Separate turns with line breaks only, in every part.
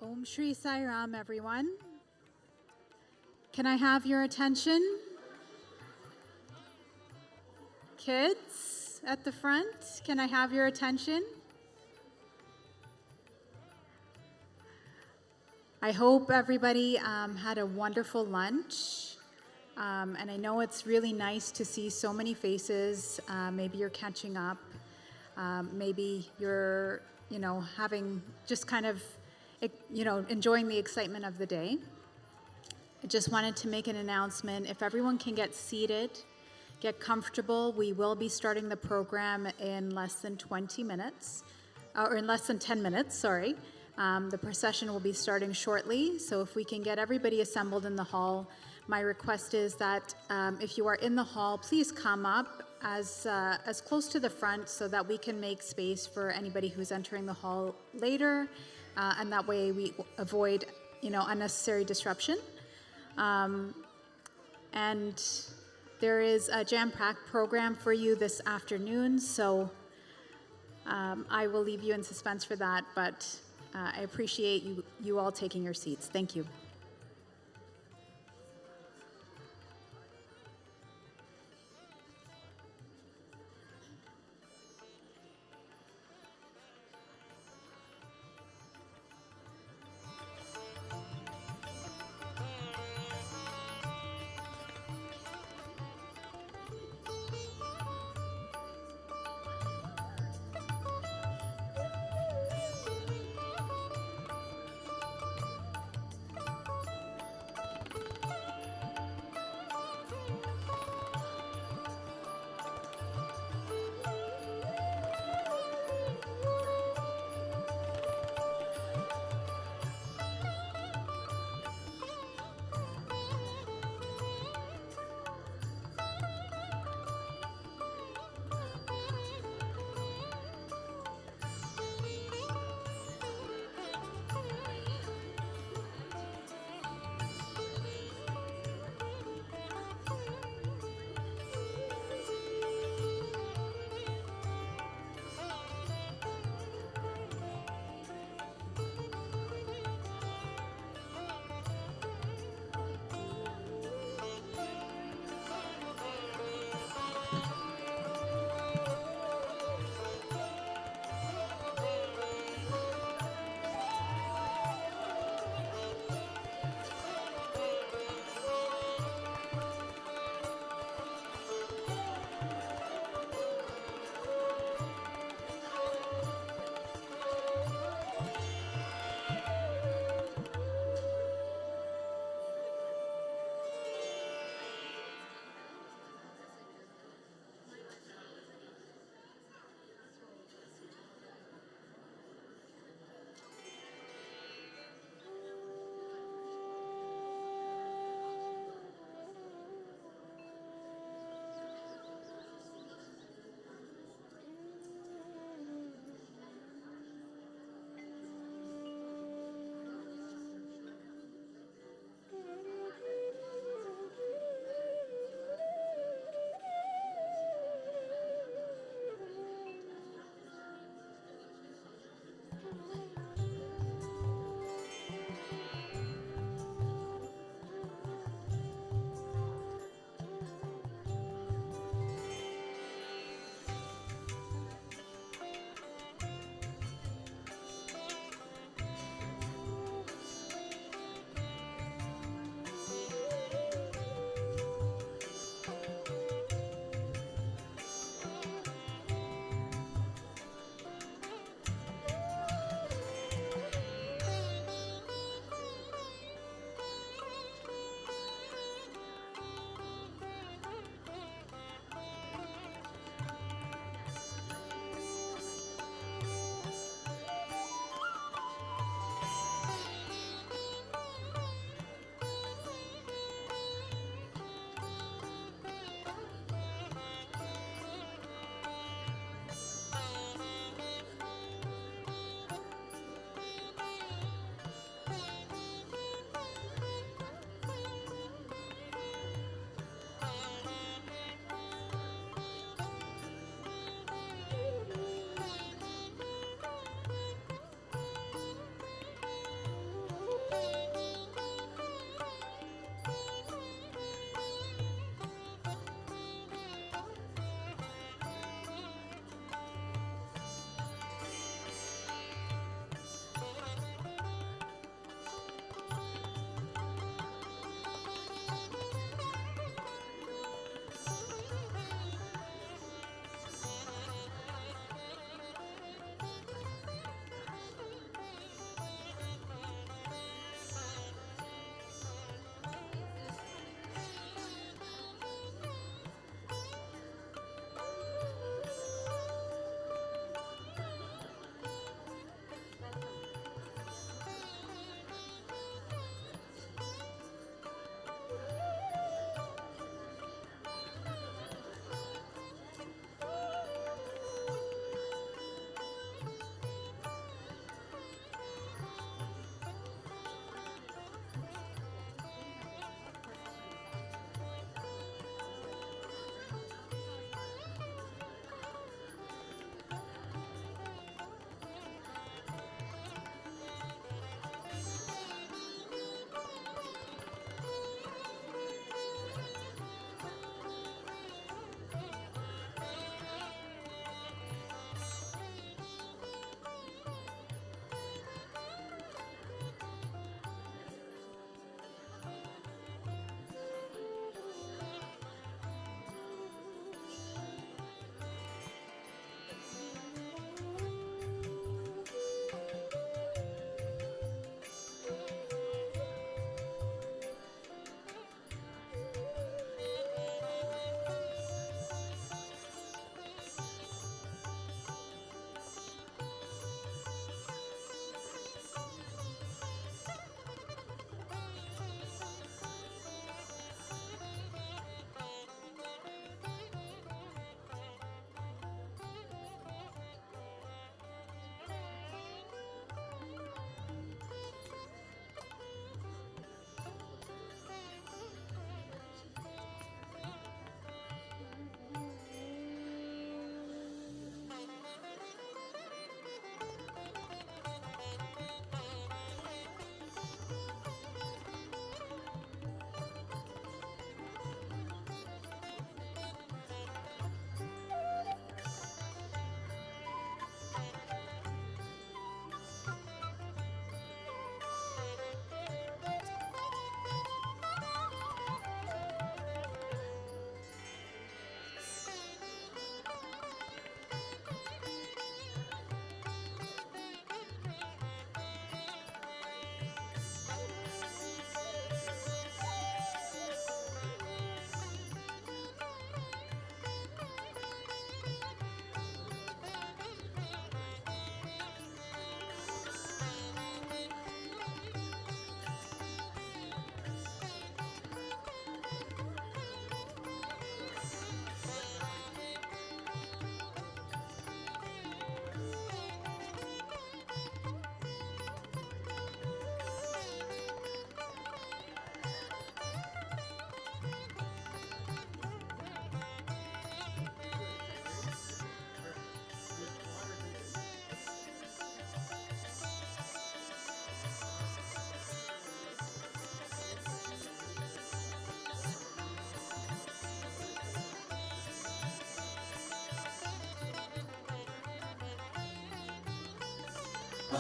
Om Shri Sai Ram, everyone. Can I have your attention? Kids at the front, can I have your attention? I hope everybody had a wonderful lunch. And I know it's really nice to see so many faces. Maybe you're catching up. Maybe you're, having just kind of, enjoying the excitement of the day. I just wanted to make an announcement. If everyone can get seated, get comfortable, we will be starting the program in less than 20 minutes, or in less than 10 minutes, sorry. The procession will be starting shortly, so if we can get everybody assembled in the hall, my request is that if you are in the hall, please come up as close to the front so that we can make space for anybody who's entering the hall later, and that way we avoid, unnecessary disruption. And there is a jam-packed program for you this afternoon, so I will leave you in suspense for that, but I appreciate you all taking your seats. Thank you.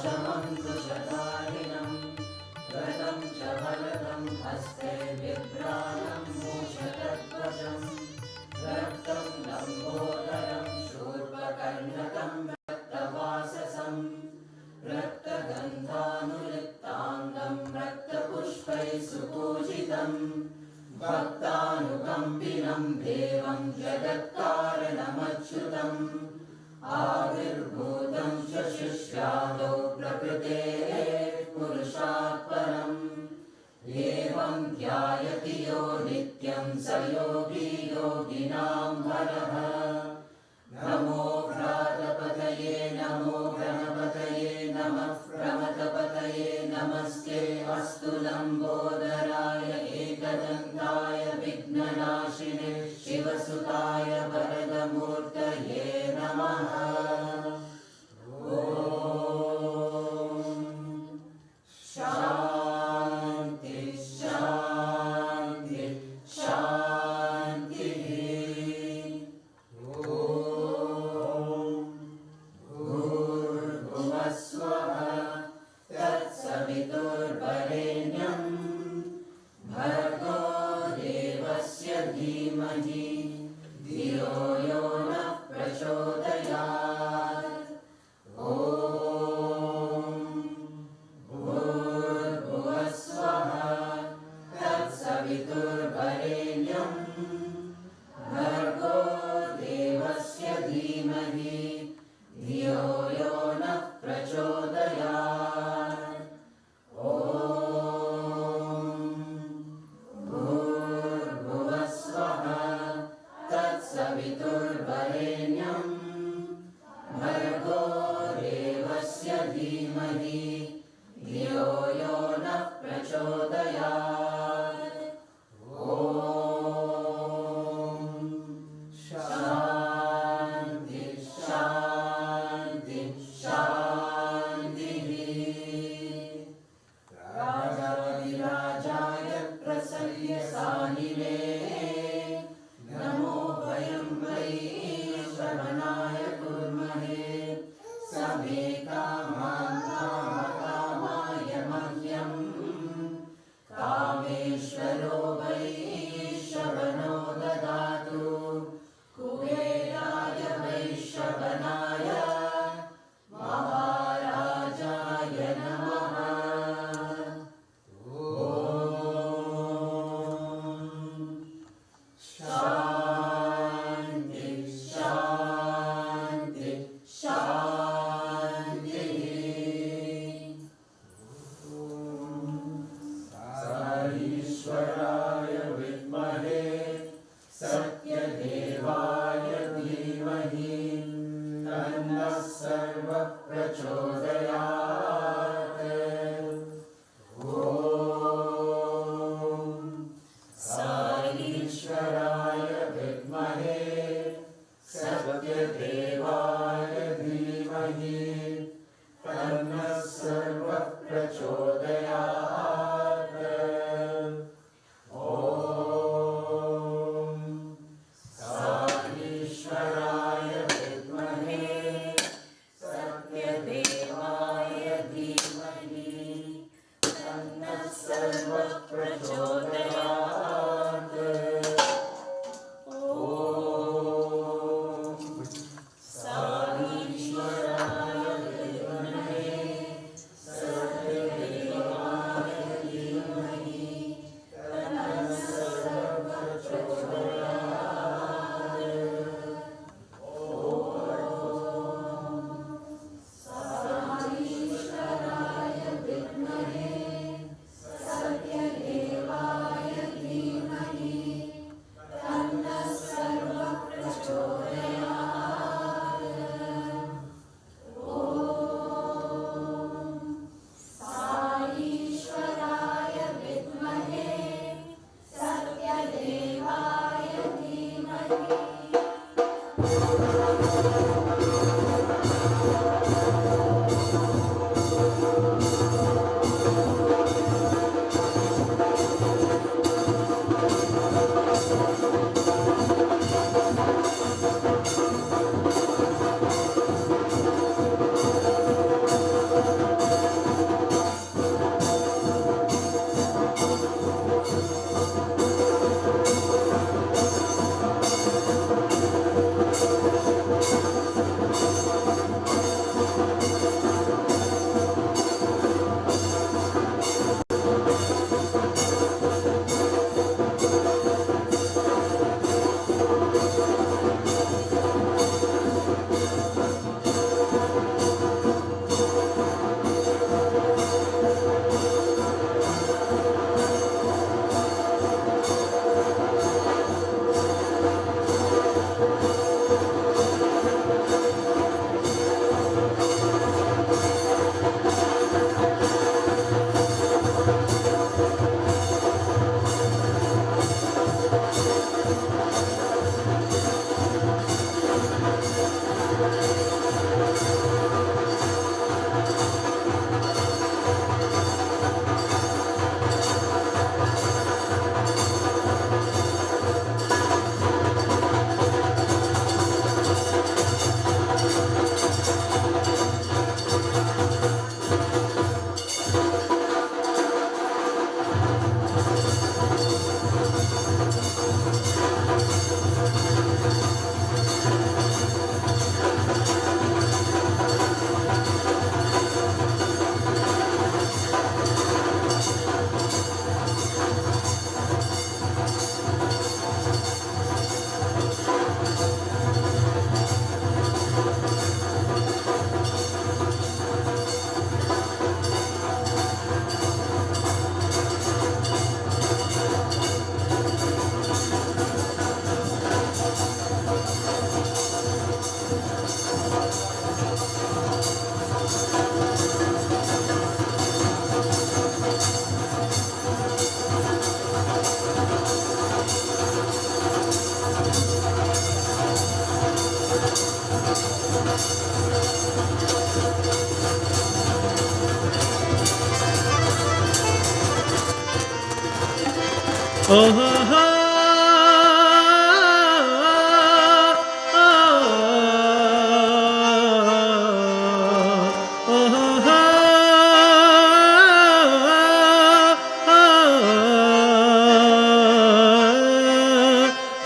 शमन्तुषधारिणं व्रतं च भरतं हस्ते बिभ्राणं मूषकध्वजं रक्तं लम्बोदरं शूर्पकर्णकं रक्तवाससं रक्तगन्धानुलिप्ताङ्गं रक्तपुष्पैः सुपूजितं भक्तानुकम्पिनं देवं जगत्कारणमच्युतम् आविर्भूतं च शिष्यादौ प्रकृतेः पुरुषात् परम् एवं ध्यायति यो नित्यं स योगी योगिनां हरः नमो भ्रातपतये नमो गणपतये नमः प्रमथपतये नमस्ते अस्तु लम्बोदराय एकदन्ताय विघ्ननाशिने शिवसुताय वरदमूर्तये नमः ॐ शान्ति शान्ति शान्तिः भूर्भुवस्वः तत्सवितुर्वरेण्यं भर्गो देवस्य धीमहि धियो यो नः प्रचोदयात् ॐ भूर्भुवस्वः तत्सवितुर्वरेण्यं भर्गो देवस्य धीमहि धियो यो नः प्रचोदयात् ॐ भूर्भुवस्वः तत्सवितुर्वरेण्यं भर्गो देवस्य धीमहि धियो यो नः प्रचोदयात् ॐ शान्ति शान्ति शान्तिः राजाधिराजाय प्रसव्यसाहिने नमो वयं वै श्रवणाय कुर्महे समे कामान् कामकामाय मह्यं कामेश्वरो वै श्रवणो ददातु कुबेराय वै श्रवणाय महाराजाय नमः ॐ शान्ति शान्ति शान्तिः ईश्वराय विद्महे सत्यदेवाय धीमहि तन्नः सर्वः प्रचोदयात् ॐ ईश्वराय विद्महे सत्यदेवाय धीमहि तन्नः सर्वः प्रचोदयात् ॐ ईश्वराय विद्महे सत्यदेवाय धीमहि तन्नः सर्वः प्रचोदयात् ॐ ईश्वराय विद्महे सत्यदेवाय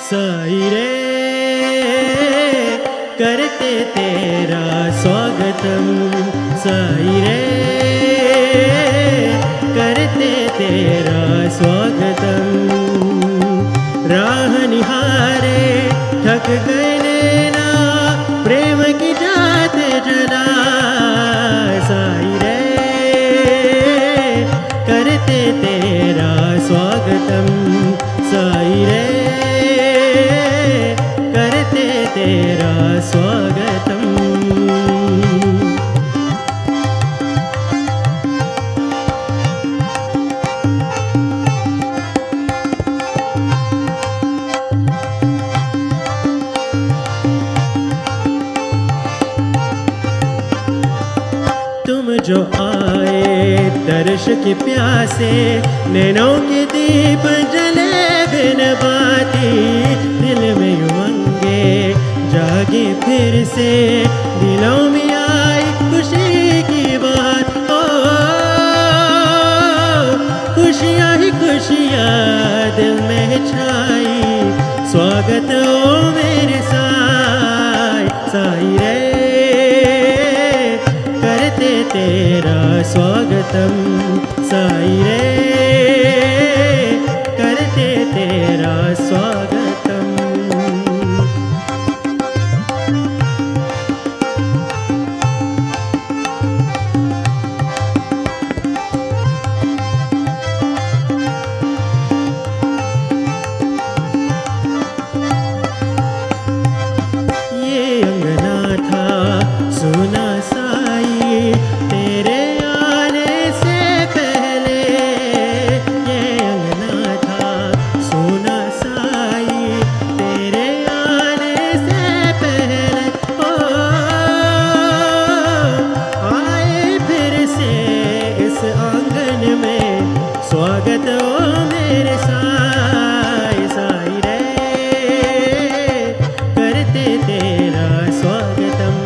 साई रे करते तेरा स्वागतम साई रे करते तेरा स्वागतम राह निहारे थक गए नैना प्रेम की जात जला साई रे करते तेरा स्वागतम साई रे करते तेरा स्वागतम तुम जो आए दर्श के प्यासे नैनों के दीप जले बिन बाती दिल में उमंगे जागे फिर से दिलों में आई खुशी की बात ओ खुशियाँ ही खुशियाँ दिल में छाई स्वागत ओ मेरे साई साई रे करते तेरा स्वागतम साई रे करते तेरा स्वागतम ये अंगना था सोना साई तेरे आने से पहले ये अंगना था सोना साई तेरे आने से पहले ओ आए फिर से इस आंगन में स्वागत ओ मेरे साई साई रे करते तेरा स्वागतम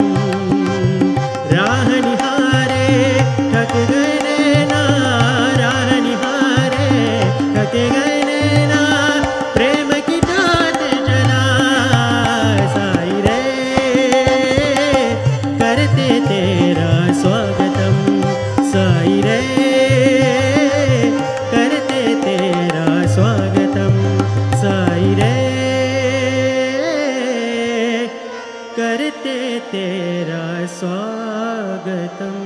राह निहारे थक गए नैना राह निहारे थक गए नैना प्रेम की जात जला साई रे करते तेरा स्वागतम साई रे करते तेरा स्वागतम साई रे करते तेरा स्वागतम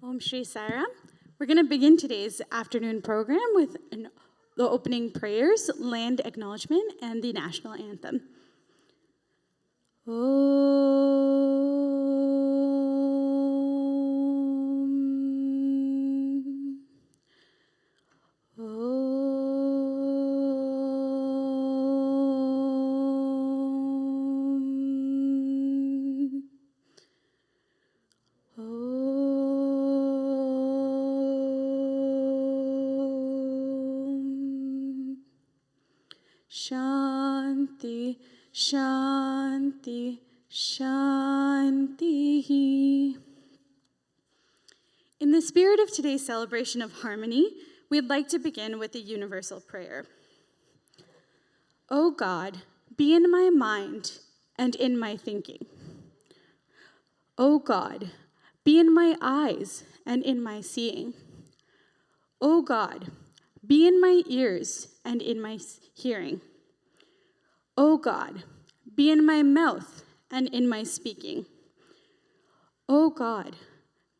Om Shri Sairam. We're going to begin today's afternoon program with the opening prayers, land acknowledgement, and the national anthem. Shanti, Shanti, Shanti. In the spirit of today's celebration of harmony, we'd like to begin with a universal prayer. O God, be in my mind and in my thinking. O God, be in my eyes and in my seeing. O God, be in my ears and in my hearing. O God, be in my mouth and in my speaking. O God,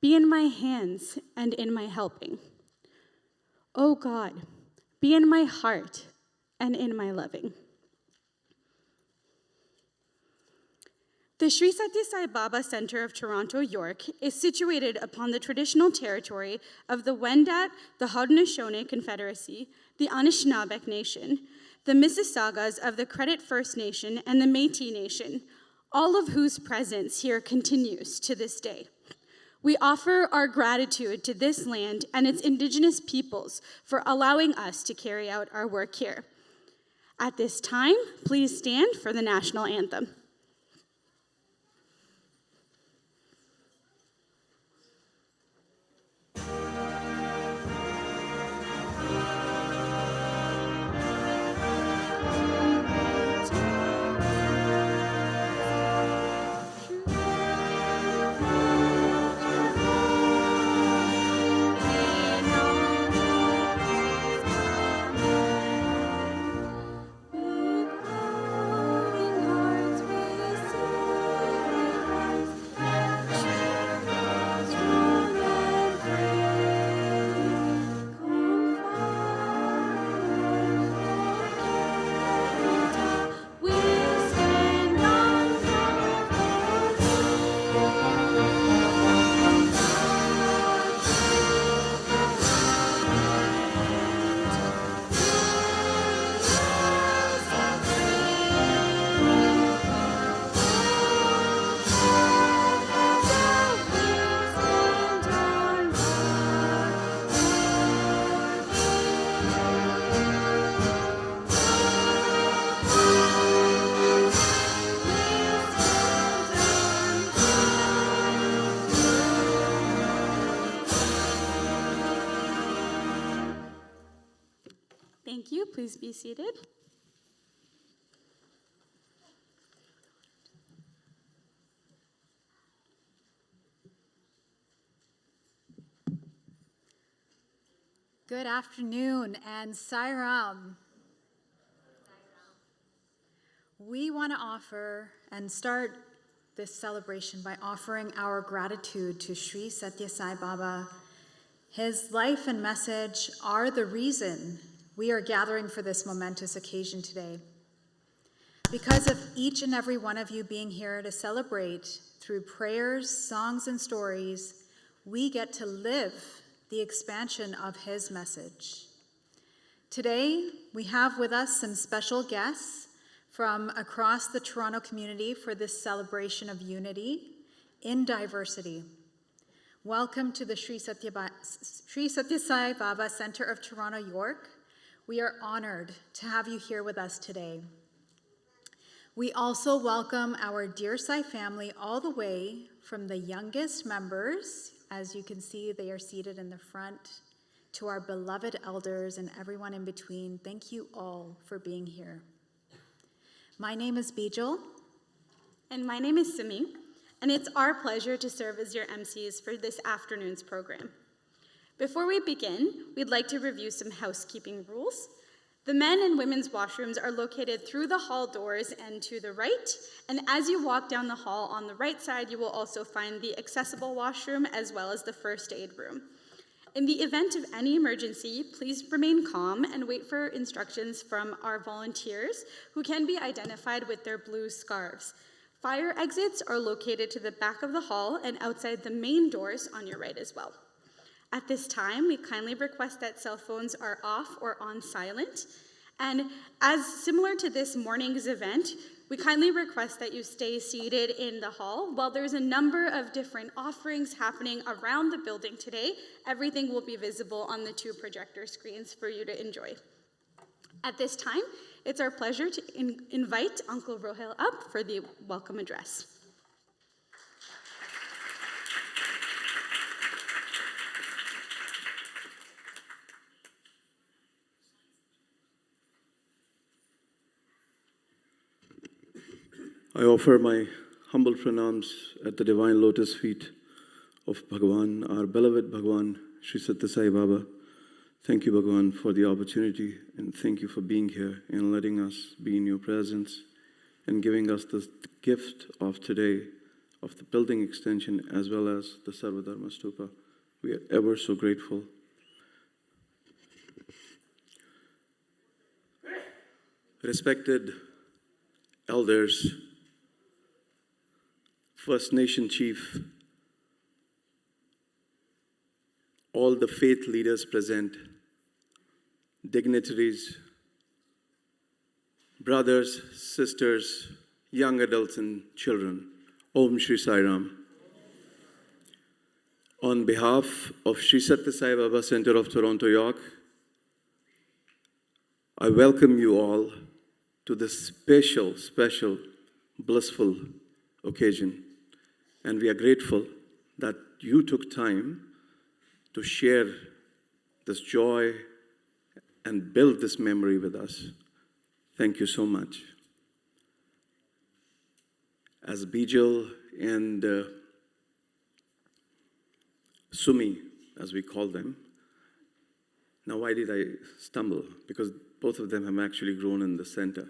be in my hands and in my helping. O God, be in my heart and in my loving. The Sri Sathya Sai Baba Center of Toronto, York, is situated upon the traditional territory of the Wendat, the Haudenosaunee Confederacy, the Anishinaabeg Nation, the Mississaugas of the Credit First Nation, and the Métis Nation, all of whose presence here continues to this day. We offer our gratitude to this land and its indigenous peoples for allowing us to carry out our work here. At this time, please stand for the national anthem. Thank you. Please be seated.
Good afternoon and Sairam. We want to offer and start this celebration by offering our gratitude to Sri Sathya Sai Baba. His life and message are the reason we are gathering for this momentous occasion today. Because of each and every one of you being here to celebrate through prayers, songs, and stories, we get to live the expansion of his message. Today, we have with us some special guests from across the Toronto community for this celebration of unity in diversity. Welcome to the Sri Sathya Sai Baba Center of Toronto, York. We are honored to have you here with us today. We also welcome our dear Sai family all the way from the youngest members, as you can see they are seated in the front, to our beloved elders and everyone in between. Thank you all for being here. My name is Bijal.
And my name is Simi, and it's our pleasure to serve as your MCs for this afternoon's program. Before we begin, we'd like to review some housekeeping rules. The men and women's washrooms are located through the hall doors and to the right, and as you walk down the hall on the right side, you will also find the accessible washroom as well as the first aid room. In the event of any emergency, please remain calm and wait for instructions from our volunteers, who can be identified with their blue scarves. Fire exits are located to the back of the hall and outside the main doors on your right as well. At this time, we kindly request that cell phones are off or on silent. And as similar to this morning's event, we kindly request that you stay seated in the hall. While there's a number of different offerings happening around the building today, everything will be visible on the two projector screens for you to enjoy. At this time, it's our pleasure to invite Uncle Rohil up for the welcome address.
I offer my humble pranams at the divine lotus feet of Bhagavan, our beloved Bhagavan, Sri Sathya Sai Baba. Thank you, Bhagavan, for the opportunity, and thank you for being here and letting us be in your presence and giving us the gift of today of the building extension as well as the Sarvadharma Stupa. We are ever so grateful. Respected elders, First Nation chief, all the faith leaders present, dignitaries, brothers, sisters, young adults and children, Om Shri Sai Ram. On behalf of Sri Sathya Sai Baba Center of Toronto, York, I welcome you all to this special, blissful occasion. And we are grateful that you took time to share this joy and build this memory with us. Thank you so much. As Bijal and Swami, as we call them. Now, why did I stumble? Because both of them have actually grown in the center.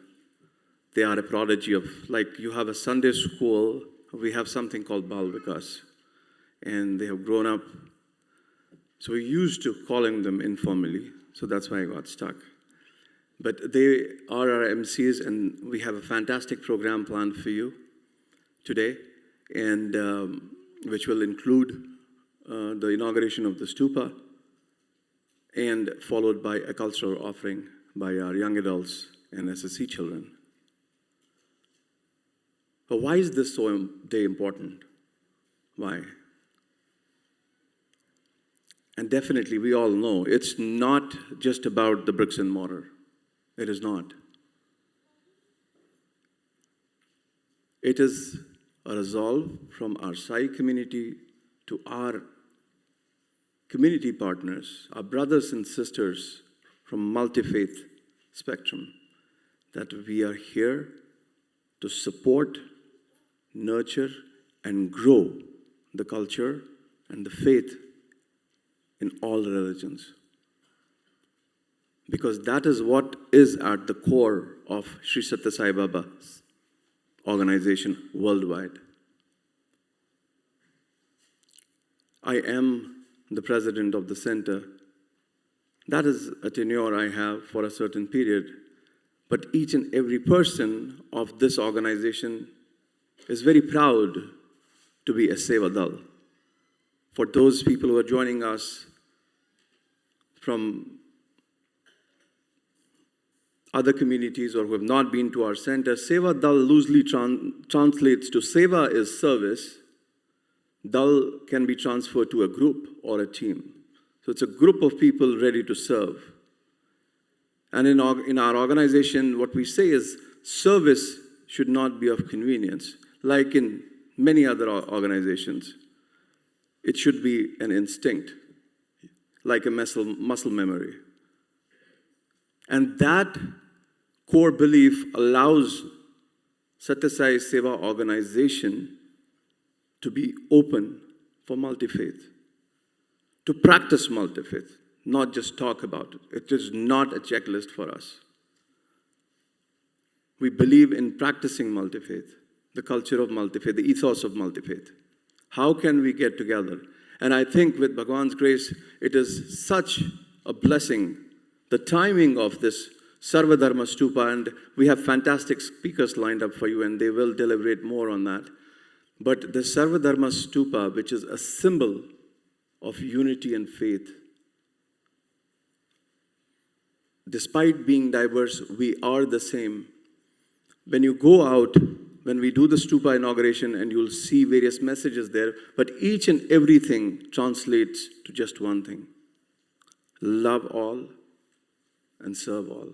They are a prodigy of, like you have a Sunday school, we have something called Bal Vikas, and they have grown up. So we used to calling them informally, so that's why I got stuck. But they are our MCs, and we have a fantastic program planned for you today, and which will include the inauguration of the stupa, and followed by a cultural offering by our young adults and SSC children. But why is this day important? Why? And definitely, we all know, it's not just about the bricks and mortar. It is not. It is a resolve from our Sai community to our community partners, our brothers and sisters from multi-faith spectrum, that we are here to support, nurture, and grow the culture and the faith in all religions. Because that is what is at the core of Sri Sathya Sai Baba's organization worldwide. I am the president of the center. That is a tenure I have for a certain period. But each and every person of this organization is very proud to be a Sevadal. For those people who are joining us from other communities or who have not been to our center, Sevadal loosely translates to Seva is service. Dal can be transferred to a group or a team. So it's a group of people ready to serve. And in our organization, what we say is service should not be of convenience. Like in many other organizations, it should be an instinct, like a muscle memory. And that core belief allows Sathya Sai Seva organization to be open for multi-faith, to practice multi-faith, not just talk about it. It is not a checklist for us. We believe in practicing multi-faith, the culture of multi-faith, the ethos of multi-faith. How can we get together? And I think with Bhagwan's grace, it is such a blessing, the timing of this Sarvadharma Stupa, and we have fantastic speakers lined up for you, and they will deliberate more on that. But the Sarvadharma Stupa, which is a symbol of unity and faith, despite being diverse, we are the same. When you go out, when we do the stupa inauguration, and you'll see various messages there, but each and everything translates to just one thing: love all and serve all.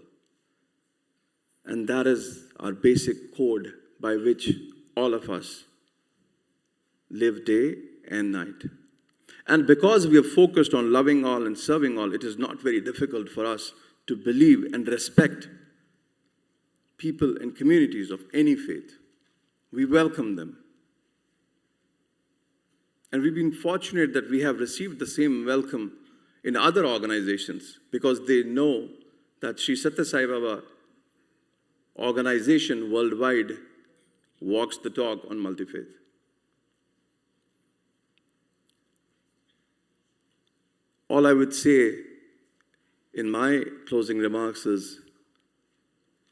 And that is our basic code by which all of us live day and night. And because we are focused on loving all and serving all, it is not very difficult for us to believe and respect people and communities of any faith. We welcome them. And we've been fortunate that we have received the same welcome in other organizations, because they know that Sri Sathya Sai Baba organization worldwide walks the talk on multi-faith. All I would say in my closing remarks is,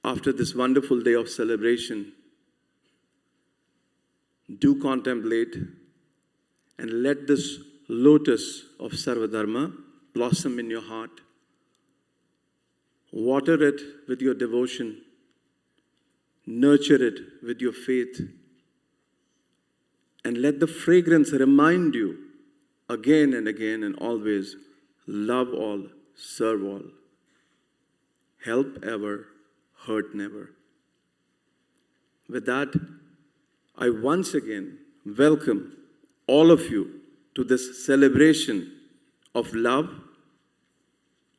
after this wonderful day of celebration, do contemplate and let this lotus of Sarvadharma blossom in your heart. Water it with your devotion. Nurture it with your faith. And let the fragrance remind you again and again and always, love all, serve all. Help ever, hurt never. With that, I once again welcome all of you to this celebration of love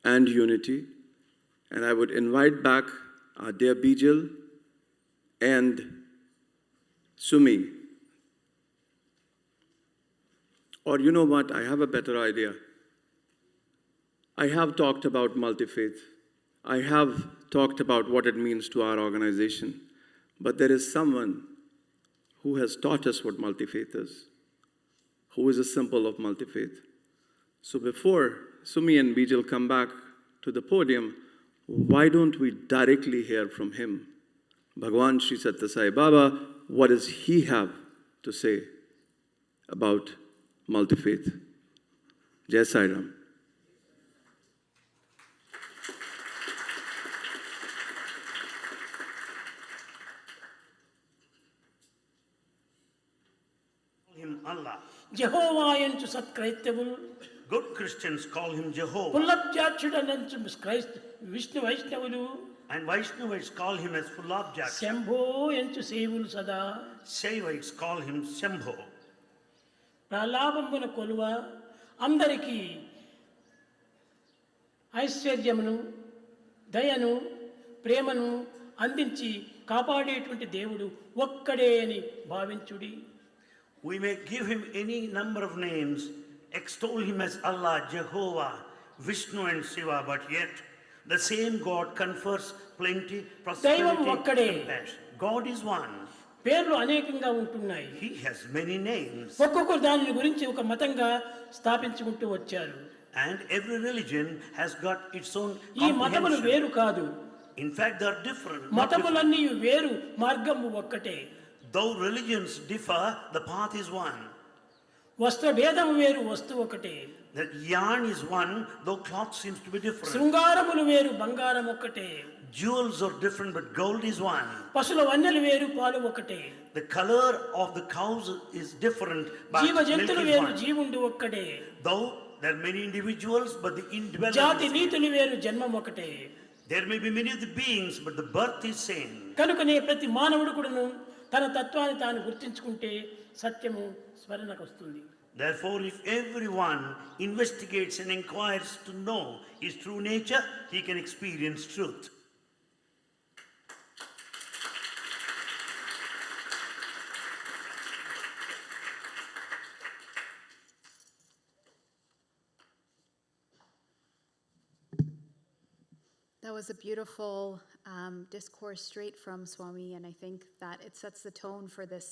and unity. And I would invite back our dear Bijal and Swami. Or you know what, I have a better idea. I have talked about multi-faith. I have talked about what it means to our organization. But there is someone who has taught us what multi-faith is, who is a symbol of multi-faith. So before Sumi and Bijal come back to the podium, why don't we directly hear from him? Bhagwan Sri Sathya Sai Baba, what does he have to say about multi-faith? Jai Sai Ram.
Him Allah.
Jehovah enchu Satkraityavulu.
Good Christians call him Jehovah.
Pullabjakshudanenchu Christ Vishnu Vaishnavulu.
And Vaishnavas call him as Pullabjaksha.
Shambho enchu Sevulu Sada.
Saivites call him Shambho.
ప్రలాభంబున కొలువ అందరికీ ఐశ్వర్యమును దయను ప్రేమను అందించి కాపాడేటువంటి దేవుడు ఒక్కడే అని భావించుడి.
We may give him any number of names, extol him as Allah, Jehovah, Vishnu and Shiva, but yet the same God confers plenty, prosperity, compassion. God is one.
పేర్లు అనేకంగా ఉంటున్నాయి.
He has many names.
ఒక్కొక్కరు దాని గురించి ఒక మతంగా స్థాపించుకుంటూ వచ్చారు.
And every religion has got its own
ఈ మతములు
comprehension.
వేరు కాదు.
In fact, they are different. not different.
మతములన్నీ వేరు, మార్గము ఒక్కటే.
Though religions differ, the path is one.
వస్త్ర భేదము వేరు, వస్తువు ఒకటే.
The yarn is one, though cloth seems to be different.
శృంగారములు వేరు, బంగారం ఒక్కటే.
Jewels are different, but gold is one.
పశుల వన్నెలు వేరు, పాలు ఒకటే.
The color of the cows is different, but
జీవ
milk
జంతువులు
is
వేరు,
one.
జీవుండు ఒక్కటే.
Though there are many individuals, but the indwelling
జాతి
is
నీతులు వేరు, జన్మం ఒకటే.
there may be many of the beings, but the birth is same.
కనుకనే ప్రతి మానవుడు కూడాను తన తత్వాన్ని తాను గుర్తించుకుంటే సత్యము స్మరణకు వస్తుంది.
Therefore, if everyone investigates and inquires to know his true nature, he can experience truth.
That was a beautiful discourse straight from Swami, and I think that it sets the tone for this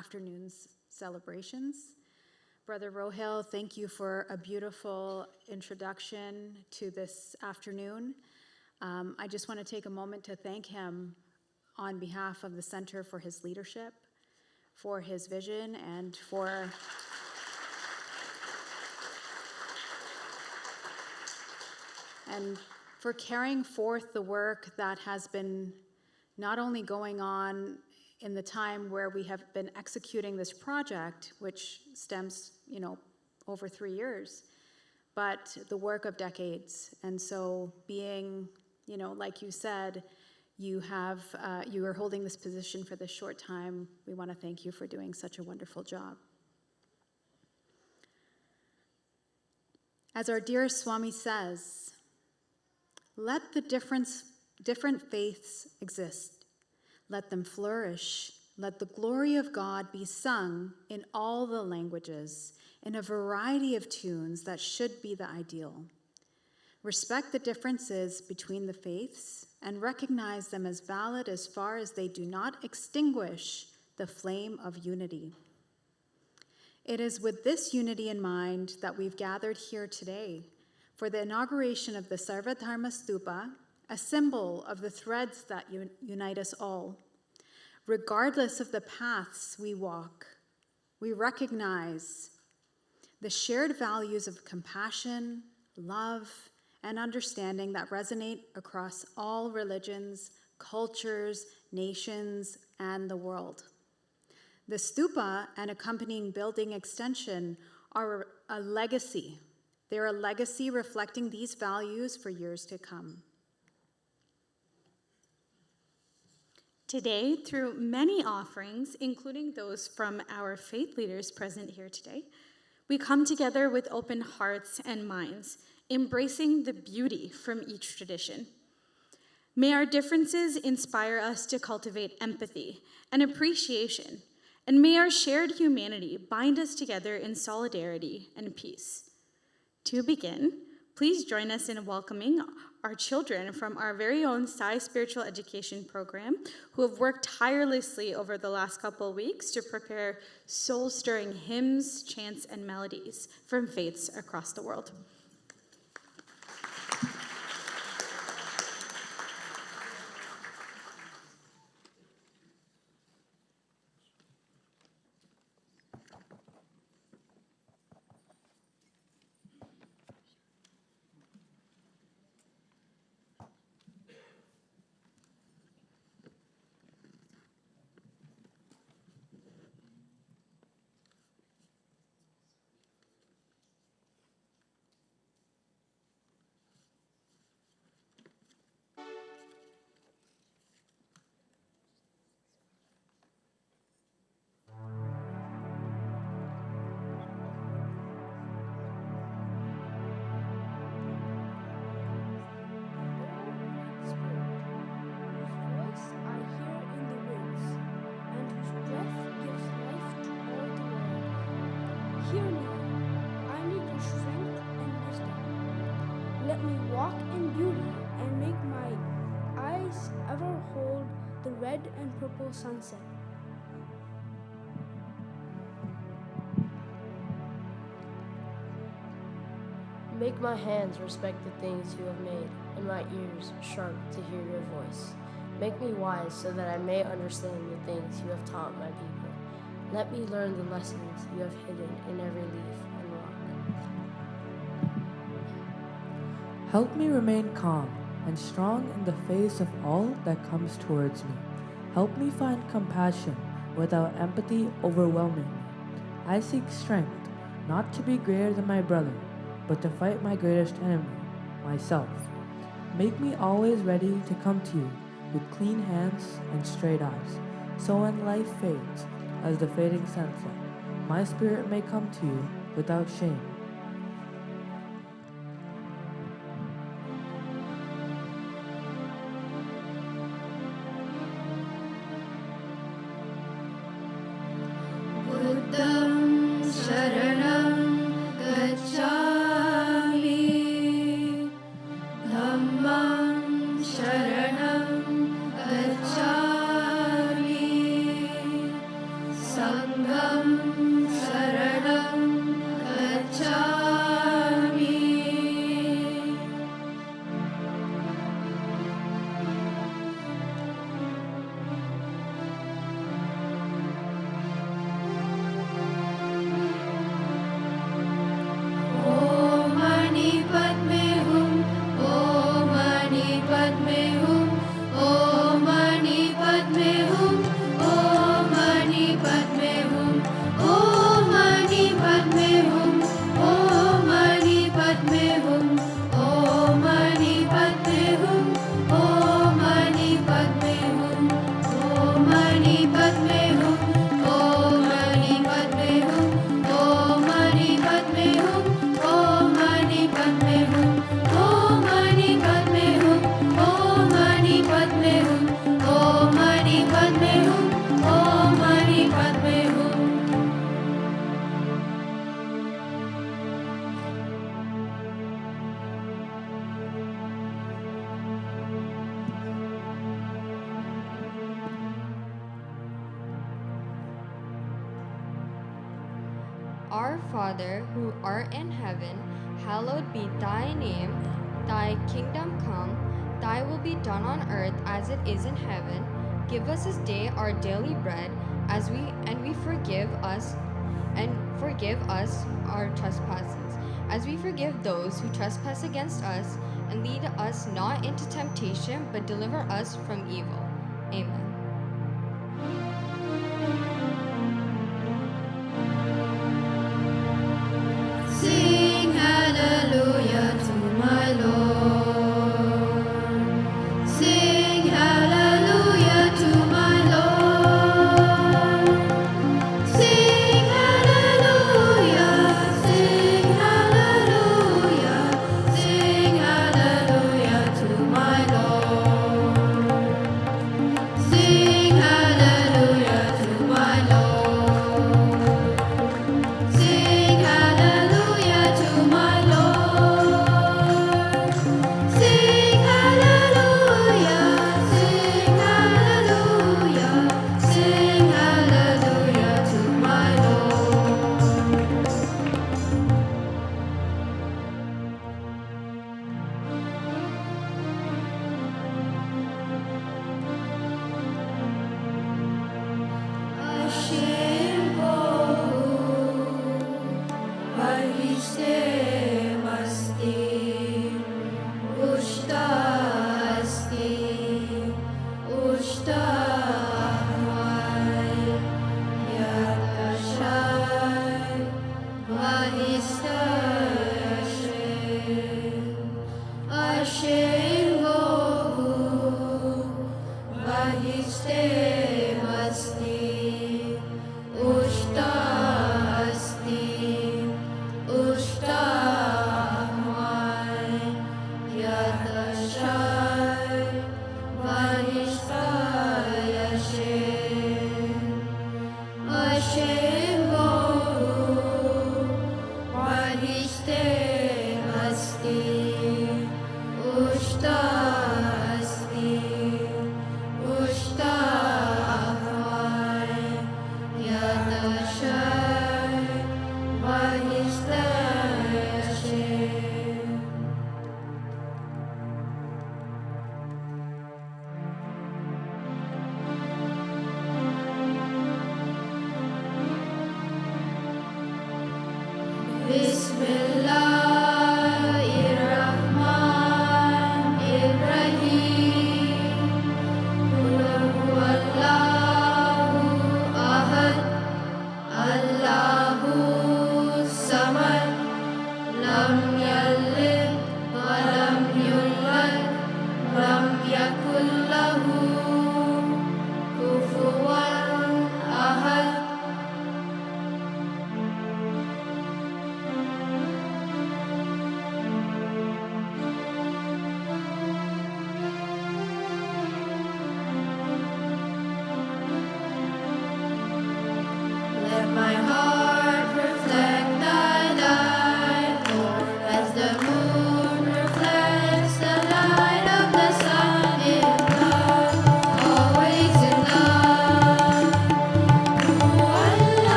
afternoon's celebrations. Brother Rohil, thank you for a beautiful introduction to this afternoon. I just want to take a moment to thank him on behalf of the Center for his leadership, for his vision, and for carrying forth the work that has been not only going on in the time where we have been executing this project, which stems, over 3 years, but the work of decades. And so being, like you said, you are holding this position for this short time. We want to thank you for doing such a wonderful job. As our dear Swami says, let the different faiths exist. Let them flourish. Let the glory of God be sung in all the languages, in a variety of tunes that should be the ideal. Respect the differences between the faiths and recognize them as valid as far as they do not extinguish the flame of unity. It is with this unity in mind that we've gathered here today for the inauguration of the Sarvadharma Stupa, a symbol of the threads that unite us all. Regardless of the paths we walk, we recognize the shared values of compassion, love, and understanding that resonate across all religions, cultures, nations, and the world. The stupa and accompanying building extension are a legacy. They're a legacy reflecting these values for years to come.
Today, through many offerings, including those from our faith leaders present here today, we come together with open hearts and minds, embracing the beauty from each tradition. May our differences inspire us to cultivate empathy and appreciation, and may our shared humanity bind us together in solidarity and peace. To begin, please join us in welcoming our children from our very own Sai Spiritual Education Program, who have worked tirelessly over the last couple of weeks to prepare soul-stirring hymns, chants, and melodies from faiths across the world.
And purple sunset.
Make my hands respect the things you have made, and my ears sharp to hear your voice. Make me wise so that I may understand the things you have taught my people. Let me learn the lessons you have hidden in every leaf and rock.
Help me remain calm and strong in the face of all that comes towards me. Help me find compassion without empathy overwhelming me. I seek strength, not to be greater than my brother, but to fight my greatest enemy, myself. Make me always ready to come to you with clean hands and straight eyes, so when life fades as the fading sunset, my spirit may come to you without shame.
Our Father, who art in heaven, hallowed be thy name. Thy kingdom come, thy will be done on earth as it is in heaven. Give us this day our daily bread, and forgive us our trespasses, as we forgive those who trespass against us, and lead us not into temptation, but deliver us from evil. Amen.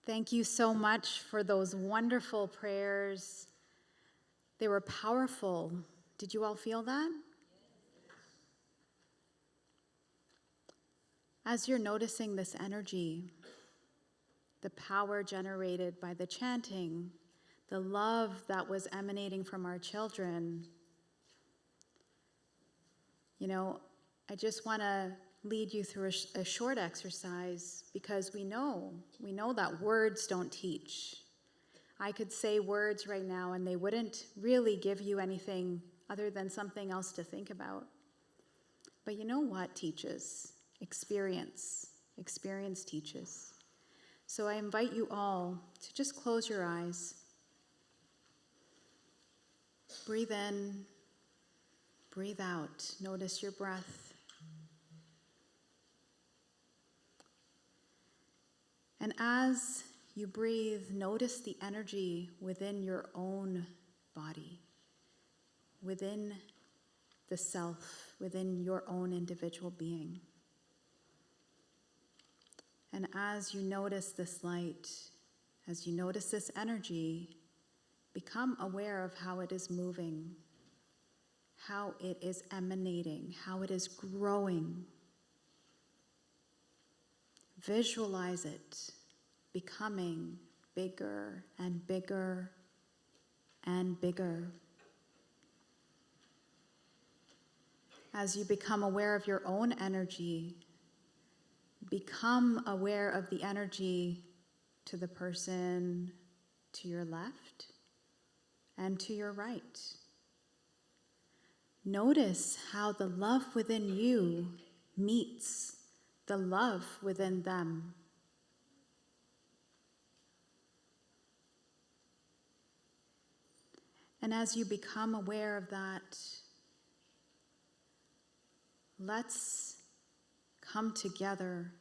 Thank you so much for those wonderful prayers. They were powerful. Did you all feel that? As you're noticing this energy, the power generated by the chanting, the love that was emanating from our children, I just want to lead you through a short exercise, because we know that words don't teach. I could say words right now and they wouldn't really give you anything other than something else to think about. But you know what teaches? Experience. Experience teaches. So I invite you all to just close your eyes. Breathe in, breathe out. Notice your breath. And as you breathe, notice the energy within your own body, within the self, within your own individual being. And as you notice this light, as you notice this energy, become aware of how it is moving, how it is emanating, how it is growing. Visualize it becoming bigger and bigger and bigger. As you become aware of your own energy, become aware of the energy to the person to your left and to your right. Notice how the love within you meets the love within them. And as you become aware of that, let's come together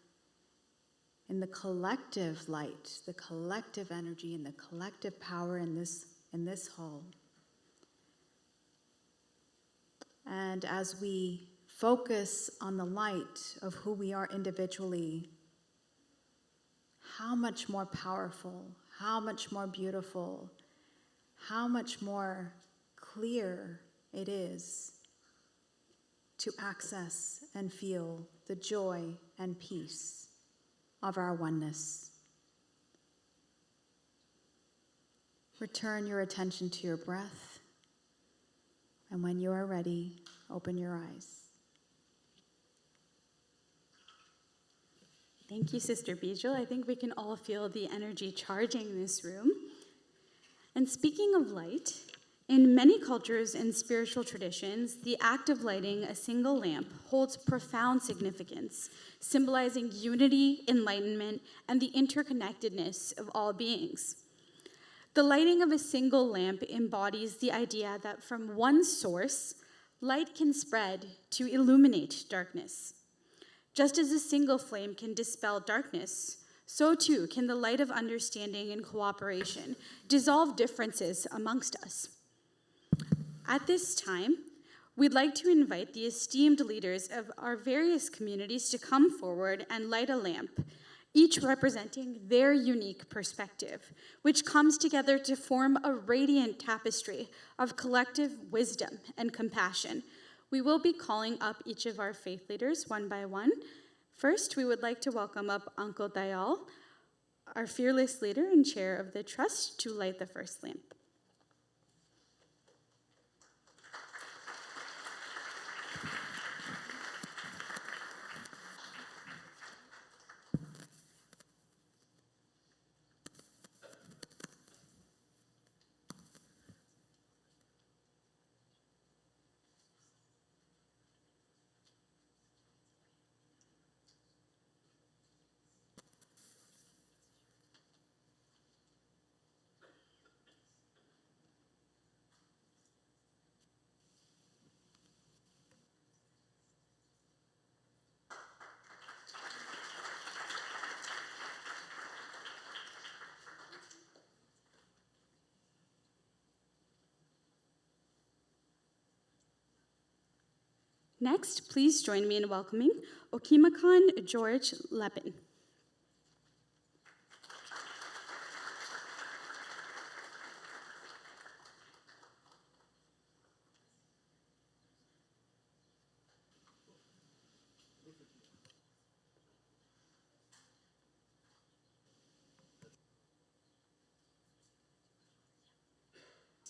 in the collective light, the collective energy, and the collective power in this hall. And as we focus on the light of who we are individually, how much more powerful, how much more beautiful, how much more clear it is to access and feel the joy and peace of our oneness. Return your attention to your breath, and when you are ready, open your eyes.
Thank you, Sister Bijal. I think we can all feel the energy charging this room. And speaking of light, in many cultures and spiritual traditions, the act of lighting a single lamp holds profound significance, symbolizing unity, enlightenment, and the interconnectedness of all beings. The lighting of a single lamp embodies the idea that from one source, light can spread to illuminate darkness. Just as a single flame can dispel darkness, so too can the light of understanding and cooperation dissolve differences amongst us. At this time, we'd like to invite the esteemed leaders of our various communities to come forward and light a lamp, each representing their unique perspective, which comes together to form a radiant tapestry of collective wisdom and compassion. We will be calling up each of our faith leaders one by one. First, we would like to welcome up Uncle Dayal, our fearless leader and chair of the trust, to light the first lamp. Next, please join me in welcoming Okimakan George Lepin.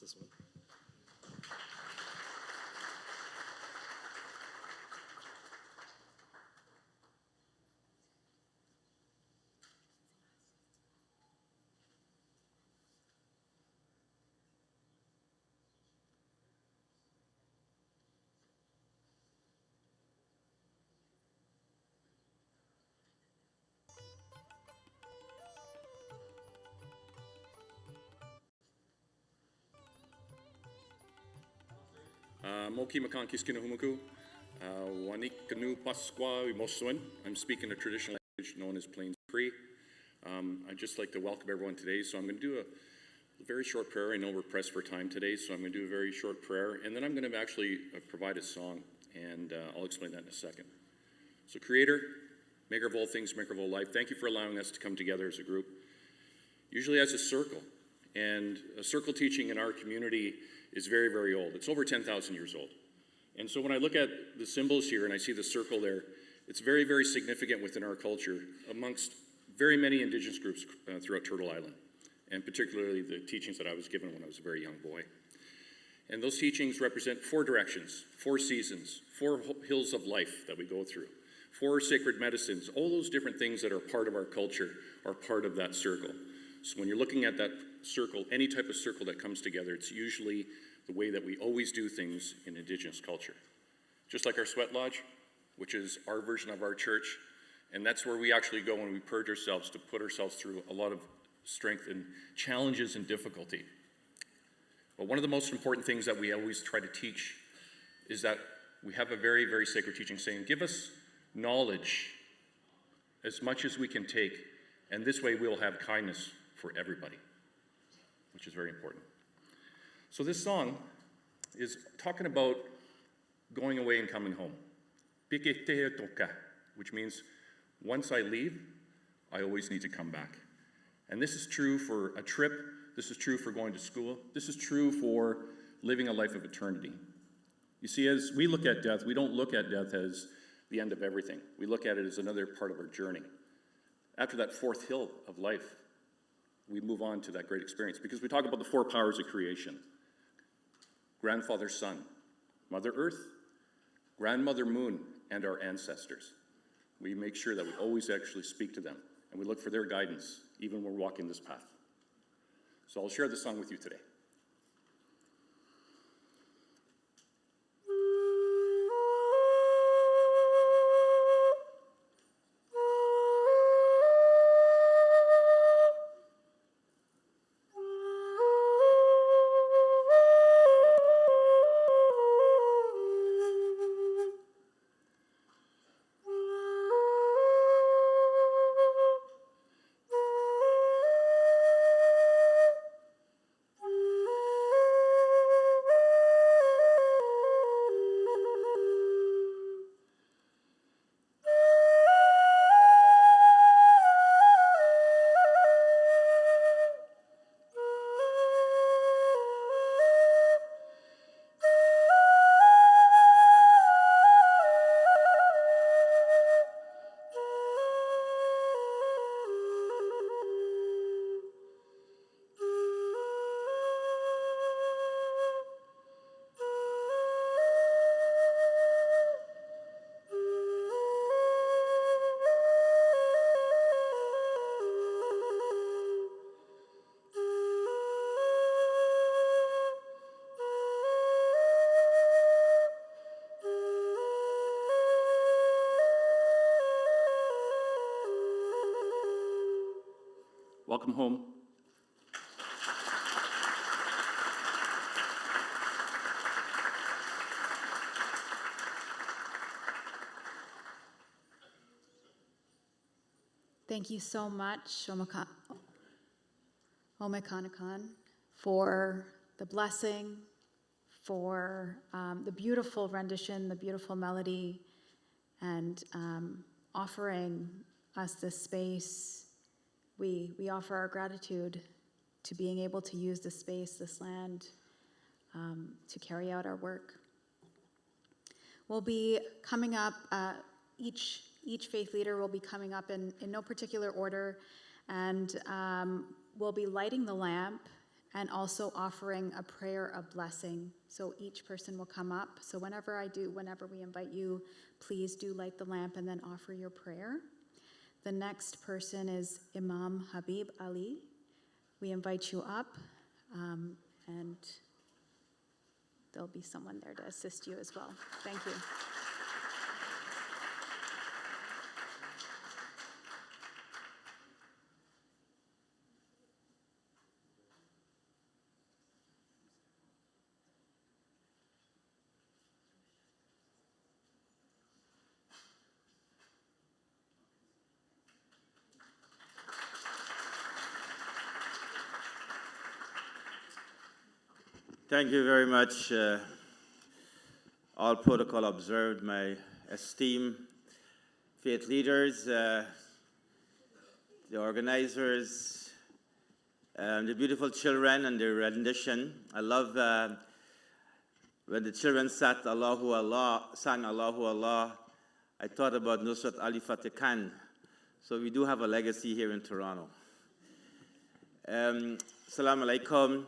this one.
Moki Makanki Skinuhumuku, Wanikanu Pasqua Moswin. I'm speaking a traditional language known as Plains Cree. I'd just like to welcome everyone today. So I'm going to do a very short prayer. I know we're pressed for time today, so I'm going to do a very short prayer. And then I'm going to actually provide a song, and I'll explain that in a second. So Creator, Maker of all things, Maker of all life, thank you for allowing us to come together as a group, usually as a circle. And a circle teaching in our community is very, very old. It's over 10,000 years old. And so when I look at the symbols here and I see the circle there, it's very, very significant within our culture amongst very many indigenous groups throughout Turtle Island, and particularly the teachings that I was given when I was a very young boy. And those teachings represent 4 directions, 4 seasons, 4 hills of life that we go through, 4 sacred medicines. All those different things that are part of our culture are part of that circle. So when you're looking at that circle, any type of circle that comes together, it's usually the way that we always do things in Indigenous culture. Just like our sweat lodge, which is our version of our church, and that's where we actually go when we purge ourselves to put ourselves through a lot of strength and challenges and difficulty. But one of the most important things that we always try to teach is that we have a very, very sacred teaching saying, give us knowledge as much as we can take, and this way we'll have kindness for everybody, which is very important. So this song is talking about going away and coming home. Which means once I leave, I always need to come back. And this is true for a trip, this is true for going to school, this is true for living a life of eternity. You see, as we look at death, we don't look at death as the end of everything. We look at it as another part of our journey. After that 4th hill of life, we move on to that great experience because we talk about the 4 powers of creation. Grandfather Sun, Mother Earth, Grandmother Moon, and our ancestors. We make sure that we always actually speak to them and we look for their guidance even when we're walking this path. So I'll share this song with you today. Welcome home.
Thank you so much, Omekanakan, for the blessing, for the beautiful rendition, the beautiful melody, and offering us this space. We offer our gratitude to being able to use this space, this land, to carry out our work. We'll be coming up, each faith leader will be coming up in no particular order, and we'll be lighting the lamp and also offering a prayer of blessing. So each person will come up. So whenever we invite you, please do light the lamp and then offer your prayer. The next person is Imam Habib Ali. We invite you up, and there'll be someone there to assist you as well. Thank you.
Thank you very much. All protocol observed, my esteemed faith leaders, the organizers, the beautiful children and their rendition. I love when the children sang Allahu Allah, I thought about Nusrat Ali Fateh Khan. So we do have a legacy here in Toronto. Assalamu alaikum.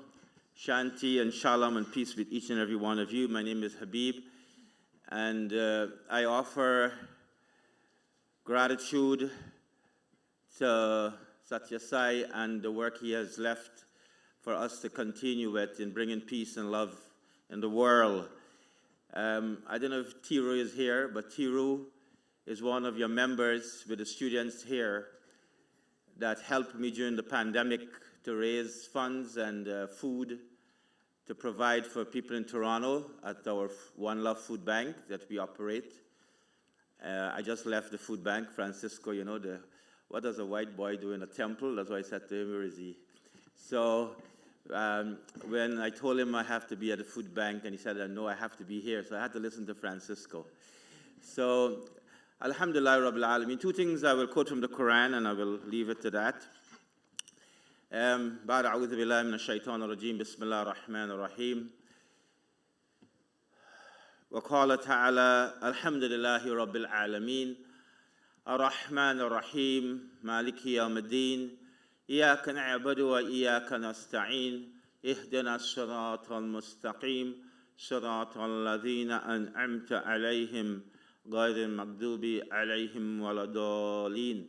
Shanti and shalom and peace with each and every one of you. My name is Habib, and I offer gratitude to Satya Sai and the work he has left for us to continue with in bringing peace and love in the world. I don't know if Tiru is here, but Tiru is one of your members with the students here that helped me during the pandemic to raise funds and food to provide for people in Toronto at our One Love Food Bank that we operate. I just left the food bank, Francisco, you know, what does a white boy do in a temple? That's why I said to him, where is he? So when I told him I have to be at the food bank, and he said, no, I have to be here. So I had to listen to Francisco. So, Alhamdulillah Rabbil Alameen. Two things I will quote from the Quran, and I will leave it to that. بعد أعوذ بالله من الشيطان الرجيم بسم الله الرحمن الرحيم وقال تعالى الحمد لله رب العالمين الرحمن الرحيم مالك يوم الدين إياك نعبد وإياك نستعين اهدنا الصراط المستقيم صراط الذين أنعمت عليهم غير المغضوب عليهم ولا الضالين.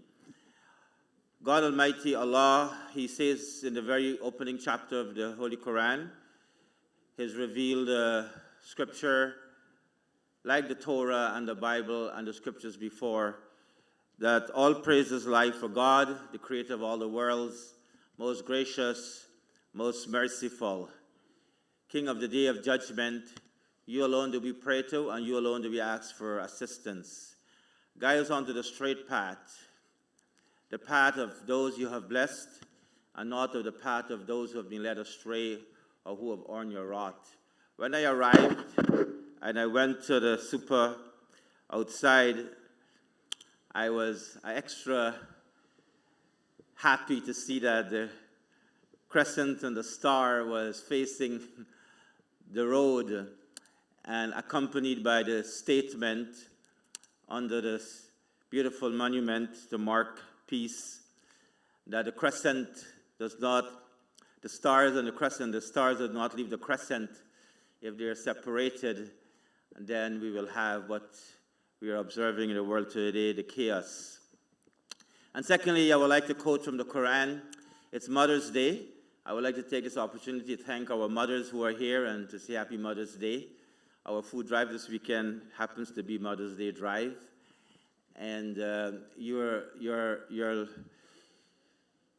God Almighty Allah, He says in the very opening chapter of the Holy Quran, He's revealed scripture like the Torah and the Bible and the scriptures before, that all praises lie for God, the creator of all the worlds, most gracious, most merciful, King of the day of judgment. You alone do we pray to, and you alone do we ask for assistance. Guide us onto the straight path, the path of those you have blessed, and not of the path of those who have been led astray or who have earned your wrath. When I arrived and I went to the super outside, I was extra happy to see that the crescent and the star was facing the road, and accompanied by the statement under this beautiful monument to mark peace, that the crescent does not, the stars and the crescent, the stars do not leave the crescent if they are separated, and then we will have what we are observing in the world today, the chaos. And secondly, I would like to quote from the Quran. It's Mother's Day. I would like to take this opportunity to thank our mothers who are here and to say Happy Mother's Day. Our food drive this weekend happens to be Mother's Day drive. And your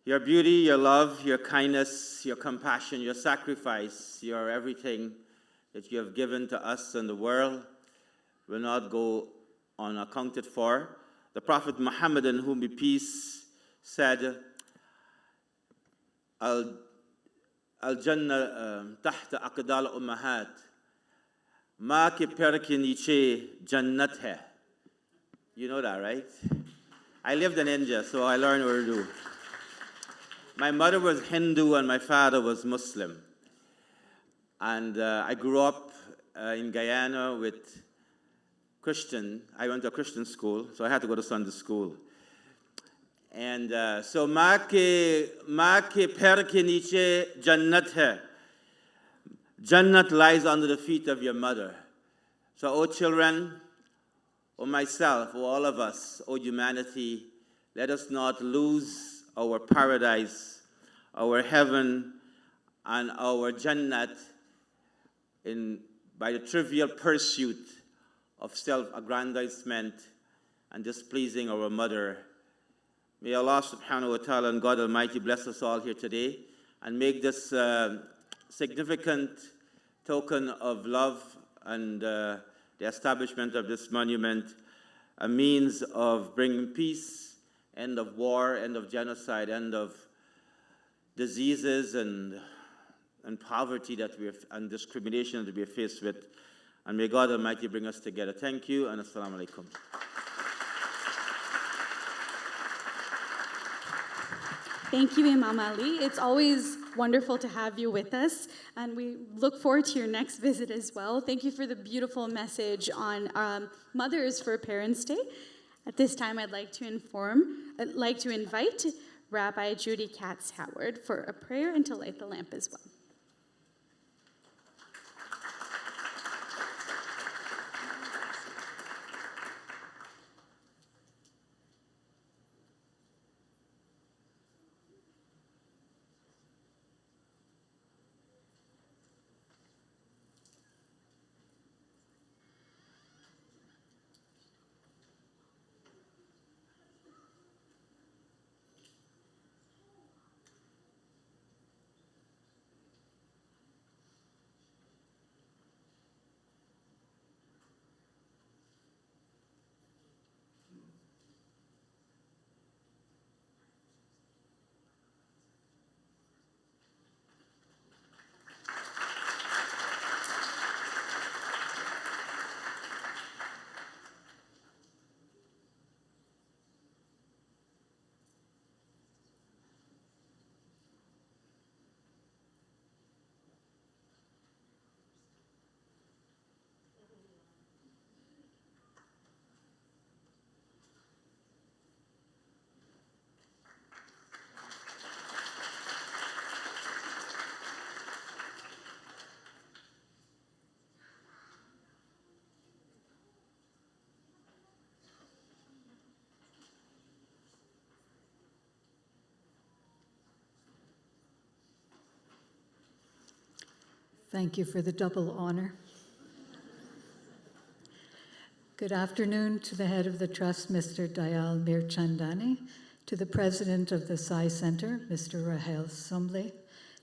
beauty, your love, your kindness, your compassion, your sacrifice, your everything that you have given to us and the world will not go unaccounted for. The Prophet Muhammad, in whom be peace, said, Al-Jannah tahta aqdal ummahat, ma ke per ke niche jannat hai. You know that, right? I lived in India, so I learned Urdu. My mother was Hindu and my father was Muslim. And I grew up in Guyana with Christian. I went to a Christian school, so I had to go to Sunday school. And so माँ के पैर के नीचे जन्नत है. Jannat lies under the feet of your mother. So, O children, O myself, O all of us, O humanity, let us not lose our paradise, our heaven, and our Jannat by the trivial pursuit of self-aggrandizement and displeasing our mother. May Allah subhanahu wa ta'ala and God Almighty bless us all here today and make this significant token of love and the establishment of this monument a means of bringing peace, end of war, end of genocide, end of diseases and poverty and discrimination that we are faced with. And may God Almighty bring us together. Thank you, and assalamu alaikum.
Thank you, Imam Ali. It's always wonderful to have you with us, and we look forward to your next visit as well. Thank you for the beautiful message on Mothers for Parents' Day. At this time, I'd like to invite Rabbi Judy Katz-Howard for a prayer and to light the lamp as well.
Thank you for the double honor. Good afternoon to the head of the trust, Mr. Dayal Mirchandani, to the president of the Sai Center, Mr. Rahel Somble,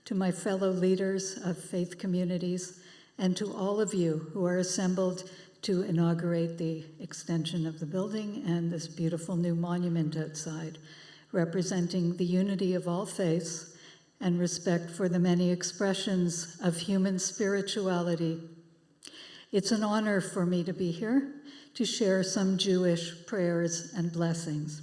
to my fellow leaders of faith communities, and to all of you who are assembled to inaugurate the extension of the building and this beautiful new monument outside, representing the unity of all faiths and respect for the many expressions of human spirituality. It's an honor for me to be here to share some Jewish prayers and blessings.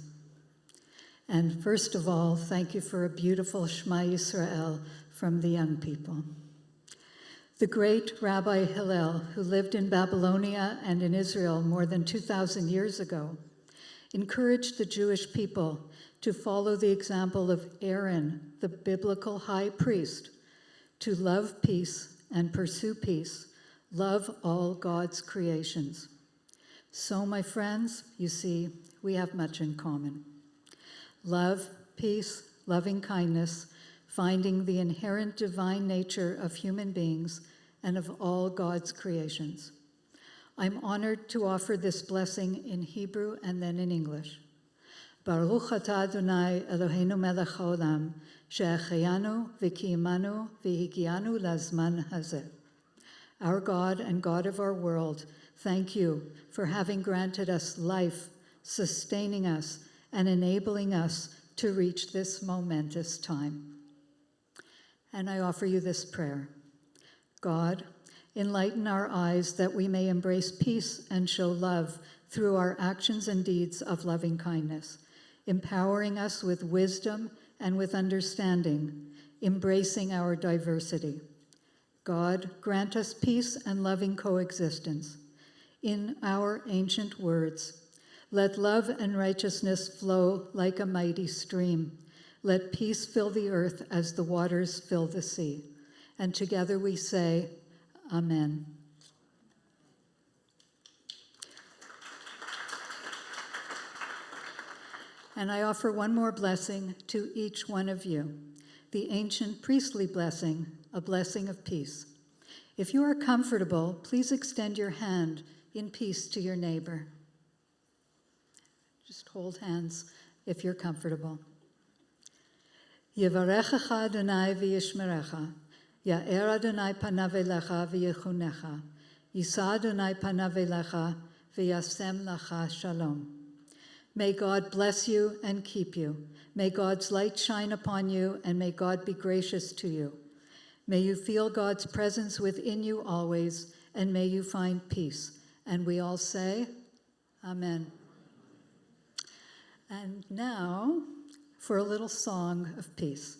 And first of all, thank you for a beautiful Shema Yisrael from the young people. The great Rabbi Hillel, who lived in Babylonia and in Israel more than 2,000 years ago, encouraged the Jewish people to follow the example of Aaron, the biblical high priest, to love peace and pursue peace, love all God's creations. So, my friends, you see, we have much in common. Love, peace, loving kindness, finding the inherent divine nature of human beings and of all God's creations. I'm honored to offer this blessing in Hebrew and then in English. Baruch atah Adonai Eloheinu melech haolam, she'achayanu v'kiyimanu v'higianu lazman hazeh. Our God and God of our world, thank you for having granted us life, sustaining us, and enabling us to reach this momentous time. And I offer you this prayer. God, enlighten our eyes that we may embrace peace and show love through our actions and deeds of loving kindness, empowering us with wisdom and with understanding, embracing our diversity. God, grant us peace and loving coexistence. In our ancient words, Let love and righteousness flow like a mighty stream. Let peace fill the earth as the waters fill the sea. And together we say, Amen. And I offer one more blessing to each one of you, the ancient priestly blessing, a blessing of peace. If you are comfortable, please extend your hand in peace to your neighbor. Just hold hands if you're comfortable. Yevarechecha Adonai v'yishmerecha, Ya'er Adonai panav elecha v'yechunecha, Yisa Adonai panav elecha v'yasem lacha shalom. May God bless you and keep you. May God's light shine upon you, and may God be gracious to you. May you feel God's presence within you always, and may you find peace. And we all say, Amen. And now, for a little song of peace.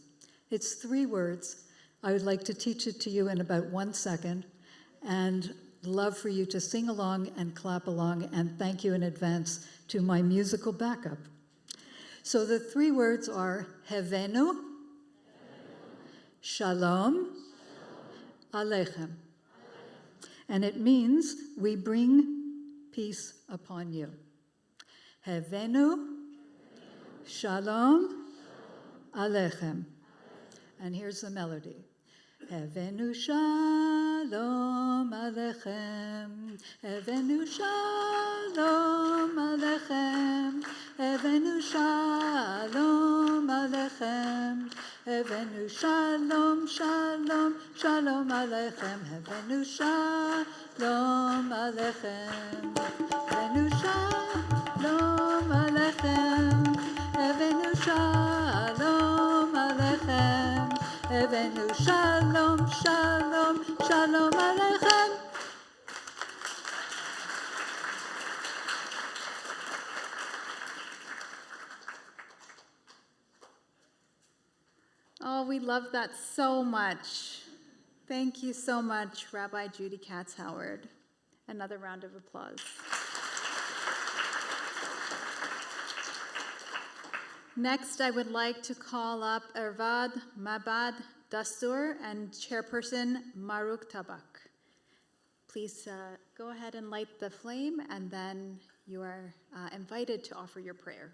It's 3 words. I would like to teach it to you in about 1 second, and love for you to sing along and clap along, and thank you in advance to my musical backup. So the 3 words are Hevenu, Shalom, Aleichem. And it means we bring peace upon you. Hevenu, Shalom, Aleichem. And here's the melody. Hevenu Shalom Aleichem, Hevenu Shalom Aleichem, Hevenu Shalom Aleichem, Hevenu Shalom, Shalom, Shalom Aleichem, Hevenu Shalom Aleichem, Hevenu Shalom Aleichem, Hevenu Shalom Aleichem, Hevenu Shalom, Shalom, Shalom Aleichem.
Oh, we love that so much. Thank you so much, Rabbi Judy Katz-Howard. Another round of applause. Next, I would like to call up Ervad Mabad Dastur and Chairperson Maruk Tabak. Please go ahead and light the flame, and then you are invited to offer your prayer.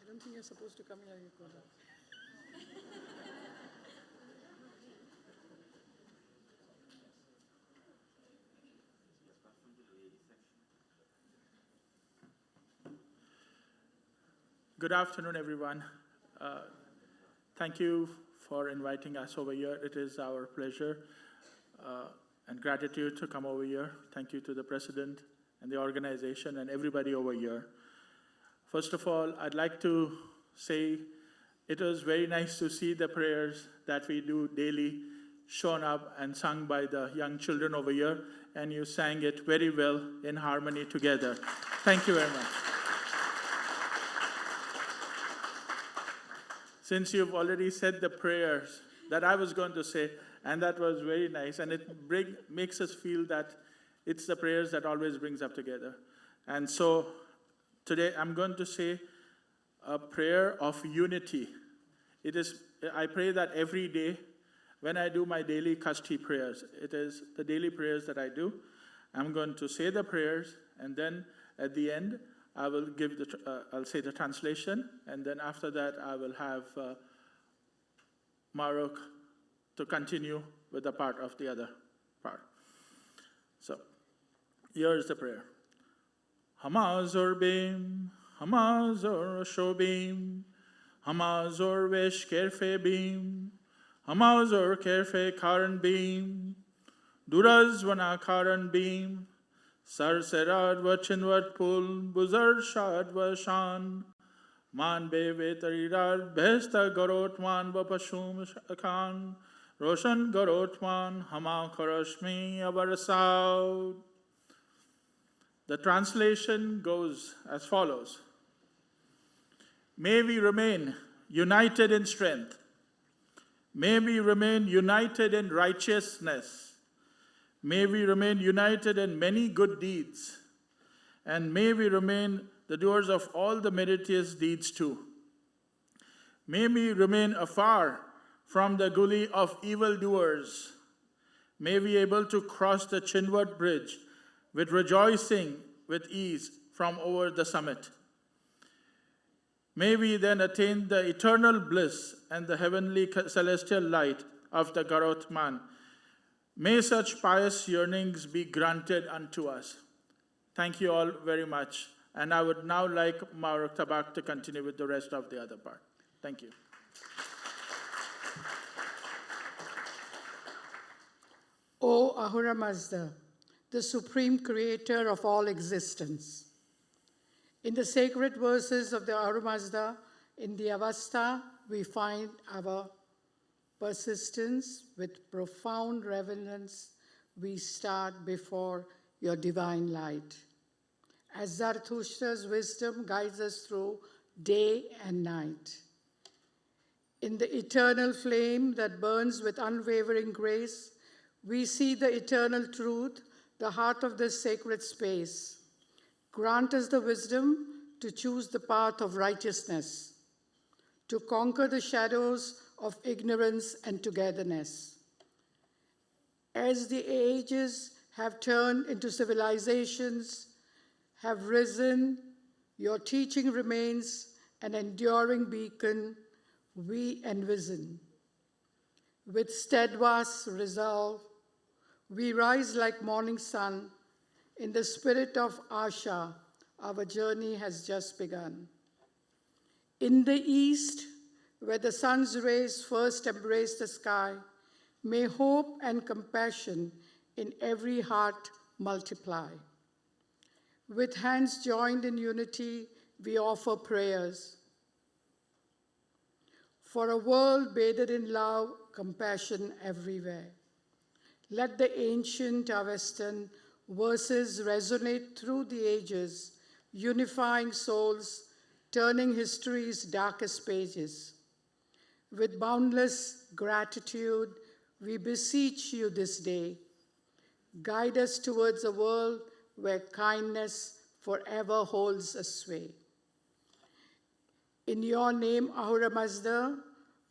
I think you're supposed to come here.
Good afternoon, everyone. Thank you for inviting us over here. It is our pleasure and gratitude to come over here. Thank you to the President and the organization and everybody over here. First of all, I'd like to say it was very nice to see the prayers that we do daily shown up and sung by the young children over here, and you sang it very well in harmony together. Thank you very much. Since you've already said the prayers that I was going to say, and that was very nice, and it makes us feel that it's the prayers that always brings us together. And so today I'm going to say a prayer of unity. I pray that every day when I do my daily Kashti prayers, it is the daily prayers that I do. I'm going to say the prayers, and then at the end, I will give I'll say the translation, and then after that, I will have Maruk to continue with the part of the other part. So, here is the prayer. Hamazor bim, Hamazor shobim, Hamazor veshkerfe bim, Hamauzur kerfe karan beam, duraz wana karan beam, sar serad wa chinwat pul, buzar shad wa shan, man beve tarirad, behesta garotman wa pashum khan, roshan garotman, hama karashmi abarasad. The translation goes as follows. May we remain united in strength. May we remain united in righteousness. May we remain united in many good deeds. And may we remain the doers of all the meritorious deeds too. May we remain afar from the gully of evildoers. May we be able to cross the Chinwat bridge with rejoicing with ease from over the summit. May we then attain the eternal bliss and the heavenly celestial light of the Garotman. May such pious yearnings be granted unto us. Thank you all very much. And I would now like Mauruk Tabak to continue with the rest of the other part. Thank you.
O Ahura Mazda, the supreme creator of all existence. In the sacred verses of the Ahura Mazda, in the Avasta, we find our persistence. With profound reverence, we start before your divine light. As Zarathustra's wisdom guides us through day and night. In the eternal flame that burns with unwavering grace, we see the eternal truth, the heart of this sacred space. Grant us the wisdom to choose the path of righteousness, to conquer the shadows of ignorance and togetherness. As the ages have turned into civilizations, have risen, your teaching remains an enduring beacon we envision. With steadfast resolve, we rise like morning sun. In the spirit of Asha, our journey has just begun. In the east, where the sun's rays first embrace the sky, may hope and compassion in every heart multiply. With hands joined in unity, we offer prayers for a world bathed in love, compassion everywhere. Let the ancient Avestan verses resonate through the ages, unifying souls, turning history's darkest pages. With boundless gratitude, we beseech you this day. Guide us towards a world where kindness forever holds a sway. In your name, Ahura Mazda,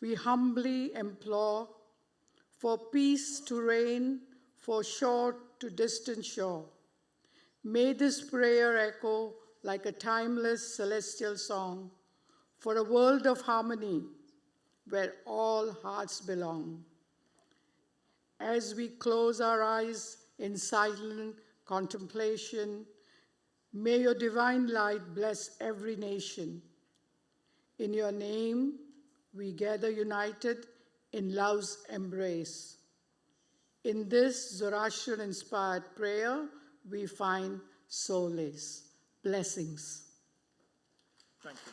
we humbly implore for peace to reign, for shore to distant shore. May this prayer echo like a timeless celestial song for a world of harmony where all hearts belong. As we close our eyes in silent contemplation, may your divine light bless every nation. In your name, we gather united in love's embrace. In this Zoroastrian-inspired prayer, we find solace. Blessings.
Thank you.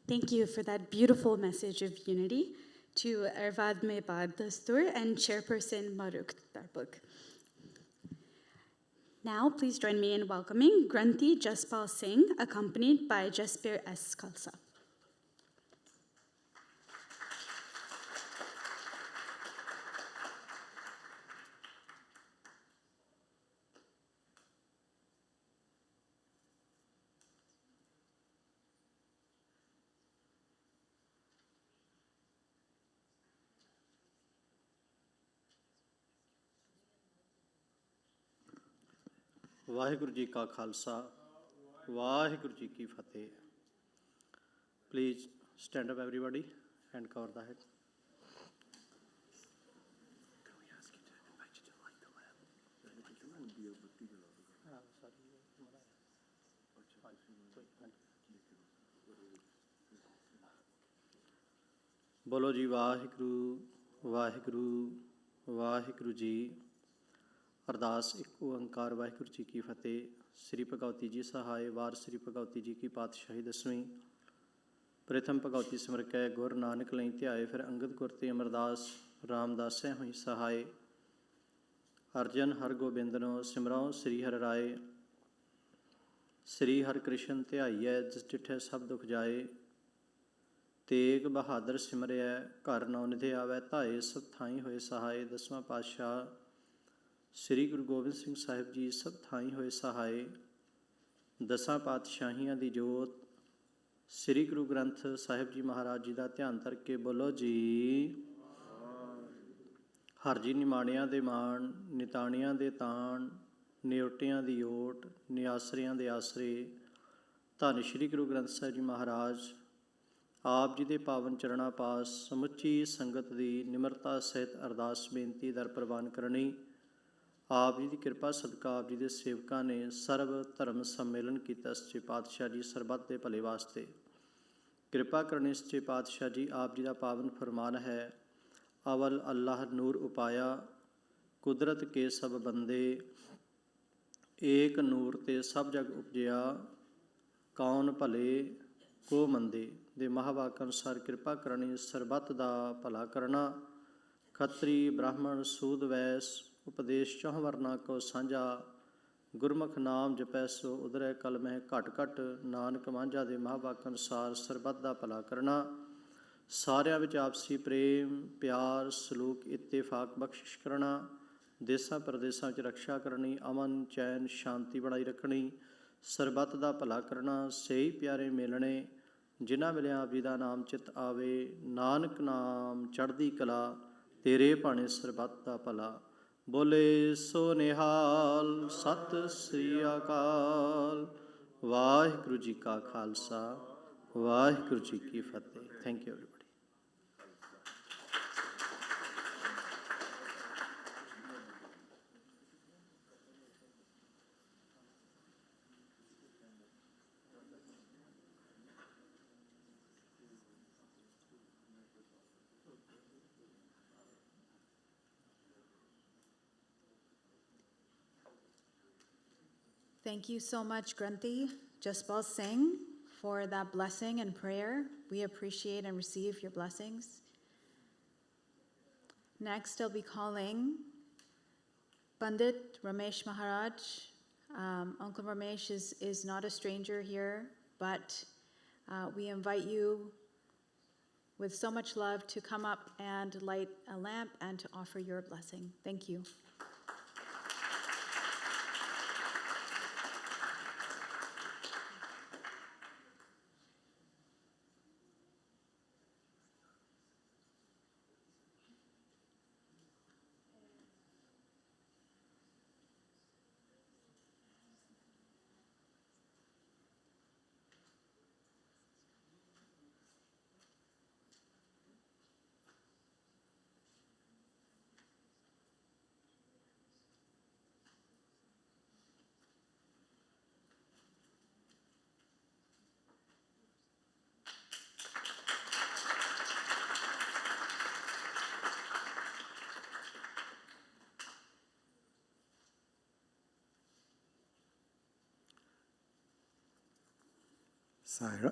Thank you for that beautiful message of unity to Arvad Mehbad Dastur and Chairperson Mauruk Tabak. Now, please join me in welcoming Granthi Jaspal Singh, accompanied by Jaspir S. Khalsa.
Waheguru ji ਕਾ ਖਾਲਸਾ ਵਾਹਿਗੁਰੂ ਜੀ ਕੀ ਫਤਿਹ. Please stand up everybody and cover the head. Can we ask you to invite you to light the lamp? ਬੋਲੋ ਜੀ ਵਾਹਿਗੁਰੂ ਵਾਹਿਗੁਰੂ ਵਾਹਿਗੁਰੂ ਜੀ। ਅਰਦਾਸ ਇੱਕ ਓੰਕਾਰ ਵਾਹਿਗੁਰੂ ਜੀ ਕੀ ਫਤਿਹ। ਸ੍ਰੀ ਭਗਵਤੀ ਜੀ ਸਹਾਇ ਵਾਰ ਸ੍ਰੀ ਭਗਵਤੀ ਜੀ ਕੀ ਪਾਤਸ਼ਾਹੀ ਦਸਵੀਂ। ਪ੍ਰਥਮ ਭਗਵਤੀ ਸਿਮਰ ਕੈ ਗੁਰ ਨਾਨਕ ਲਈ ਧਿਆਏ, ਫਿਰ ਅੰਗਦ ਗੁਰ ਤੇ ਅਮਰਦਾਸ ਰਾਮਦਾਸੈ ਹੋਈ ਸਹਾਇ। ਅਰਜਨ ਹਰ ਗੋਬਿੰਦਨੋ ਸਿਮਰਉ ਸ੍ਰੀ ਹਰਿ ਰਾਏ। ਸ੍ਰੀ ਹਰਿ ਕ੍ਰਿਸ਼ਨ ਧਿਆਈਐ, ਜਿਸ ਡਿਠੈ ਸਭ ਦੁਖ ਜਾਏ। ਤੇਗ ਬਹਾਦਰ ਸਿਮਰਿਐ, ਘਰ ਨੌ ਨਿਧਿ ਆਵੈ ਧਾਏ। ਸਭ ਥਾਈ ਹੋਏ ਸਹਾਏ। ਦਸਵਾਂ ਪਾਤਸ਼ਾਹ ਸ੍ਰੀ ਗੁਰੂ ਗੋਬਿੰਦ ਸਿੰਘ ਸਾਹਿਬ ਜੀ ਸਭ ਥਾਈ ਹੋਏ ਸਹਾਏ। ਦਸਾਂ ਪਾਤਸ਼ਾਹੀਆਂ ਦੀ ਜੋਤ ਸ੍ਰੀ ਗੁਰੂ ਗ੍ਰੰਥ ਸਾਹਿਬ ਜੀ ਮਹਾਰਾਜ ਜੀ ਦਾ ਧਿਆਨ ਧਰ ਕੇ ਬੋਲੋ ਜੀ। ਹਰ ਜੀ ਨਿਮਾਣਿਆਂ ਦੇ ਮਾਣ, ਨਿਤਾਣਿਆਂ ਦੇ ਤਾਣ, ਨਿਓਟਿਆਂ ਦੀ ਓਟ, ਨਿਆਸਰਿਆਂ ਦੇ ਆਸਰੇ। ਧੰਨ ਸ੍ਰੀ ਗੁਰੂ ਗ੍ਰੰਥ ਸਾਹਿਬ ਜੀ ਮਹਾਰਾਜ ਆਪ ਜੀ ਦੇ ਪਾਵਨ ਚਰਣਾ ਪਾਸ ਸਮੁੱਚੀ ਸੰਗਤ ਦੀ ਨਿਮਰਤਾ ਸਹਿਤ ਅਰਦਾਸ ਬੇਨਤੀ ਦਰ ਪ੍ਰਵਾਨ ਕਰਨੀ। ਆਪ ਜੀ ਦੀ ਕਿਰਪਾ ਸਦਕਾ ਆਪ ਜੀ ਦੇ ਸੇਵਕਾਂ ਨੇ ਸਰਬ ਧਰਮ ਸੰਮੇਲਨ ਕੀਤਾ। ਸੱਚੇ ਪਾਤਸ਼ਾਹ ਜੀ ਸਰਬੱਤ ਦੇ ਭਲੇ ਵਾਸਤੇ ਕਿਰਪਾ ਕਰਨੀ। ਸੱਚੇ ਪਾਤਸ਼ਾਹ ਜੀ ਆਪ ਜੀ ਦਾ ਪਾਵਨ ਫਰਮਾਨ ਹੈ, ਅਵਲ ਅੱਲਾਹ ਨੂਰ ਉਪਾਇਆ, ਕੁਦਰਤ ਕੇ ਸਭ ਬੰਦੇ। ਏਕ ਨੂਰ ਤੇ ਸਭ ਜਗ ਉਪਜਿਆ, ਕੌਣ ਭਲੇ ਕੋ ਮੰਦੇ। ਦੇ ਮਹਾਵਾਕ ਅਨੁਸਾਰ ਕਿਰਪਾ ਕਰਨੀ, ਸਰਬੱਤ ਦਾ ਭਲਾ ਕਰਨਾ। ਖੱਤਰੀ ਬ੍ਰਾਹਮਣ ਸੂਦ ਵੈਸ, ਉਪਦੇਸ਼ ਚਹੁ ਵਰਨਾ ਕੋ ਸਾਂਝਾ। ਗੁਰਮੁਖ ਨਾਮ ਜਪੈ ਸੋ ਉਦਰੈ ਕਲ ਮਹਿ ਘਟ ਘਟ। ਨਾਨਕ ਮਾਂਝਾ ਦੇ ਮਹਾਵਾਕ ਅਨੁਸਾਰ ਸਰਬੱਤ ਦਾ ਭਲਾ ਕਰਨਾ। ਸਾਰਿਆਂ ਵਿੱਚ ਆਪਸੀ ਪ੍ਰੇਮ ਪਿਆਰ ਸਲੂਕ ਇਤੇਫਾਕ ਬਖਸ਼ਿਸ਼ ਕਰਨਾ। ਦੇਸਾਂ ਪ੍ਰਦੇਸਾਂ ਵਿੱਚ ਰਕਸ਼ਾ ਕਰਨੀ, ਅਮਨ ਚੈਨ ਸ਼ਾਂਤੀ ਬਣਾਈ ਰੱਖਣੀ। ਸਰਬੱਤ ਦਾ ਭਲਾ ਕਰਨਾ। ਸਹੀ ਪਿਆਰੇ ਮਿਲਣੇ, ਜਿਨ੍ਹਾਂ ਮਿਲਿਆ ਆਪ ਜੀ ਦਾ ਨਾਮ ਚਿਤ ਆਵੇ। ਨਾਨਕ ਨਾਮ ਚੜ੍ਹਦੀ ਕਲਾ, ਤੇਰੇ ਭਾਣੇ ਸਰਬੱਤ ਦਾ ਭਲਾ। ਬੋਲੇ ਸੋ ਨਿਹਾਲ, ਸਤਿ ਸ੍ਰੀ ਅਕਾਲ। ਵਾਹਿਗੁਰੂ ਜੀ ਕਾ ਖਾਲਸਾ, ਵਾਹਿਗੁਰੂ ਜੀ ਕੀ ਫਤਿਹ। Thank you everybody.
Thank you so much, Granthi Jaspal Singh, for that blessing and prayer. We appreciate and receive your blessings. Next, I'll be calling Pandit Ramesh Maharaj. Uncle Ramesh is not a stranger here, but we invite you with so much love to come up and light a lamp and to offer your blessing. Thank you.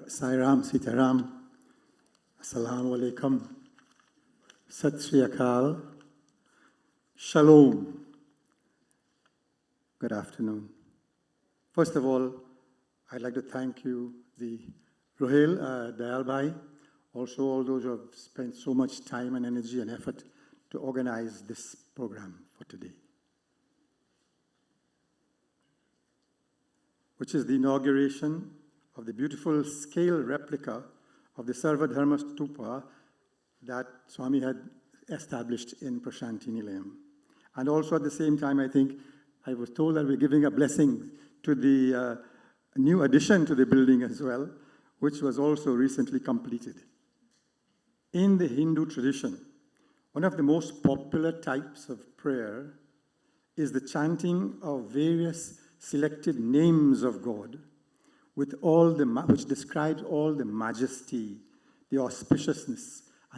Sai Ram, Sita Ram, Assalamu Alaikum, Sat Sri Akal, Shalom. Good afternoon. First of all, I'd like to thank you, the Rohil, Dayalbhai, also all those who have spent so much time and energy and effort to organize this program for today, which is the inauguration of the beautiful scale replica of the Sarvadharma Stupa that Swami had established in Prashanti Nilayam. And also at the same time, I think I was told that we're giving a blessing to the new addition to the building as well, which was also recently completed. In the Hindu tradition, one of the most popular types of prayer is the chanting of various selected names of God, with which describes all the majesty, the auspiciousness,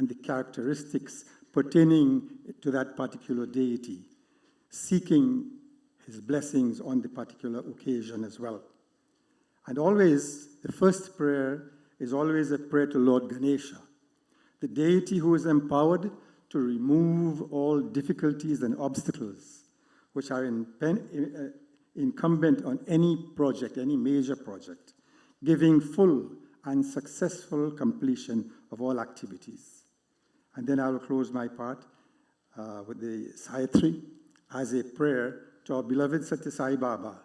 and the characteristics pertaining to that particular deity, seeking his blessings on the particular occasion as well. And always, the first prayer is always a prayer to Lord Ganesha, the deity who is empowered to remove all difficulties and obstacles which are incumbent on any project, any major project, giving full and successful completion of all activities. And then I will close my part with the Sayatri as a prayer to our beloved Satya Sai Baba,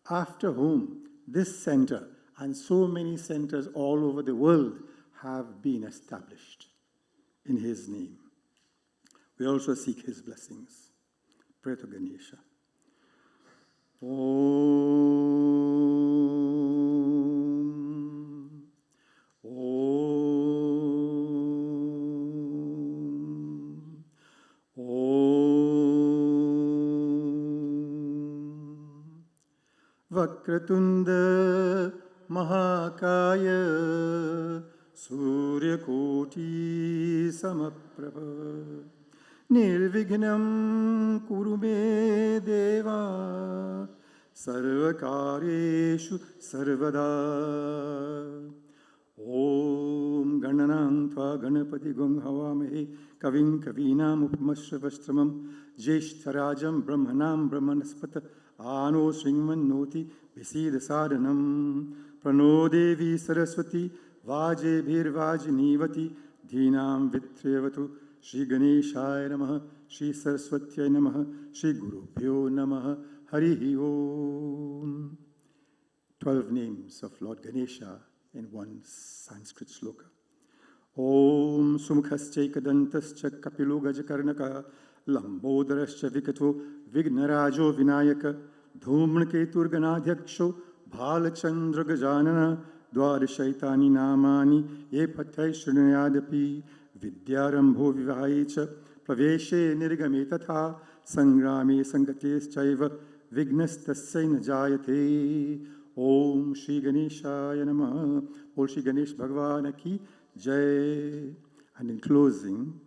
after whom this center and so many centers all over the world have been established in his name. We also seek his blessings. Pray to Ganesha. Om. Om. Om. Vakratunda Mahakaya Suryakoti Samaprabha Nirvignam Kurume Deva Sarvakareshu Sarvada Om Gananantva Ganapati Gong Havamahe Kavim Kavinam Upamashravastramam Jeshtarajam Brahmanam Brahmanaspata Ano Sringman Noti Visida Sadhanam Prano Devi Saraswati Vaje Bhir Vajinivati Dhinam Vitrevatu Shri Ganeshaya Namaha Shri Saraswatyaya Namaha Shri Gurubhyo Namaha Harihi Om. 12 names of Lord Ganesha in one Sanskrit sloka. Om Sumkhaschaikadantascha Kapilo Gajakarnaka Lambodarascha Vikato Vignarajo Vinayaka Dhumnaketur Ganadhyaksho Bhalachandra Gajanana Dwarishaitani Namani Epathai Shrunayadapi Vidyarambho Vivahaicha Praveshe Nirgame Tatha Sangrame Sangateschaiva Vignastasya Najayate Om Shri Ganeshaya Namaha. Om Shri Ganesh Bhagavana Ki Jai. And in closing,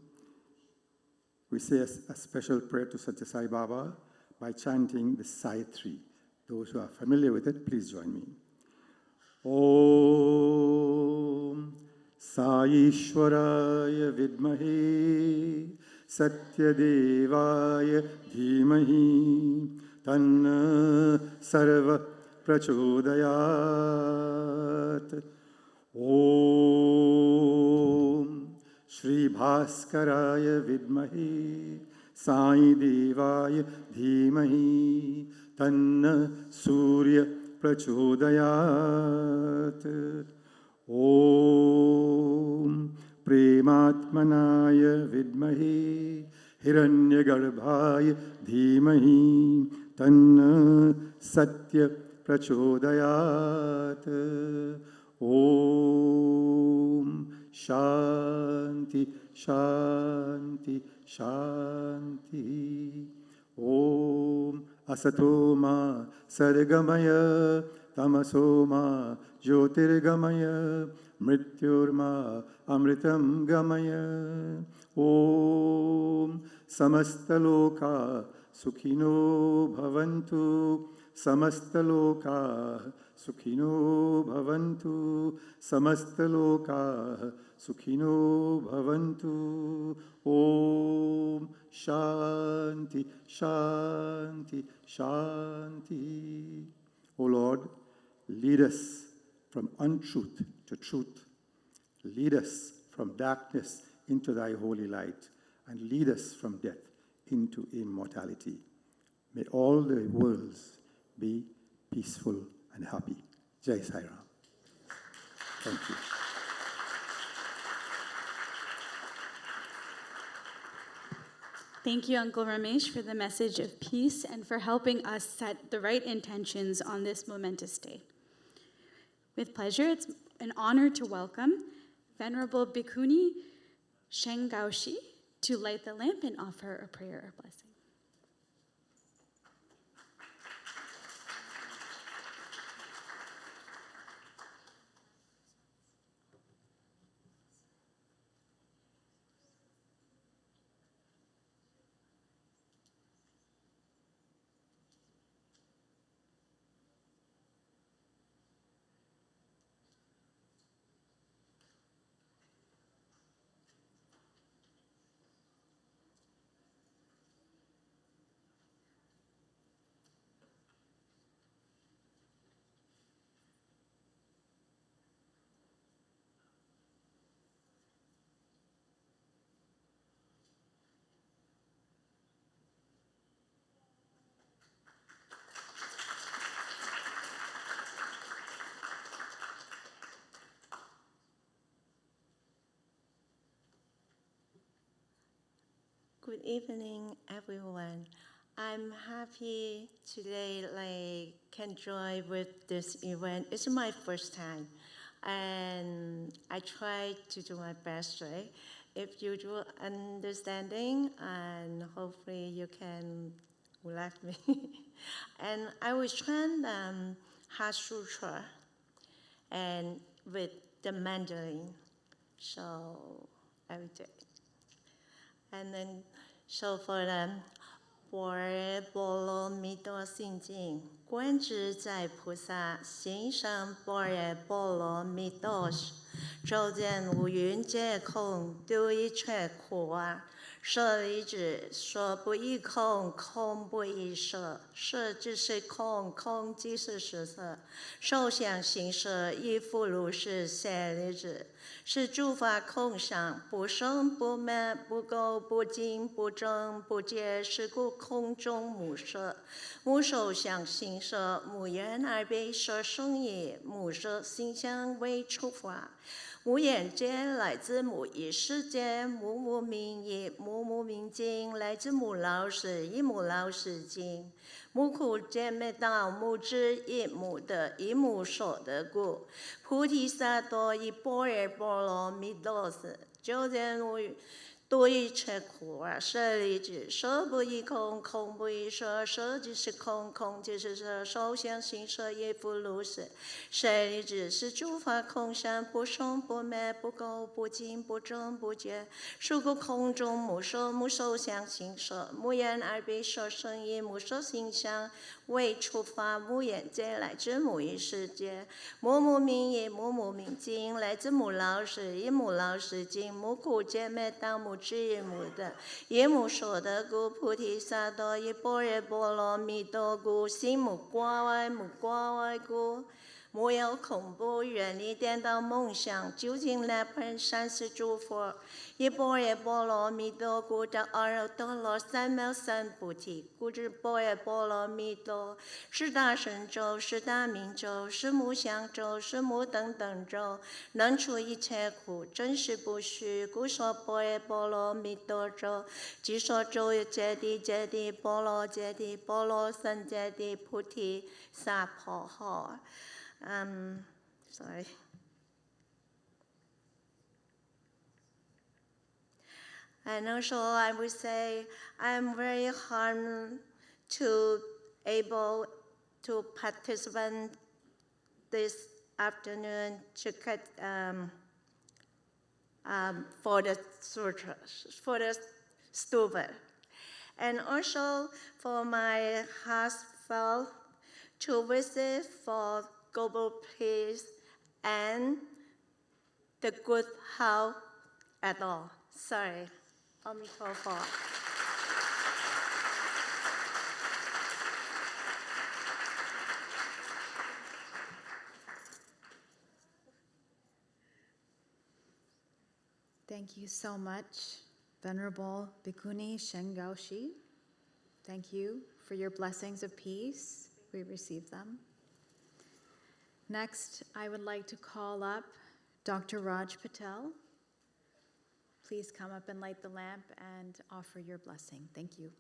we say a special prayer to Satya Sai Baba by chanting the Sayatri. Those who are familiar with it, please join me. Om Saishwaraya Vidmahe Satyadevaya Dhimahi Tanna Sarva Prachodayat. Om Shri Bhaskaraya Vidmahe Sai Devaya Dhimahi Tanna Surya Prachodayat. Om Prematmanaya Vidmahe Hiranyagarbhaya Dhimahi Tanna Satya Prachodayat. Om Shanti Shanti Shanti. Om Asatoma Sargamaya Tamasoma Jyotirgamaya Mrityurma Amritam Gamaya. Om Samastaloka Sukhino Bhavantu. Samastaloka Sukhino Bhavantu. Samastaloka Sukhino Bhavantu. Om Shanti Shanti Shanti. O Lord, lead us from untruth to truth. Lead us from darkness into thy holy light, and lead us from death into immortality. May all the worlds be peaceful and happy. Jai Sai Ram. Thank you.
Thank you, Uncle Ramesh, for the message of peace and for helping us set the right intentions on this momentous day. With pleasure, it's an honor to welcome Venerable Bhikkhuni Shengaoshi to light the lamp and offer a prayer or blessing.
Good evening, everyone. I'm happy today, can join with this event. It's my first time, and I try to do my best, right? If you do understanding, and hopefully you can let me. And I will chant Heart Sutra, and with the Mandarin, so I will do it. And then, so for them, 般若波罗蜜多心经，观自在菩萨心上般若波罗蜜多时，周见五蕴皆空，丢一切苦啊！舍利子，说不异空，空不异色，色即是空，空即是实色，受想行识亦复如是。舍利子，是诸法空相，不生不灭，不垢不净，不增不减，是故空中无色，无受想行识，无眼耳鼻舌身意，无色心香味触法。无眼界来自无一世界，无明也，无明经来自无老实，一无老实经。无苦界灭道，无知亦无得，亦无所得故。菩提萨埵依般若波罗蜜多时，究竟无多一切苦啊！舍利子，色不异空，空不异色，色即是空，空即是色，受想行识亦复如是。舍利子，是诸法空相，不生不灭，不垢不净，不增不减，是故空中无色，无受想行识，无眼耳鼻舌身意，无色心香味触法，无眼界来自无一世界，无明也，无明经来自无老实，亦无老实经，无苦界灭道，无知也无得，也无所得故。菩提萨埵依般若波罗蜜多故，心无挂碍，无挂碍故。无有恐怖，远离颠倒梦想，究竟涅槃三世诸佛。依般若波罗蜜多故，得阿耨多罗三藐三菩提。故知般若波罗蜜多是大神咒，是大明咒，是无相咒，是无等等咒，能除一切苦，真实不虚。故说般若波罗蜜多咒，即说咒揭谛揭谛波罗揭谛波罗僧揭谛菩提萨婆诃。Sorry. And also I would say I'm very honored to able to participate this afternoon to for the sutra, for the stupa. And also for my heartfelt to visit for global peace and the good health at all. Sorry. Amitabha.
Thank you so much, Venerable Bhikkhuni Shengaoshi. Thank you for your blessings of peace. We receive them. Next, I would like to call up Dr. Raj Patel. Please come up and light the lamp and offer your blessing. Thank you.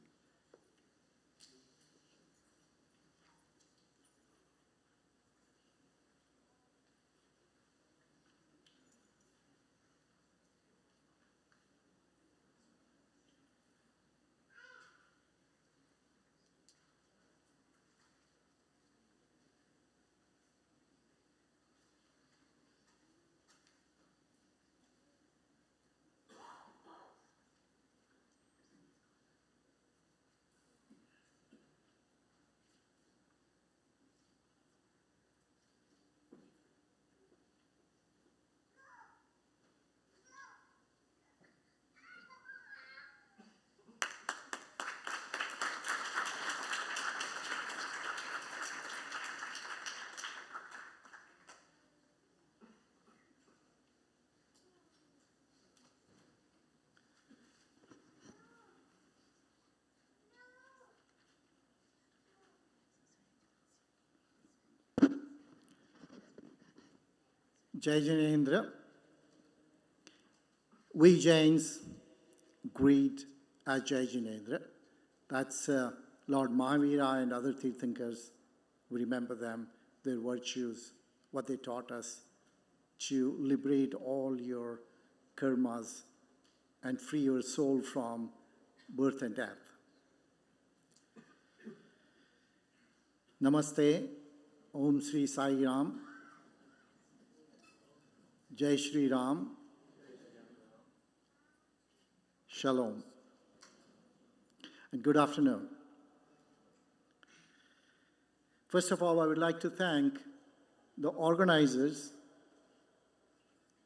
Jai Jinendra, we Jains greet
as Jai Jinendra. That's Lord Mahavira and other Tirthankars. We remember them, their virtues, what they taught us to liberate all your karmas and free your soul from birth and death. Namaste, Om Sri Sai Ram, Jai Shri Ram, Shalom, and good afternoon. First of all, I would like to thank the organizers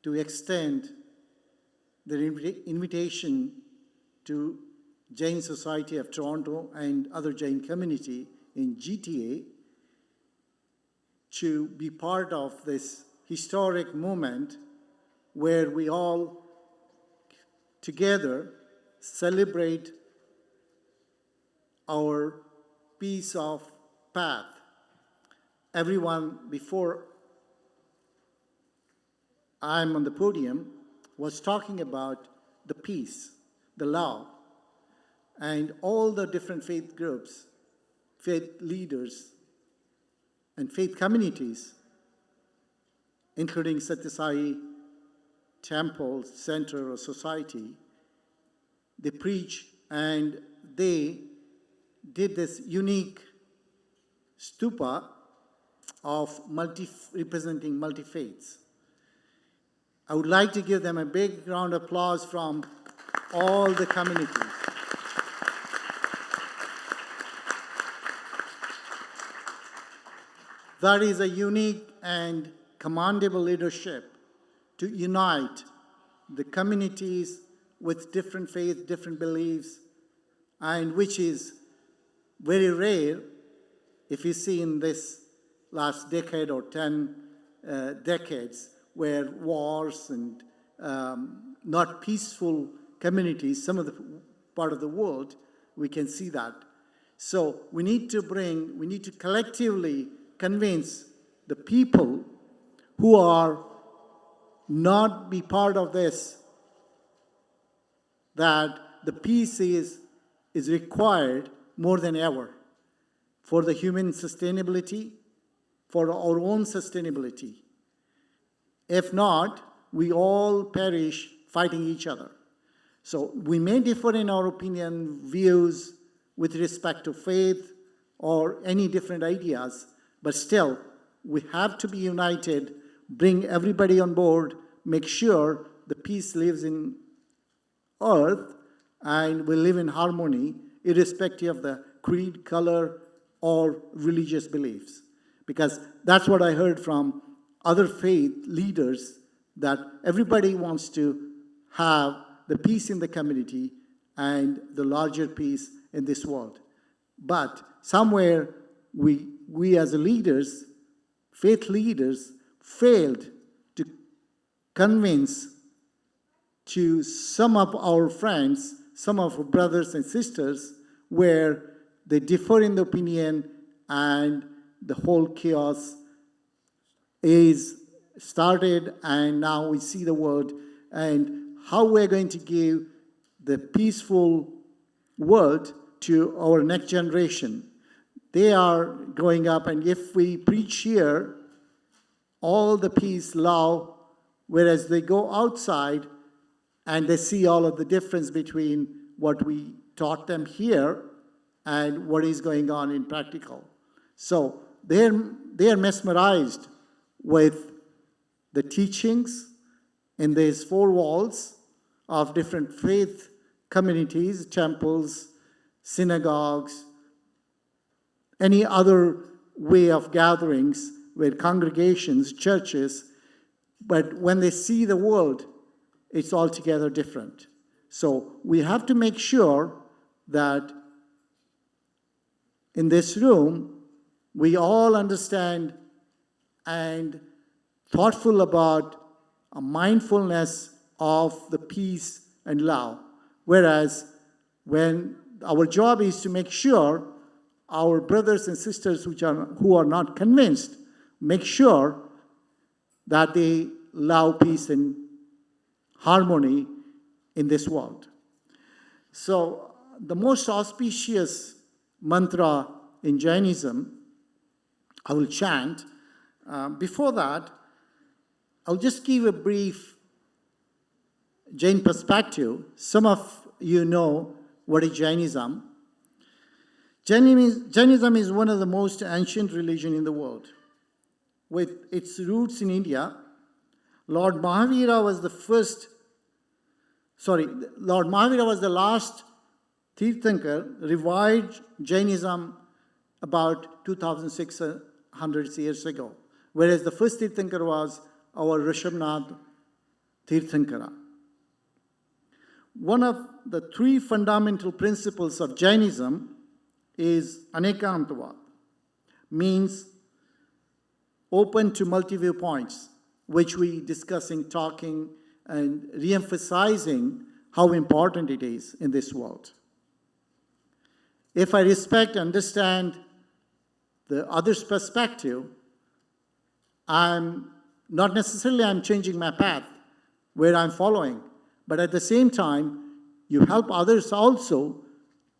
to extend their invitation to Jain Society of Toronto and other Jain community in GTA to be part of this historic moment where we all together celebrate our piece of path. Everyone before I'm on the podium was talking about the peace, the love, and all the different faith groups, faith leaders, and faith communities, including Satyasai Temple, Center, or Society. They preach and they did this unique stupa of representing multi-faiths. I would like to give them a big round of applause from all the communities. That is a unique and commendable leadership to unite the communities with different faiths, different beliefs, and which is very rare if you see in this last decade or 10 decades where wars and not peaceful communities, some of the part of the world, we can see that. So we need to collectively convince the people who are not be part of this that the peace is required more than ever for the human sustainability, for our own sustainability. If not, we all perish fighting each other. So we may differ in our opinion, views with respect to faith or any different ideas, but still, we have to be united, bring everybody on board, make sure the peace lives in earth, and we live in harmony, irrespective of the creed, color, or religious beliefs. Because that's what I heard from other faith leaders, that everybody wants to have the peace in the community and the larger peace in this world. But somewhere we as leaders, faith leaders, failed to convince to some of our friends, some of our brothers and sisters, where they differ in the opinion and the whole chaos is started, and now we see the world and how we're going to give the peaceful world to our next generation. They are growing up, and if we preach here all the peace, love, whereas they go outside and they see all of the difference between what we taught them here and what is going on in practical. So they are mesmerized with the teachings in these four walls of different faith communities, temples, synagogues, any other way of gatherings with congregations, churches, but when they see the world, it's altogether different. So we have to make sure that in this room, we all understand and thoughtful about a mindfulness of the peace and love. Whereas when our job is to make sure our brothers and sisters who are not convinced, make sure that they love, peace, and harmony in this world. So the most auspicious mantra in Jainism, I will chant. Before that, I'll just give a brief Jain perspective. Some of you know what is Jainism. Jainism is one of the most ancient religions in the world. With its roots in India, Lord Mahavira was the last Tirthankar, revived Jainism about 2,600 years ago, whereas the first Tirthankar was our Rishabhnath Tirthankara. One of the three fundamental principles of Jainism is Anekantavad, means open to multi-viewpoints, which we discussing, talking, and re-emphasizing how important it is in this world. If I respect and understand the other's perspective, I'm changing my path where I'm following, but at the same time, you help others also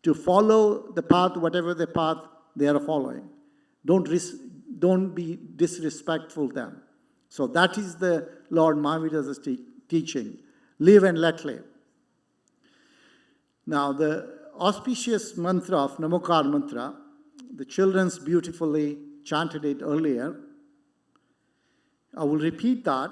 to follow the path, whatever the path they are following. Don't be disrespectful to them. So that is the Lord Mahavira's teaching. Live and let live. Now, the auspicious mantra of Namokar mantra, the children's beautifully chanted it earlier. I will repeat that.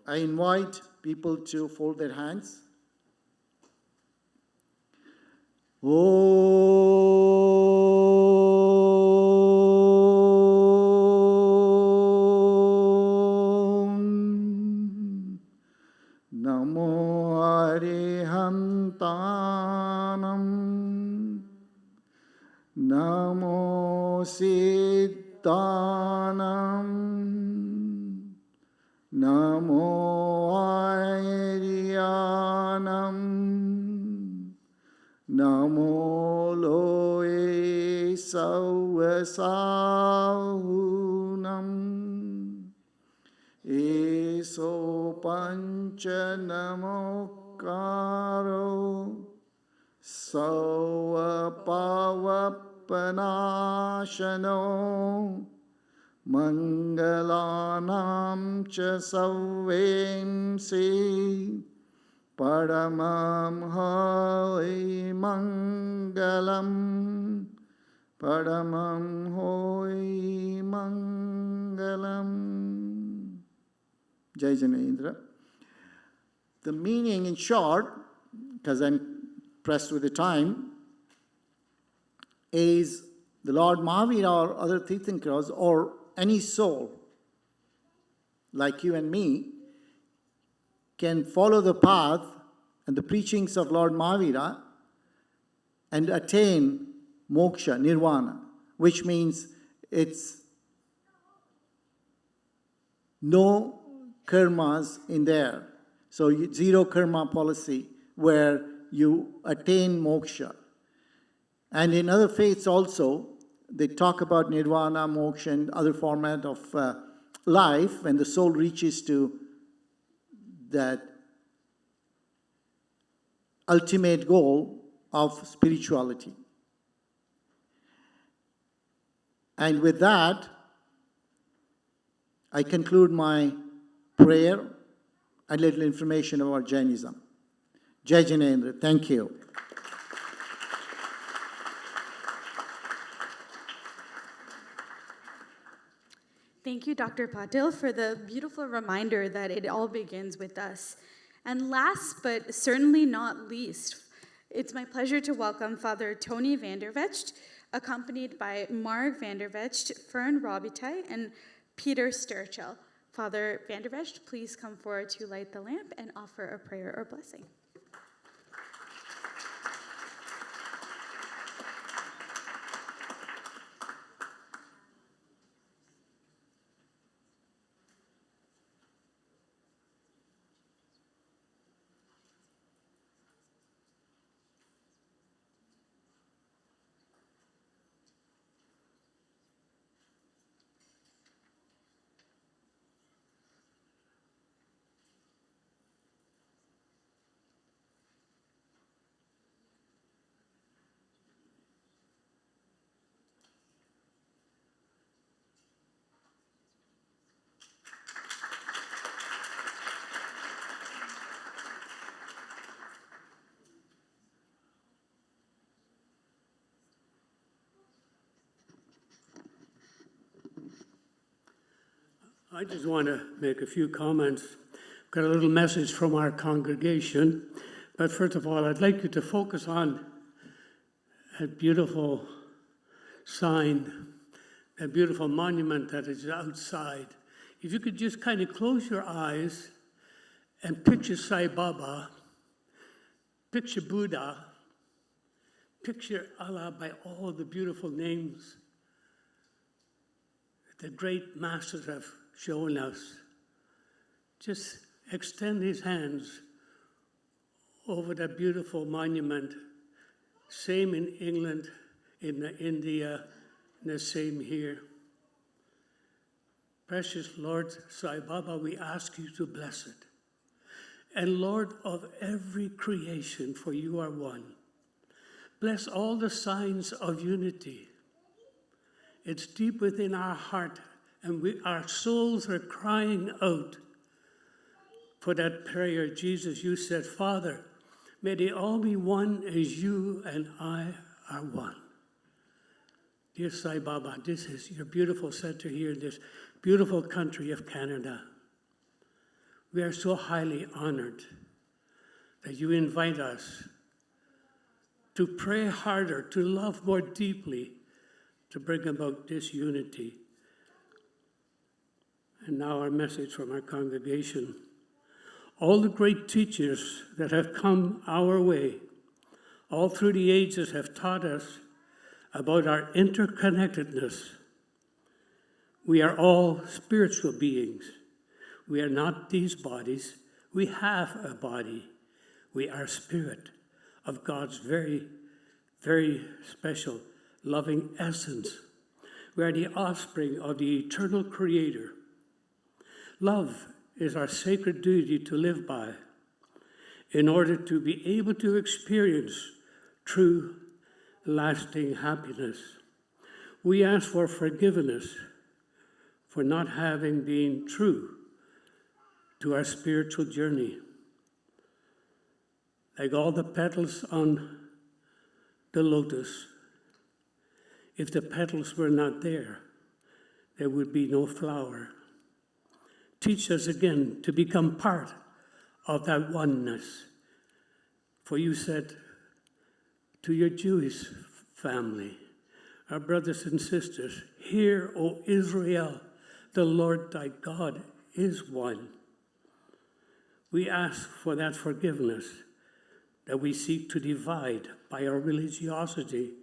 I invite people to fold their hands. Om Namo Arihantanam Namo Siddhanam Namo Ariyanam Namo Loe Sauvasahunam Eso Pancha Namokaro Sauvapavapanashano Mangalanam cha savvemsi Paramam hoi mangalam Paramam hoi mangalam. Jai Janendra. The meaning in short, because I'm pressed with the time, is the Lord Mahavira or other Tirthankars or any soul like you and me can follow the path and the preachings of Lord Mahavira and attain moksha, nirvana, which means it's no karmas in there. So zero karma policy where you attain moksha. And in other faiths also, they talk about nirvana, moksha, and other format of life when the soul reaches to that ultimate goal of spirituality. And with that, I conclude my prayer and little information about Jainism. Jai Janendra, thank you.
Thank you, Dr. Patil, for the beautiful reminder that it all begins with us. And last but certainly not least, it's my pleasure to welcome Father Tony Vandervecht, accompanied by Mark Vandervecht, Fern Robitaille, and Peter Sturchill. Father Vandervecht, please come forward to light the lamp and offer a prayer or blessing.
I just want to make a few comments. Got a little message from our congregation. But first of all, I'd like you to focus on that beautiful sign, that beautiful monument that is outside. If you could just kind of close your eyes and picture Sai Baba, picture Buddha, picture Allah by all the beautiful names that the great masters have shown us. Just extend his hands over that beautiful monument. Same in England, in India, and the same here. Precious Lord Sai Baba, we ask you to bless it. And Lord of every creation, for you are one. Bless all the signs of unity. It's deep within our heart, and our souls are crying out for that prayer. Jesus, you said, Father, may they all be one as you and I are one. Dear Sai Baba, this is your beautiful center here in this beautiful country of Canada. We are so highly honored that you invite us to pray harder, to love more deeply, to bring about this unity. And now our message from our congregation. All the great teachers that have come our way, all through the ages, have taught us about our interconnectedness. We are all spiritual beings. We are not these bodies. We have a body. We are spirit of God's very, very special, loving essence. We are the offspring of the eternal Creator. Love is our sacred duty to live by in order to be able to experience true, lasting happiness. We ask for forgiveness for not having been true to our spiritual journey. Like all the petals on the lotus, if the petals were not there, there would be no flower. Teach us again to become part of that oneness. For you said to your Jewish family, our brothers and sisters, hear, O Israel, the Lord thy God is one. We ask for that forgiveness that we seek to divide by our religiosity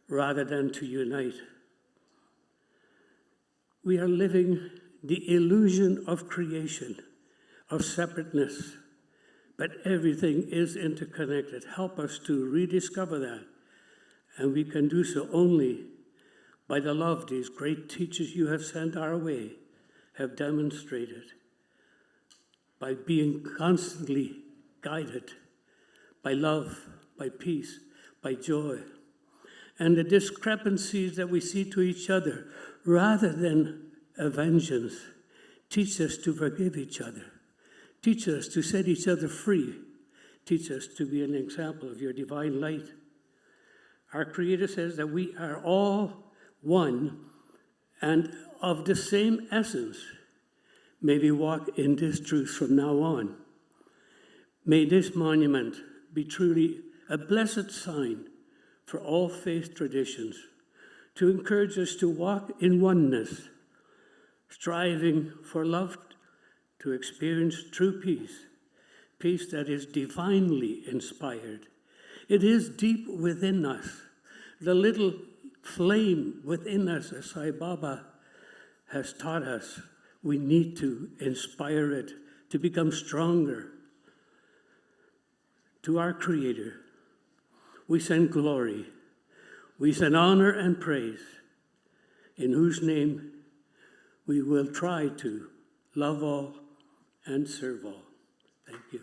rather than to unite. We are living the illusion of creation, of separateness, but everything is interconnected. Help us to rediscover that, and we can do so only by the love these great teachers you have sent our way have demonstrated, by being constantly guided by love, by peace, by joy, and the discrepancies that we see to each other, rather than a vengeance. Teach us to forgive each other. Teach us to set each other free. Teach us to be an example of your divine light. Our Creator says that we are all one and of the same essence. May we walk in this truth from now on. May this monument be truly a blessed sign for all faith traditions, to encourage us to walk in oneness, striving for love, to experience true peace, peace that is divinely inspired. It is deep within us, the little flame within us, as Sai Baba has taught us. We need to inspire it to become stronger. To our Creator, we send glory, we send honor and praise, in whose name we will try to love all and serve all. Thank you.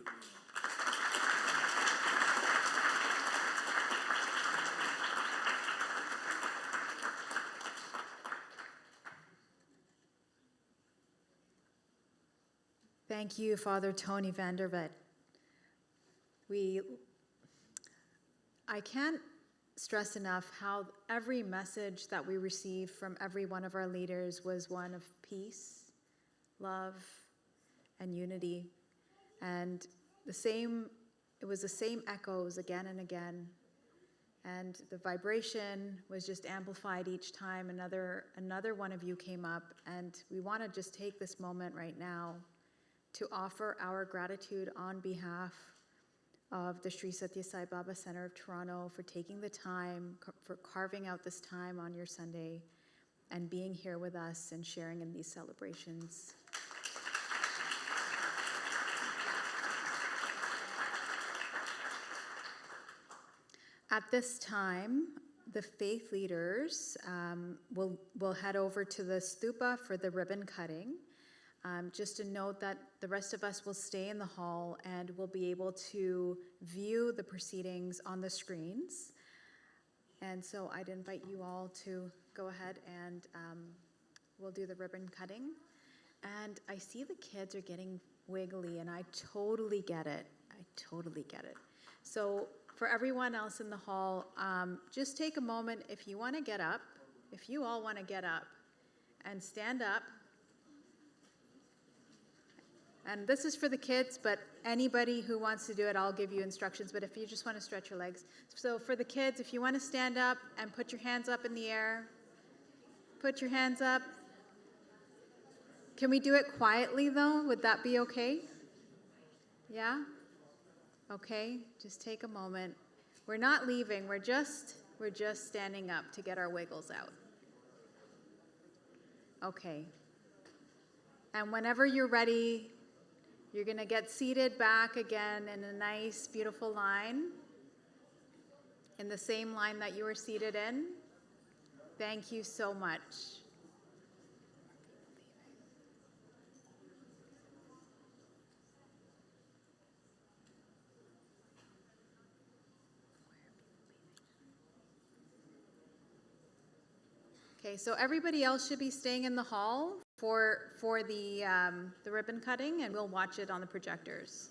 Thank you, Father Tony Vandervet. I can't stress enough how every message that we received from every one of our leaders was one of peace, love, and unity. And it was the same echoes again and again. And the vibration was just amplified each time another one of you came up. And we want to just take this moment right now to offer our gratitude on behalf of the Sri Satya Sai Baba Center of Toronto for taking the time, for carving out this time on your Sunday and being here with us and sharing in these celebrations. At this time, the faith leaders will head over to the stupa for the ribbon cutting. Just a note that the rest of us will stay in the hall and will be able to view the proceedings on the screens. And so I'd invite you all to go ahead and we'll do the ribbon cutting. And I see the kids are getting wiggly, and I totally get it. I totally get it. So for everyone else in the hall, just take a moment if you want to get up, if you all want to get up and stand up. And this is for the kids, but anybody who wants to do it, I'll give you instructions. But if you just want to stretch your legs. So for the kids, if you want to stand up and put your hands up in the air, put your hands up. Can we do it quietly though? Would that be okay? Yeah? Okay, just take a moment. We're not leaving, we're just standing up to get our wiggles out. Okay. And whenever you're ready, you're going to get seated back again in a nice, beautiful line, in the same line that you were seated in. Thank you so much. Okay, so everybody else should be staying in the hall for the ribbon cutting, and we'll watch it on the projectors.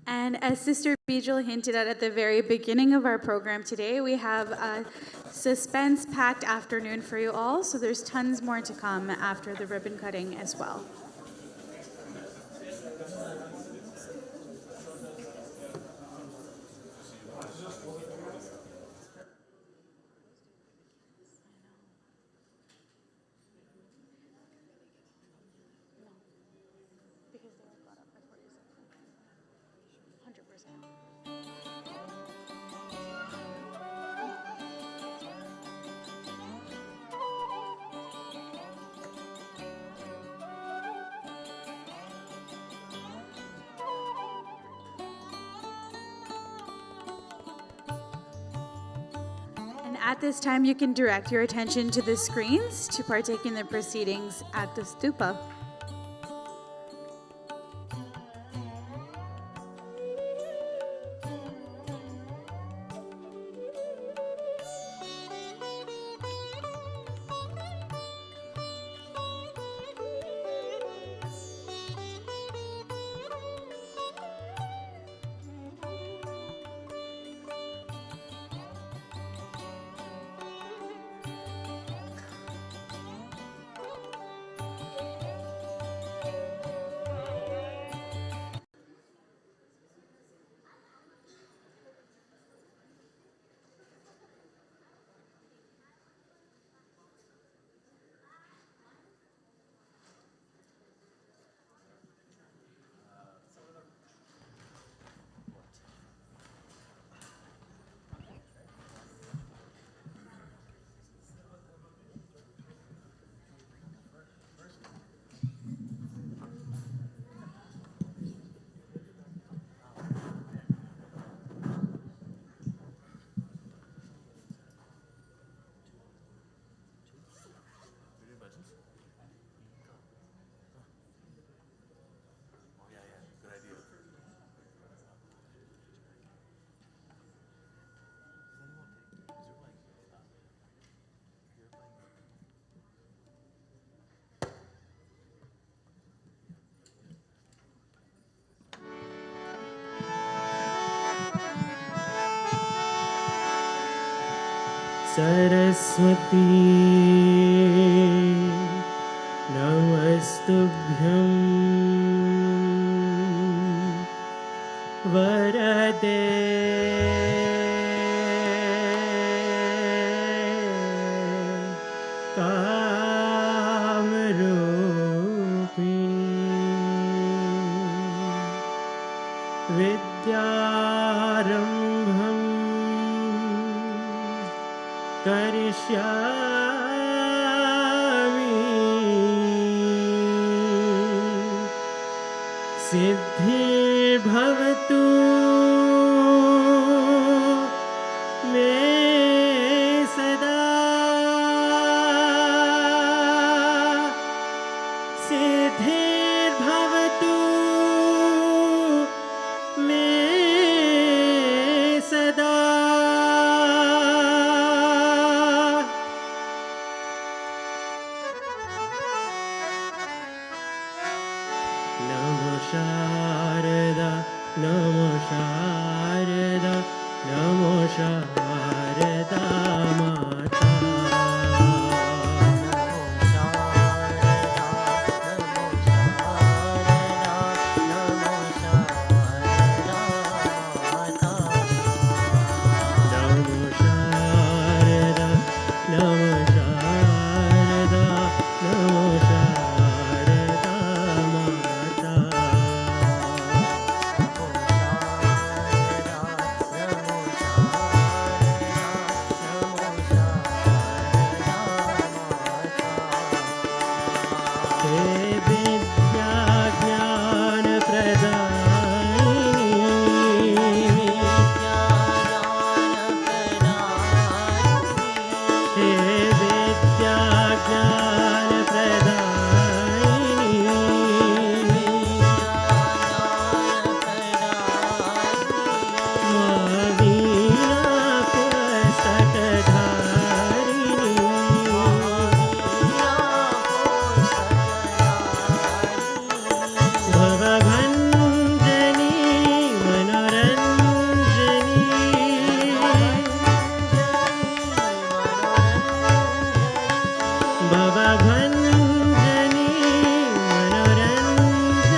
And as Sister Bijal hinted at the very beginning of our program today, we have a suspense-packed afternoon for you all, so there's tons more to come after the ribbon cutting as well. At this time, you can direct your attention to the screens to partake in the proceedings at the stupa.
Saraswati नमस्तुभ्यं वरदे कामरूपिणी विद्यारम्भं करिष्यामि सिद्धिर्भवतु मे सदा सिद्धिर्भवतु मे सदा नमो शारदा नमो शारदा नमो शारदा माता नमो शारदा नमो शारदा नमो शारदा माता हे विद्या ज्ञान प्रदायिनी हे विद्या ज्ञान प्रदायिनी मां वीणा पुस्तकधारिणी भवभञ्जनी मनोरञ्जनी भवभञ्जनी मनोरञ्जनी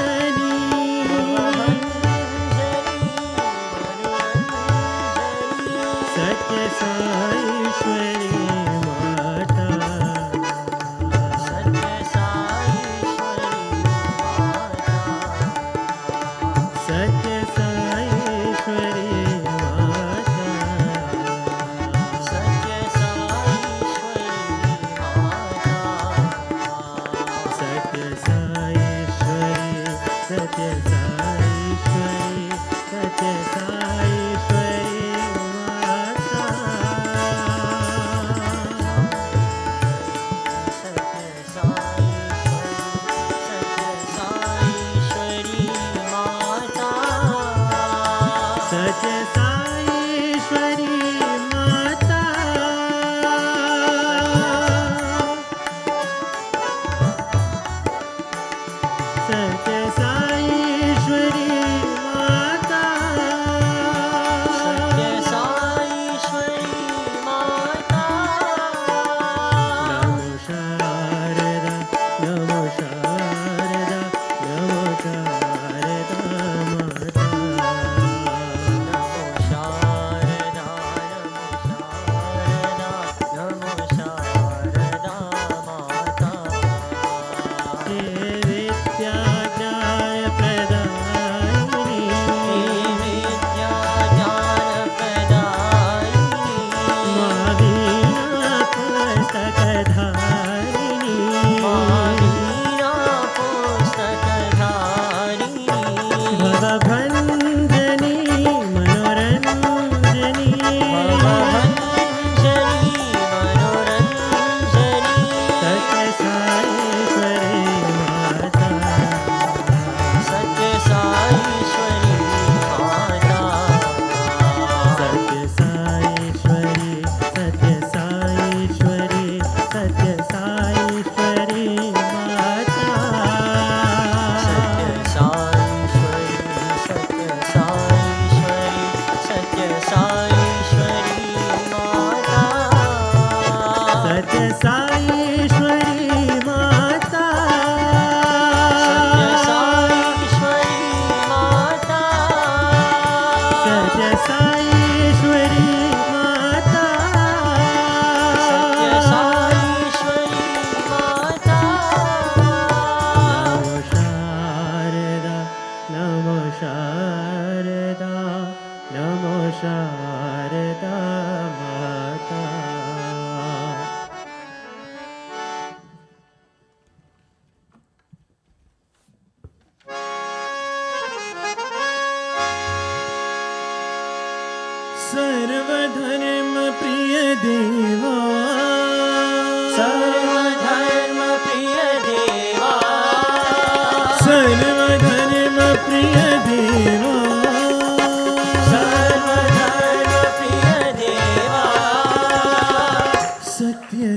सत्य साईश्वरी माता सत्य साईश्वरी माता सत्य साईश्वरी सत्य साईश्वरी सत्य साईश्वरी माता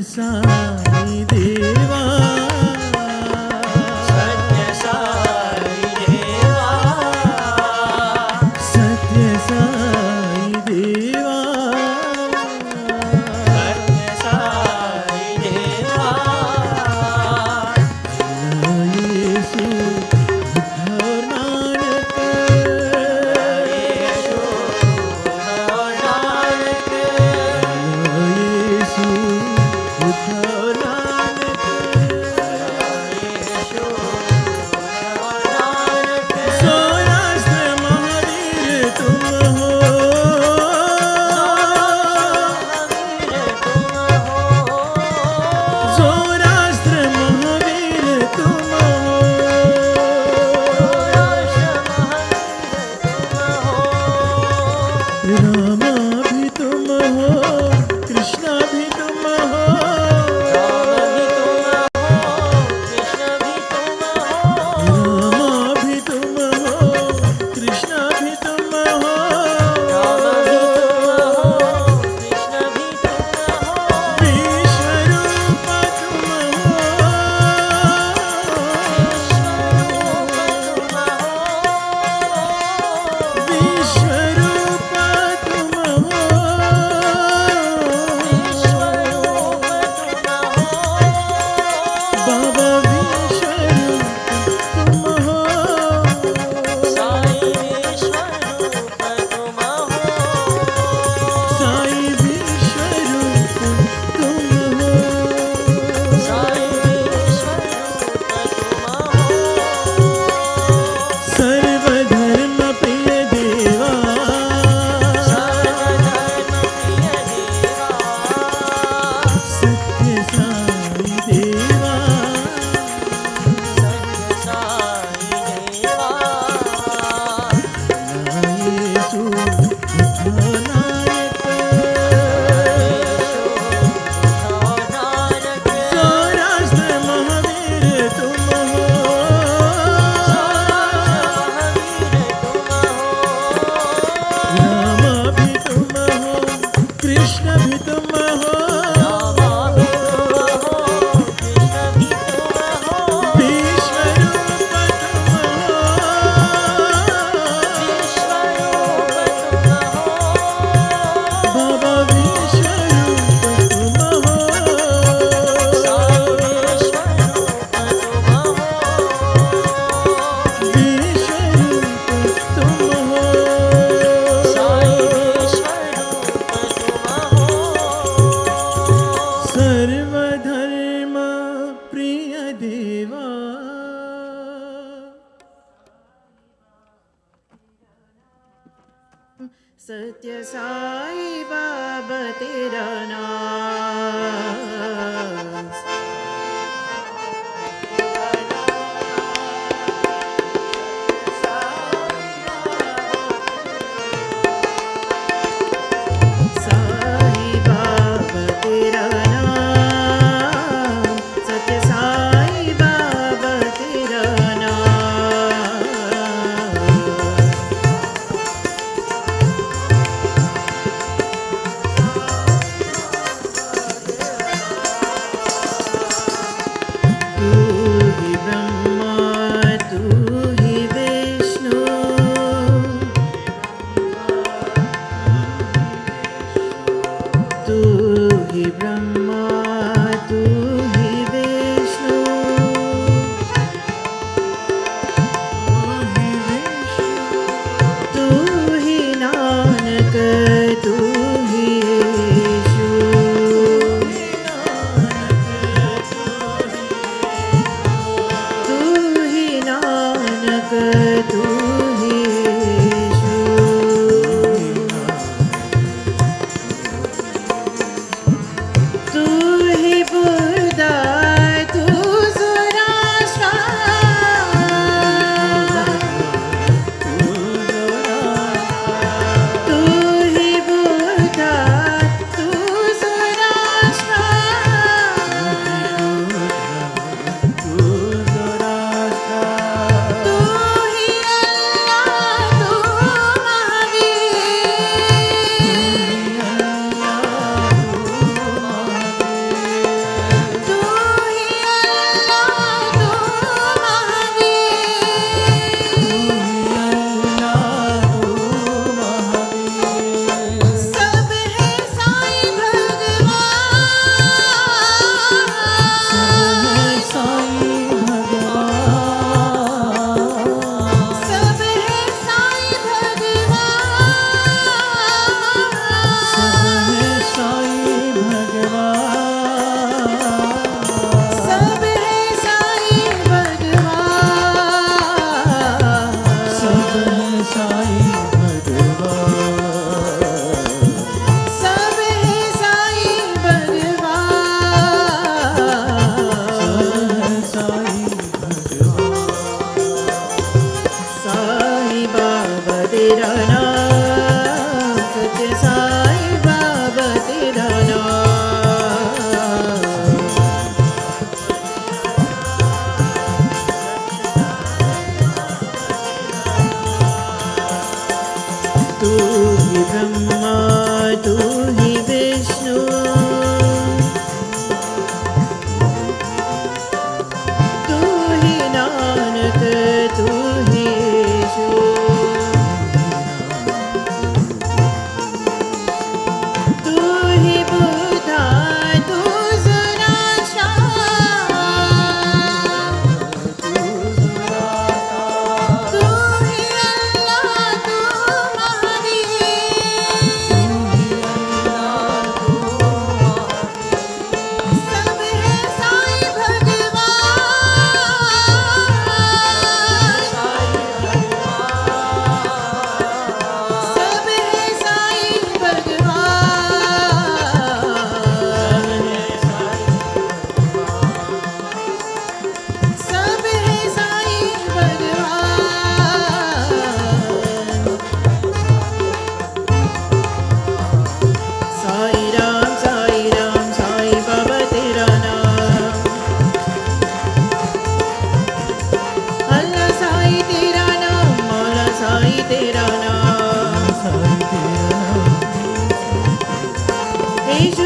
साई देवा
सत्य साई देवा
सत्य साई देवा
सत्य साई देवा
अल्लाह यीशु बुद्ध और नानक
यीशु और नानक
अल्लाह यीशु बुद्ध और नानक
यीशु और नानक
सोराष्ट्र महावीर तुम हो सोराष्ट्र महावीर तुम हो रामा भी तुम हो कृष्णा भी तुम हो रामा भी तुम हो कृष्णा भी तुम हो विश्वरूप तुम हो विश्वरूप तुम हो बाबा विश्वरूप तुम हो साई विश्वरूप तुम हो सर्वधर्म प्रिय देवा सत्य साई देवा अल्लाह यीशु बुद्ध नायक सौराष्ट्र महावीर तुम हो रामा भी तुम हो कृष्ण भी तुम हो विश्वरूप तुम हो बाबा विश्वरूप तुम हो विश्वरूप तुम हो सर्वधर्म प्रिय देवा
सत्य साई बाबा तेरा नाम साई बाबा तेरा नाम सत्य साई बाबा तेरा नाम तू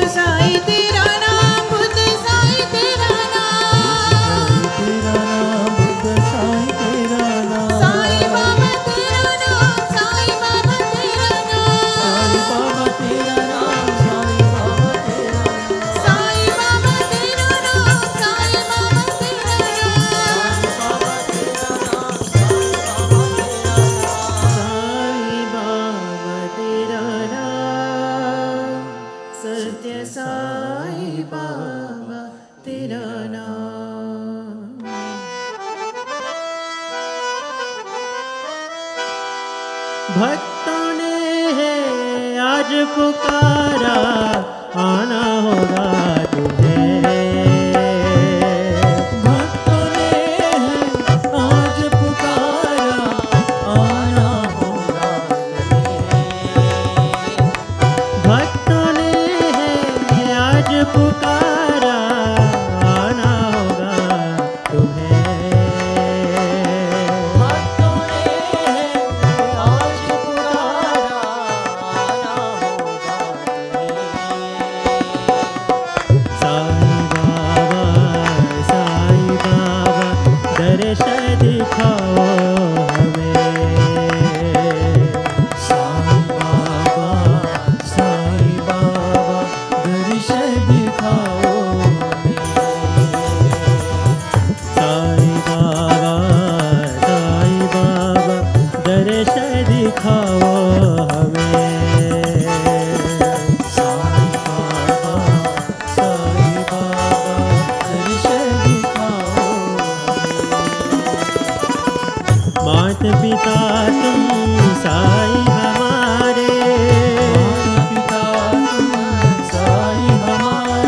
साईं तेरा नाम, बुद्ध साईं तेरा नाम,
तेरा नाम बुद्ध साईं तेरा नाम,
साईं बाबा तेरा नाम, साईं बाबा तेरा नाम,
साईं बाबा तेरा नाम, साईं बाबा तेरा नाम,
साईं बाबा तेरा नाम, साईं बाबा तेरा नाम,
सत्य साईं बाबा तेरा नाम। भक्तों ने है आज पुकारा, आना होगा तुम्हें।
भक्तों ने आज पुकारा, आना होगा
भक्तों ने है आज पुकारा, आना होगा तुम्हें।
भक्तों ने आज पुकारा, आना होगा
साईं बाबा दर्श दिखाओ हमें।
साईं बाबा दर्श दिखाओ हमें।
साईं बाबा दर्श दिखाओ हमें।
साईं बाबा दर्श दिखाओ
मात पिता तुम साईं हमारे,
पिता तुम साईं हमारे,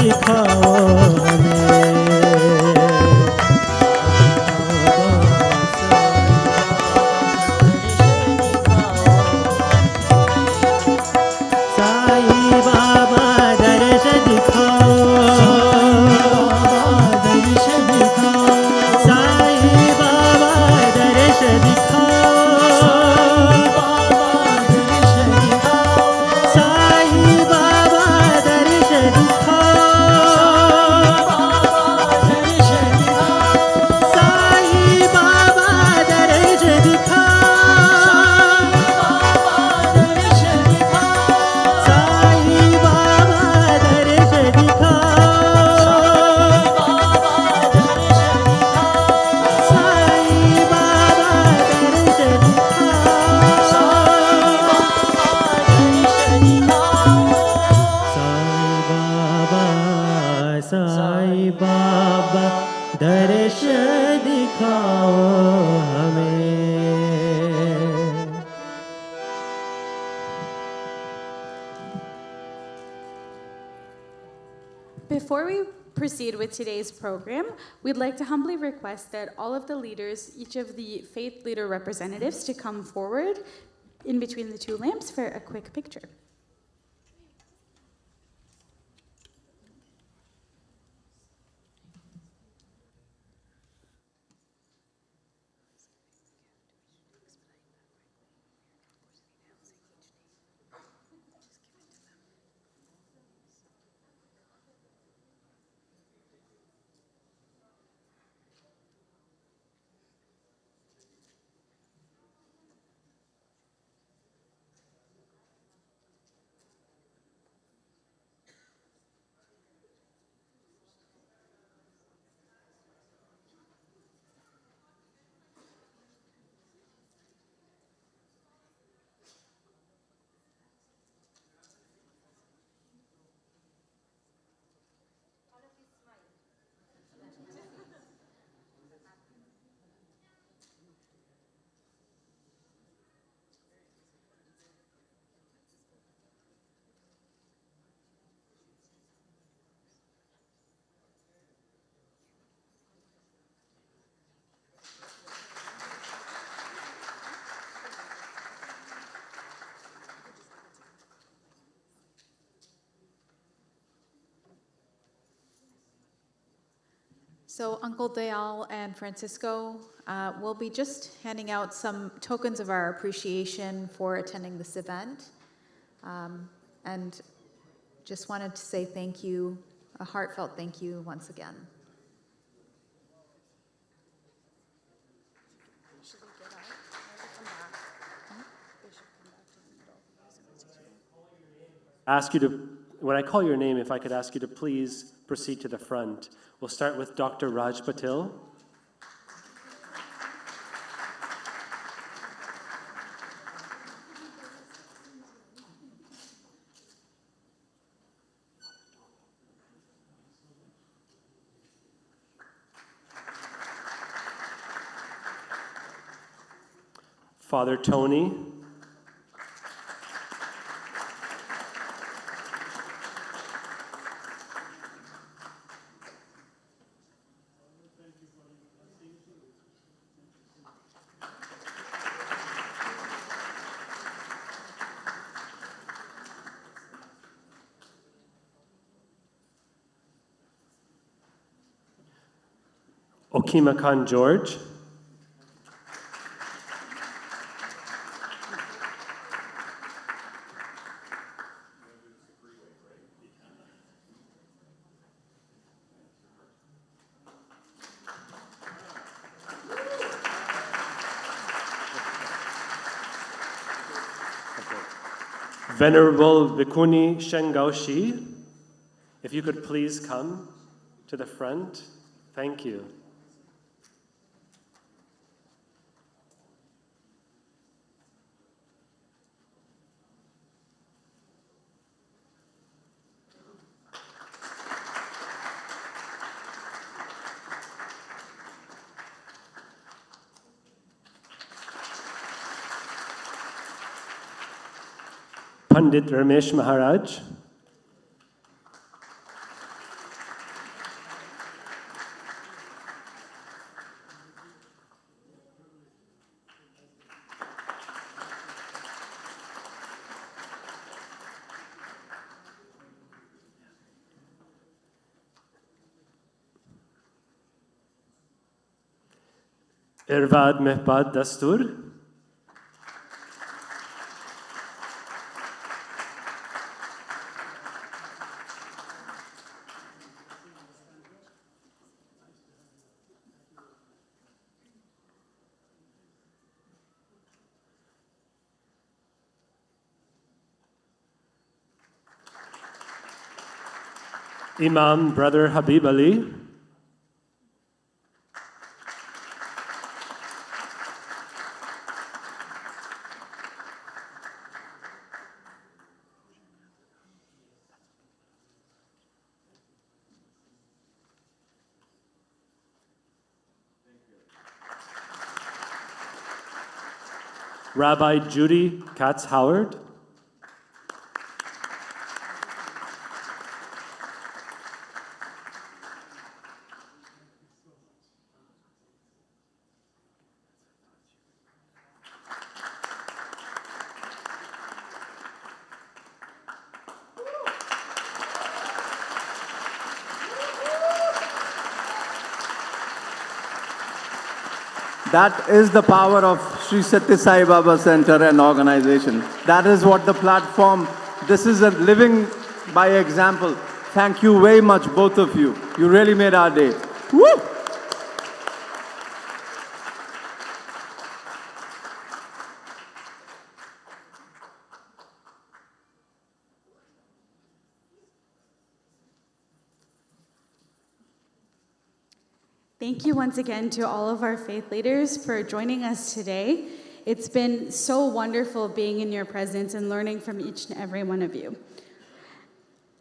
दिखाओ हमें साईं बाबा दर्श दिखाओ साईं बाबा दर्श दिखाओ साईं बाबा दर्श दिखाओ साईं बाबा दर्श दिखाओ साईं बाबा दर्श साईं बाबा दर्श दिखाओ हमें
Before we proceed with today's program, we'd like to humbly request that all of the leaders, each of the faith leader representatives, to come forward in between the two lamps for a quick picture.
So Uncle Dayal and Francisco will be just handing out some tokens of our appreciation for attending this event. And just wanted to say thank you, a heartfelt thank you once again.
Ask you to, when I call your name, if I could ask you to please proceed to the front. We'll start with Dr. Raj Patil. Father Tony. Okima Khan George. Venerable Bhikkhuni Shengaoshi, if you could please come to the front. Thank you. Pandit Ramesh Maharaj. Irvad Mehbad Dastur. Imam Brother Habib Ali. Rabbi Judy Katz-Howard.
That is the power of Sri Sathya Sai Baba Center and organization. That is what the platform, this is a living by example. Thank you very much, both of you. You really made our day. Woo!
Thank you once again to all of our faith leaders for joining us today. It's been so wonderful being in your presence and learning from each and every one of you.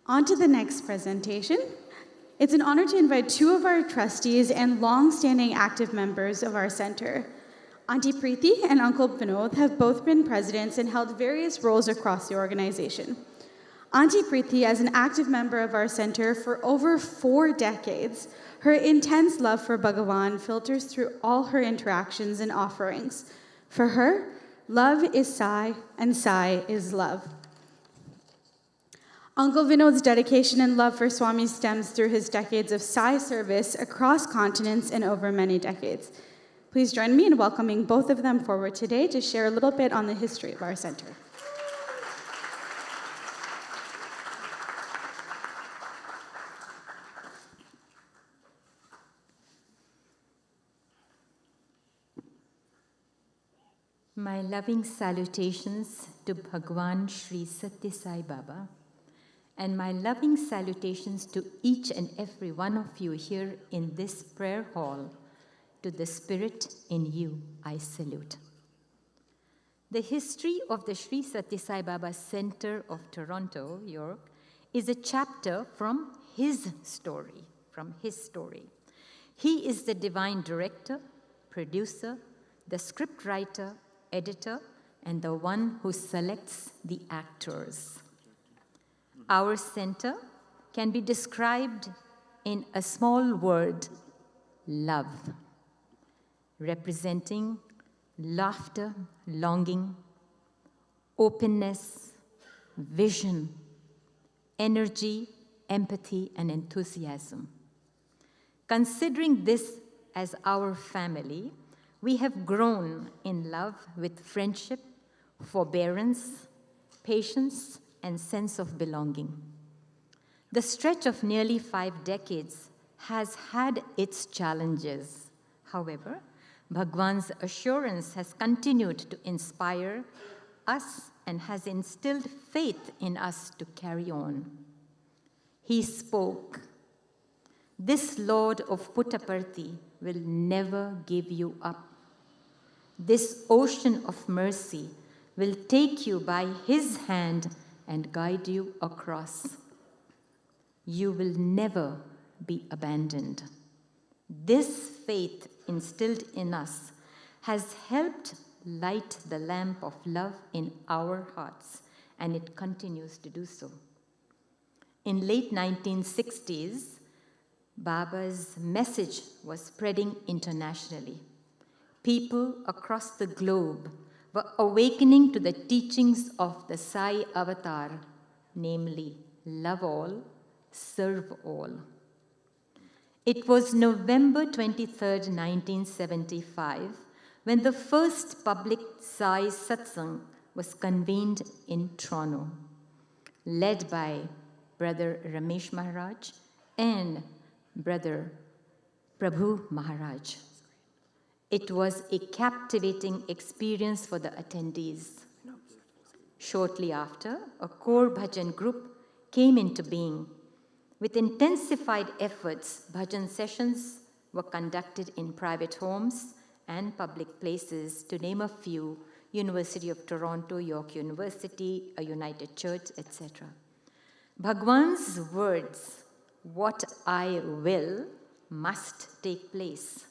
On to the next presentation. It's an honor to invite two of our trustees and long-standing active members of our center. Auntie Preeti and Uncle Vinod have both been presidents and held various roles across the organization. Auntie Preeti, as an active member of our center for over 4 decades, her intense love for Bhagavan filters through all her interactions and offerings. For her, love is Sai, and Sai is love. Uncle Vinod's dedication and love for Swami stems through his decades of Sai service across continents and over many decades. Please join me in welcoming both of them forward today to share a little bit on the history of our center.
My loving salutations to Bhagwan Sri Sathya Sai Baba, and my loving salutations to each and every one of you here in this prayer hall. To the spirit in you, I salute. The history of the Sri Sathya Sai Baba Center of Toronto, York, is a chapter from his story, He is the divine director, producer, the script writer, editor, and the one who selects the actors. Our center can be described in a small word, love, representing laughter, longing, openness, vision, energy, empathy, and enthusiasm. Considering this as our family, we have grown in love with friendship, forbearance, patience, and sense of belonging. The stretch of nearly 5 decades has had its challenges. However, Bhagwan's assurance has continued to inspire us and has instilled faith in us to carry on. He spoke, "This Lord of Puttaparthi will never give you up. This ocean of mercy will take you by his hand and guide you across. You will never be abandoned." This faith instilled in us has helped light the lamp of love in our hearts, and it continues to do so. In late 1960s, Baba's message was spreading internationally. People across the globe were awakening to the teachings of the Sai Avatar, namely, love all, serve all. It was November 23rd, 1975, when the first public Sai Satsang was convened in Toronto, led by Brother Ramesh Maharaj and Brother Prabhu Maharaj. It was a captivating experience for the attendees. Shortly after, a core bhajan group came into being. With intensified efforts, bhajan sessions were conducted in private homes and public places, to name a few: University of Toronto, York University, a United Church, etc. Bhagwan's words, "What I will must take place.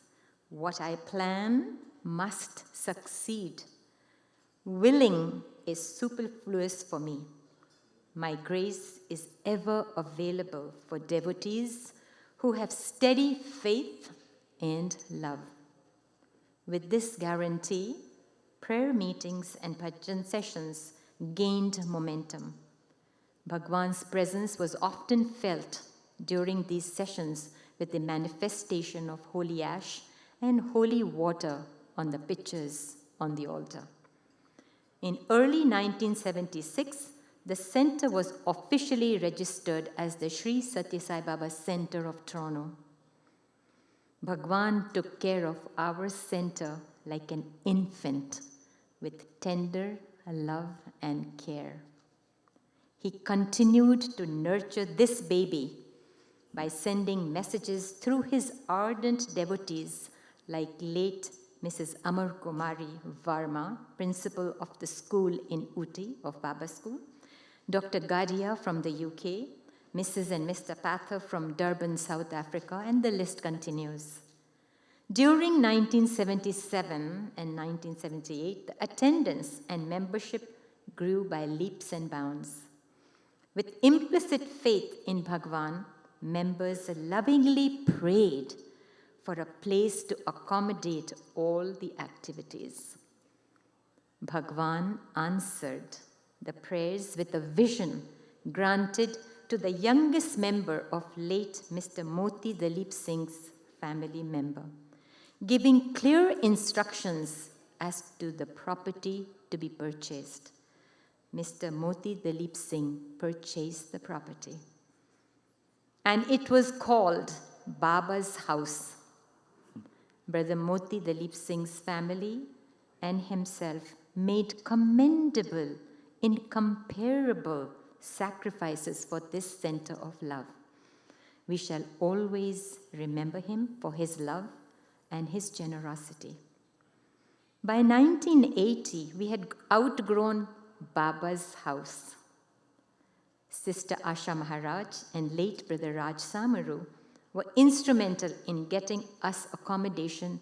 What I plan must succeed. Willing is superfluous for me. My grace is ever available for devotees who have steady faith and love." With this guarantee, prayer meetings and bhajan sessions gained momentum. Bhagwan's presence was often felt during these sessions with the manifestation of holy ash and holy water on the pitchers on the altar. In early 1976, the center was officially registered as the Sri Satya Sai Baba Center of Toronto. Bhagwan took care of our center like an infant, with tender love and care. He continued to nurture this baby by sending messages through his ardent devotees like late Mrs. Amar Kumari Varma, principal of the school in Uti of Baba School, Dr. Gadia from the UK, Mrs. and Mr. Pather from Durban, South Africa, and the list continues. During 1977 and 1978, the attendance and membership grew by leaps and bounds. With implicit faith in Bhagwan, members lovingly prayed for a place to accommodate all the activities. Bhagwan answered the prayers with a vision granted to the youngest member of late Mr. Moti Dalip Singh's family member, giving clear instructions as to the property to be purchased. Mr. Moti Dalip Singh purchased the property, and it was called Baba's House. Brother Moti Dalip Singh's family and himself made commendable, incomparable sacrifices for this center of love. We shall always remember him for his love and his generosity. By 1980, we had outgrown Baba's house. Sister Asha Maharaj and late Brother Raj Samaru were instrumental in getting us accommodation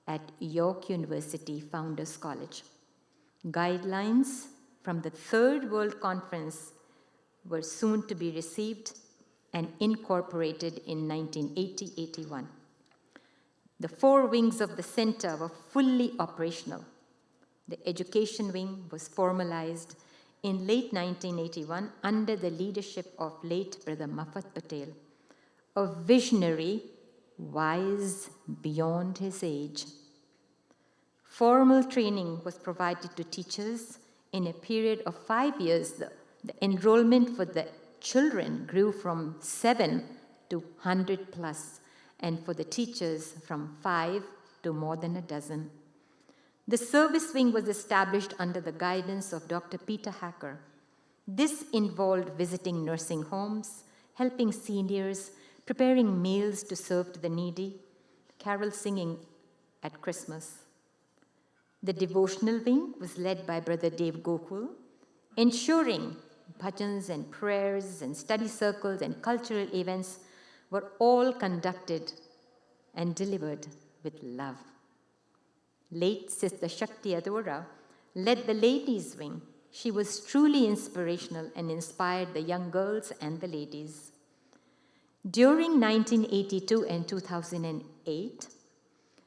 at York University Founders College. Guidelines from the Third World Conference were soon to be received and incorporated in 1980-81. The 4 wings of the center were fully operational. The education wing was formalized in late 1981 under the leadership of late Brother Mafat Patel, a visionary wise beyond his age. Formal training was provided to teachers. In a period of 5 years, the enrollment for the children grew from 7 to 100 plus, and for the teachers from 5 to more than a dozen. The service wing was established under the guidance of Dr. Peter Hacker. This involved visiting nursing homes, helping seniors, preparing meals to serve to the needy, carol singing at Christmas. The devotional wing was led by Brother Dave Gokul, ensuring bhajans and prayers and study circles and cultural events were all conducted and delivered with love. Late Sister Shakti Adora led the ladies' wing. She was truly inspirational and inspired the young girls and the ladies. During 1982 and 2008,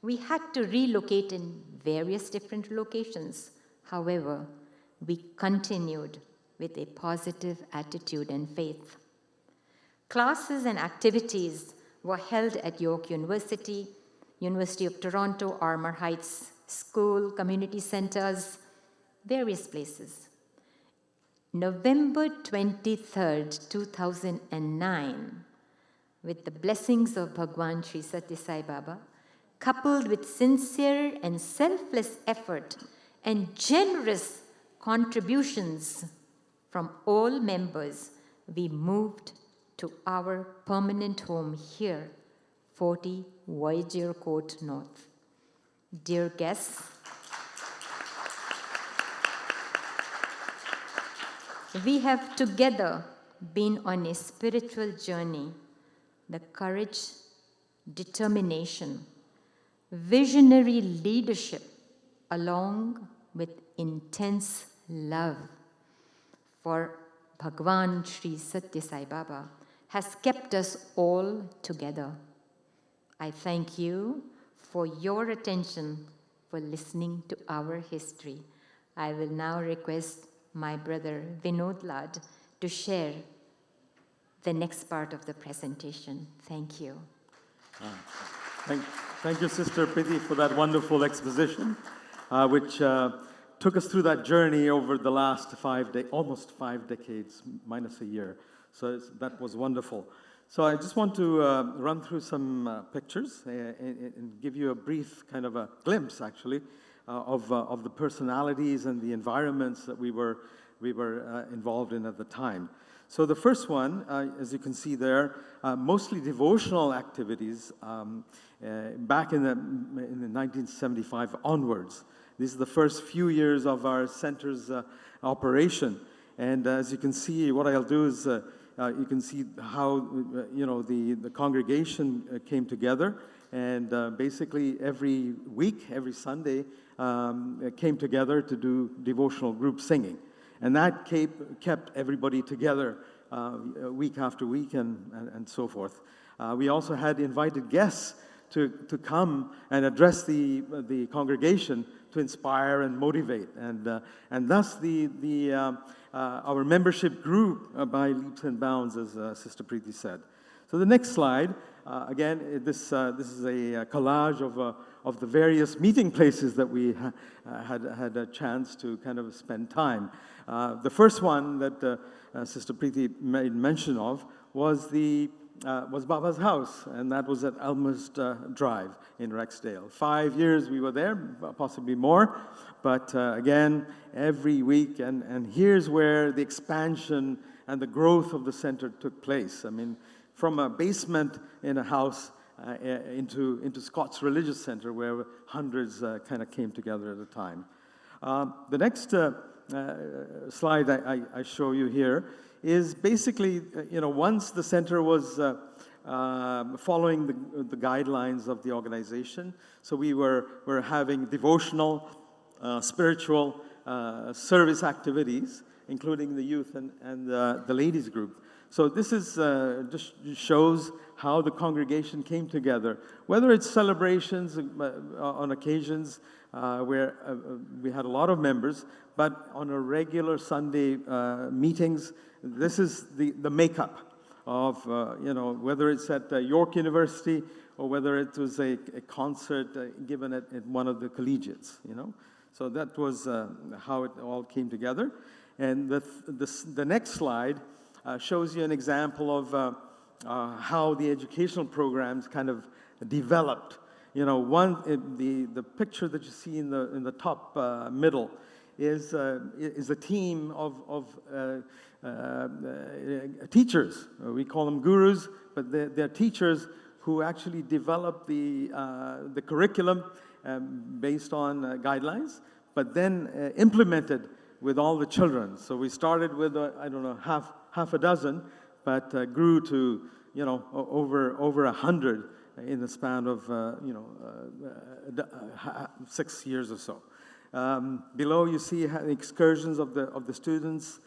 we had to relocate in various different locations. However, we continued with a positive attitude and faith. Classes and activities were held at York University, University of Toronto, Armour Heights School, community centers, various places. November 23rd, 2009, with the blessings of Bhagwan Sri Satya Sai Baba, coupled with sincere and selfless effort and generous contributions from all members, we moved to our permanent home here, 40 Voyager Court North. Dear guests, we have together been on a spiritual journey. The courage, determination, visionary leadership, along with intense love for Bhagwan Sri Satya Sai Baba has kept us all together. I thank you for your attention, for listening to our history. I will now request my brother Vinod Lad to share the next part of the presentation. Thank you.
Thank you, Sister Priti, for that wonderful exposition, which took us through that journey over the last almost 5 decades, minus a year. So that was wonderful. So I just want to run through some pictures and give you a brief kind of a glimpse, actually, of the personalities and the environments that we were involved in at the time. So the first one, as you can see there, mostly devotional activities back in the 1975 onwards. These are the first few years of our center's operation. And as you can see, what I'll do is you can see how the congregation came together, and basically every week, every Sunday, came together to do devotional group singing. And that kept everybody together week after week and so forth. We also had invited guests to come and address the congregation to inspire and motivate. And thus our membership grew by leaps and bounds, as Sister Preeti said. So the next slide, again, this is a collage of the various meeting places that we had a chance to kind of spend time. The first one that Sister Preeti made mention of was Baba's house, and that was at Elmhurst Drive in Rexdale. 5 years we were there, possibly more, but again, every week, and here's where the expansion and the growth of the center took place. I mean, from a basement in a house into Scott's Religious Center, where hundreds kind of came together at a time. The next slide I show you here is basically, once the center was following the guidelines of the organization, so we were having devotional, spiritual service activities, including the youth and the ladies group. So this is just shows how the congregation came together, whether it's celebrations on occasions where we had a lot of members, but on a regular Sunday meetings, this is the makeup of, whether it's at York University or whether it was a concert given at one of the collegiates, So that was how it all came together. And the next slide shows you an example of how the educational programs kind of developed. The picture that you see in the top middle is a team of teachers. We call them gurus, but they're teachers who actually develop the curriculum based on guidelines, but then implemented with all the children. So we started with half a dozen, but grew to over 100 in the span of 6 years or so. Below you see excursions of the students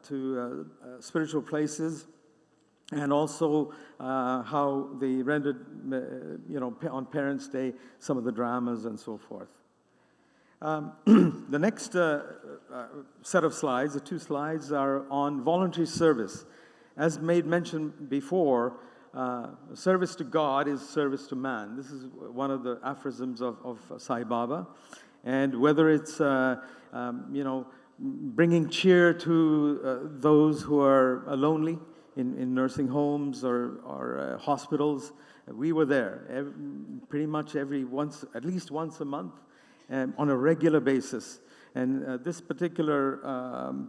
to spiritual places, and also how they rendered, on Parents' Day, some of the dramas and so forth. The next set of slides, the two slides, are on voluntary service. As made mention before, service to God is service to man. This is one of the aphorisms of Sai Baba. And whether it's, bringing cheer to those who are lonely in nursing homes or hospitals, we were there pretty much at least once a month, on a regular basis. And this particular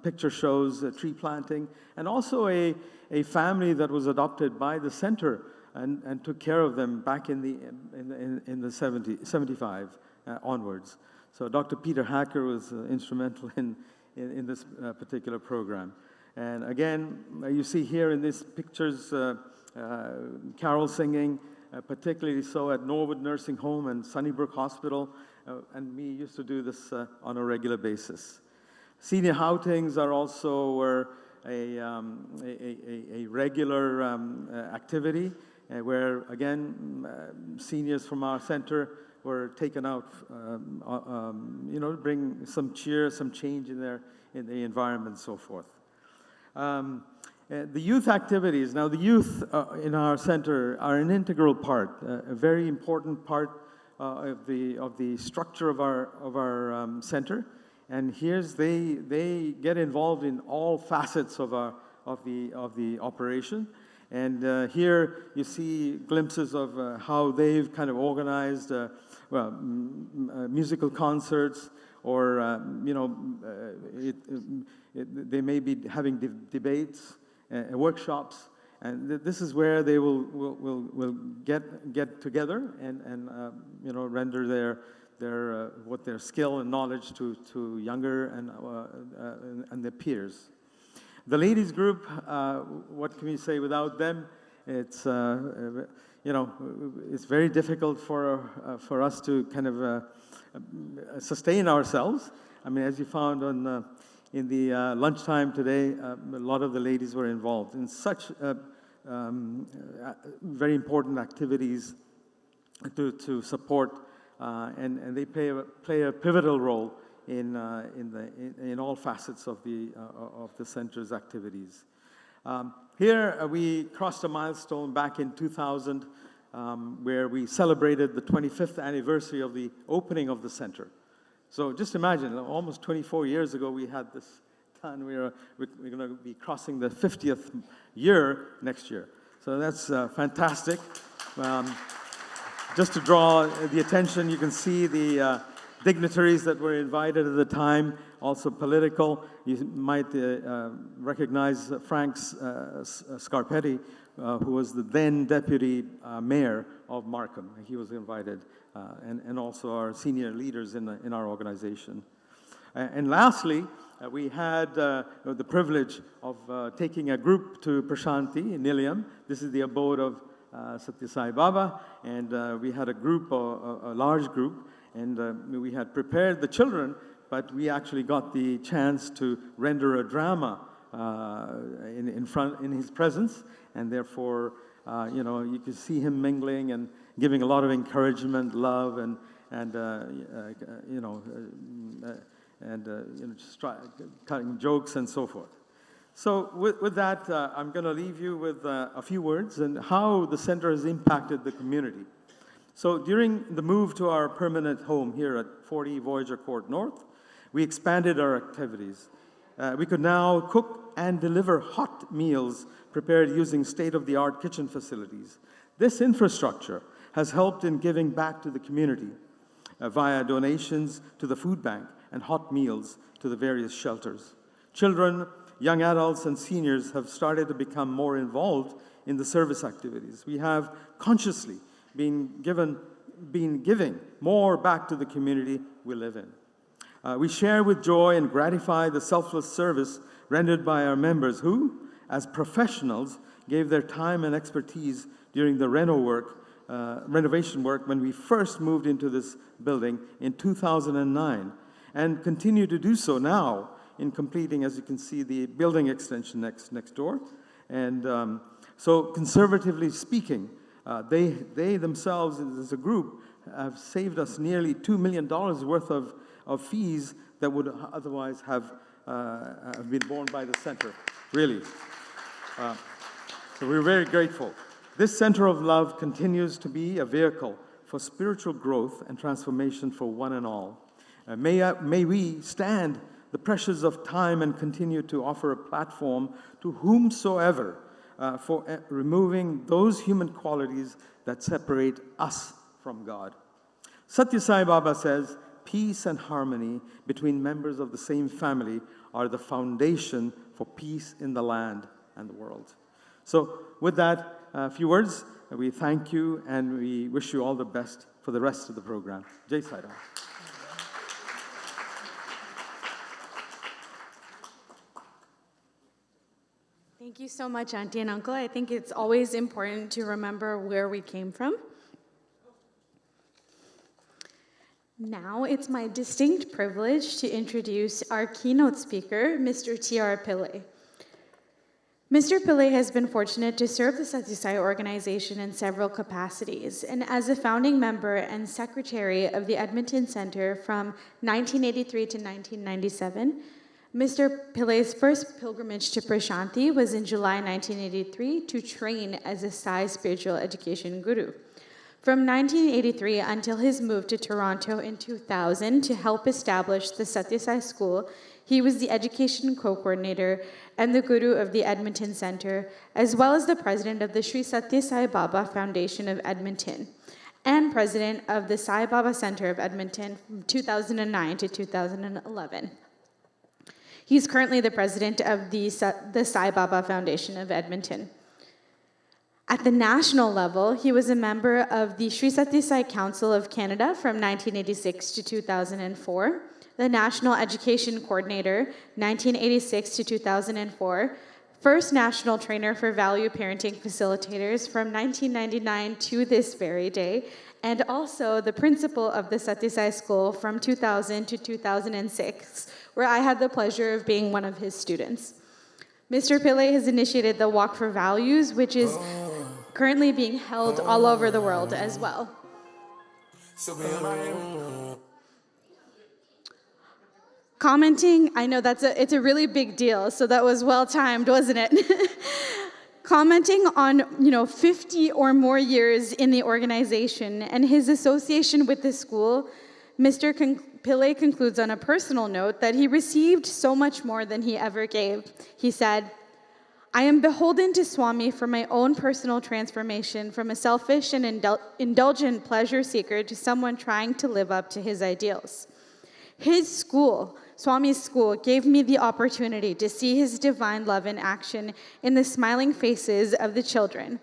picture shows tree planting, and also a family that was adopted by the center and took care of them back in the 75 onwards. So Dr. Peter Hacker was instrumental in this particular program. And again, you see here in these pictures carol singing, particularly so at Norwood Nursing Home and Sunnybrook Hospital, and we used to do this on a regular basis. Senior outings are also a regular activity where, again, seniors from our center were taken out, to bring some cheer, some change in the environment, and so forth. The youth activities. Now, the youth in our center are an integral part, a very important part of the structure of our center. And they get involved in all facets of the operation. And here you see glimpses of how they've kind of organized musical concerts, or they may be having debates, workshops, and this is where they will get together and render their skill and knowledge to younger and their peers. The ladies group, what can we say without them? It's it's very difficult for us to kind of sustain ourselves. I mean, as you found in the lunchtime today, a lot of the ladies were involved in such very important activities to support, and they play a pivotal role in all facets of the center's activities. Here we crossed a milestone back in 2000, where we celebrated the 25th anniversary of the opening of the center. So just imagine, almost 24 years ago we had this done. We're going to be crossing the 50th year next year. So that's fantastic. Just to draw the attention, you can see the dignitaries that were invited at the time, also political. You might recognize Frank Scarpetti, who was the then deputy mayor of Markham. He was invited, and also our senior leaders in our organization. And lastly, we had the privilege of taking a group to Prashanti in Nilayam. This is the abode of Satya Sai Baba, and we had a large group, and we had prepared the children, but we actually got the chance to render a drama in his presence, and therefore, you could see him mingling and giving a lot of encouragement, love, and just cutting jokes and so forth. So with that, I'm going to leave you with a few words and how the center has impacted the community. So during the move to our permanent home here at 40 Voyager Court North, we expanded our activities. We could now cook and deliver hot meals prepared using state-of-the-art kitchen facilities. This infrastructure has helped in giving back to the community via donations to the food bank and hot meals to the various shelters. Children, young adults, and seniors have started to become more involved in the service activities. We have consciously been giving more back to the community we live in. We share with joy and gratify the selfless service rendered by our members who, as professionals, gave their time and expertise during the renovation work when we first moved into this building in 2009, and continue to do so now in completing, as you can see, the building extension next door. And so conservatively speaking, they themselves as a group have saved us nearly $2 million worth of fees that would otherwise have been borne by the center, really. So we're very grateful. This center of love continues to be a vehicle for spiritual growth and transformation for one and all. May we stand the pressures of time and continue to offer a platform to whomsoever for removing those human qualities that separate us from God. Satya Sai Baba says, peace and harmony between members of the same family are the foundation for peace in the land and the world. So with that, a few words. We thank you and we wish you all the best for the rest of the program. Jai Sai Ram.
Thank you so much, Auntie and Uncle. I think it's always important to remember where we came from. Now it's my distinct privilege to introduce our keynote speaker, Mr. T.R. Pillai. Mr. Pillai has been fortunate to serve the Satya Sai organization in several capacities, and as a founding member and secretary of the Edmonton Center from 1983 to 1997, Mr. Pillai's first pilgrimage to Prashanti was in July 1983 to train as a Sai spiritual education guru. From 1983 until his move to Toronto in 2000 to help establish the Satya Sai School, he was the education co-coordinator and the guru of the Edmonton Center, as well as the president of the Sri Satya Sai Baba Foundation of Edmonton, and president of the Sai Baba Center of Edmonton from 2009 to 2011. He's currently the president of the Sai Baba Foundation of Edmonton. At the national level, he was a member of the Sri Satya Sai Council of Canada from 1986 to 2004, the National Education Coordinator, 1986 to 2004, first national trainer for value parenting facilitators from 1999 to this very day, and also the principal of the Satya Sai School from 2000 to 2006, where I had the pleasure of being one of his students. Mr. Pillai has initiated the Walk for Values, which is currently being held all over the world as well. Commenting, I know it's a really big deal, so that was well timed, wasn't it? Commenting on 50 or more years in the organization and his association with the school, Mr. Pillai concludes on a personal note that he received so much more than he ever gave. He said, I am beholden to Swami for my own personal transformation from a selfish and indulgent pleasure seeker to someone trying to live up to his ideals. His school, Swami's school, gave me the opportunity to see his divine love in action in the smiling faces of the children,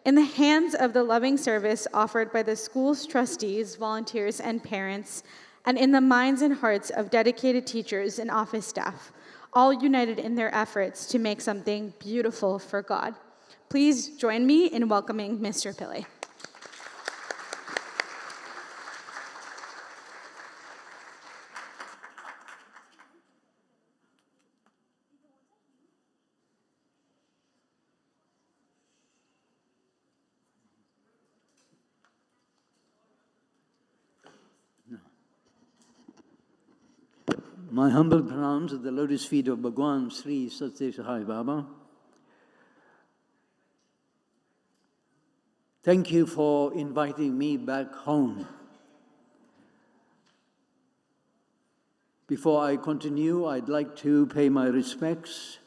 in the hands of the loving service offered by the school's trustees, volunteers, and parents, and in the minds and hearts of dedicated teachers and office staff, all united in their efforts to make something beautiful for God. Please join me in welcoming Mr. Pillai.
My humble pranams at the lotus feet of Bhagwan Sri Satya Sai Baba. Thank you for inviting me back home. Before I continue, I'd like to pay my respects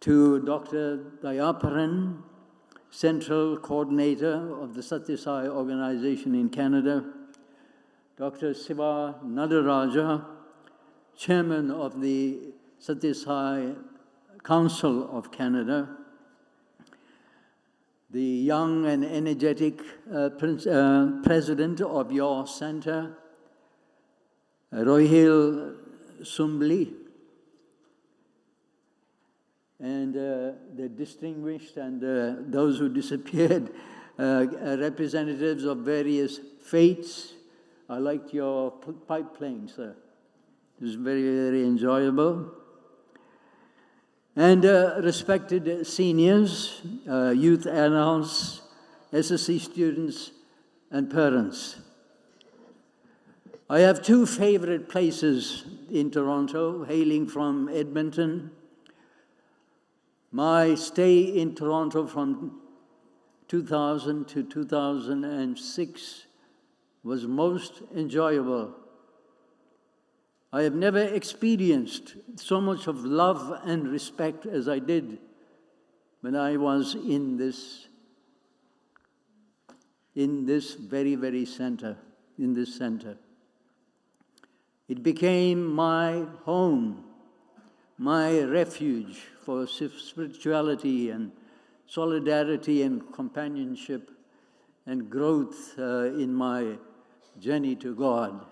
to Dr. Dayaparan, Central Coordinator of the Satya Sai organization in Canada, Dr. Siva Nadaraja, Chairman of the Satya Sai Council of Canada, the young and energetic president of your center, Rohil Sumbli, and the distinguished and those who disappeared, representatives of various faiths. I liked your pipe playing, sir. It was very, very enjoyable. And respected seniors, youth adults, SSC students, and parents. I have two favorite places in Toronto, hailing from Edmonton. My stay in Toronto from 2000 to 2006 was most enjoyable. I have never experienced so much of love and respect as I did when I was in this very, very center, in this center. It became my home, my refuge for spirituality and solidarity and companionship and growth in my journey to God.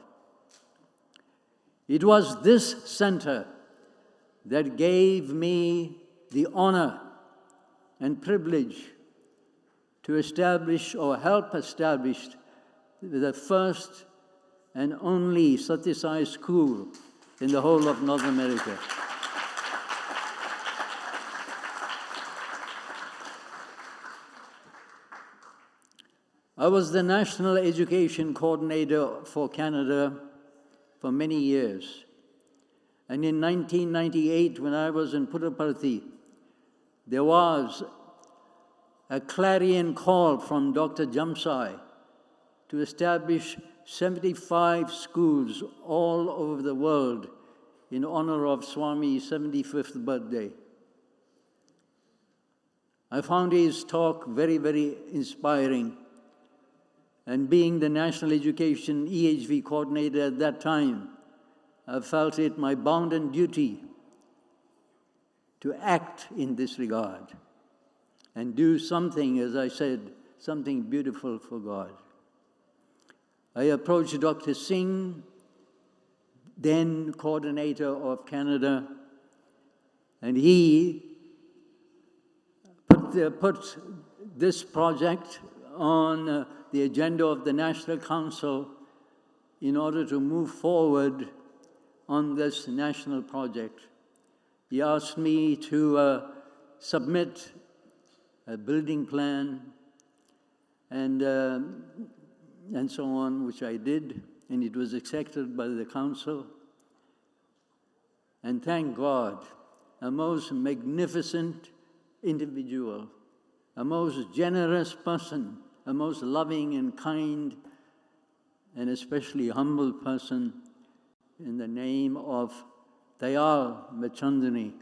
It was this center that gave me the honor and privilege to establish or help establish the first and only Satya Sai school in the whole of North America. I was the National Education Coordinator for Canada for many years. And in 1998, when I was in Puttaparthi, there was a clarion call from Dr. Jamsai to establish 75 schools all over the world in honor of Swami's 75th birthday. I found his talk very, very inspiring. And being the National Education EHV coordinator at that time, I felt it my bounden duty to act in this regard and do something, as I said, something beautiful for God. I approached Dr. Singh, then coordinator of Canada, and he put this project on the agenda of the National Council in order to move forward on this national project. He asked me to submit a building plan and so on, which I did, and it was accepted by the council. And thank God, a most magnificent individual, a most generous person, a most loving and kind and especially humble person, in the name of Dayal Mechandani.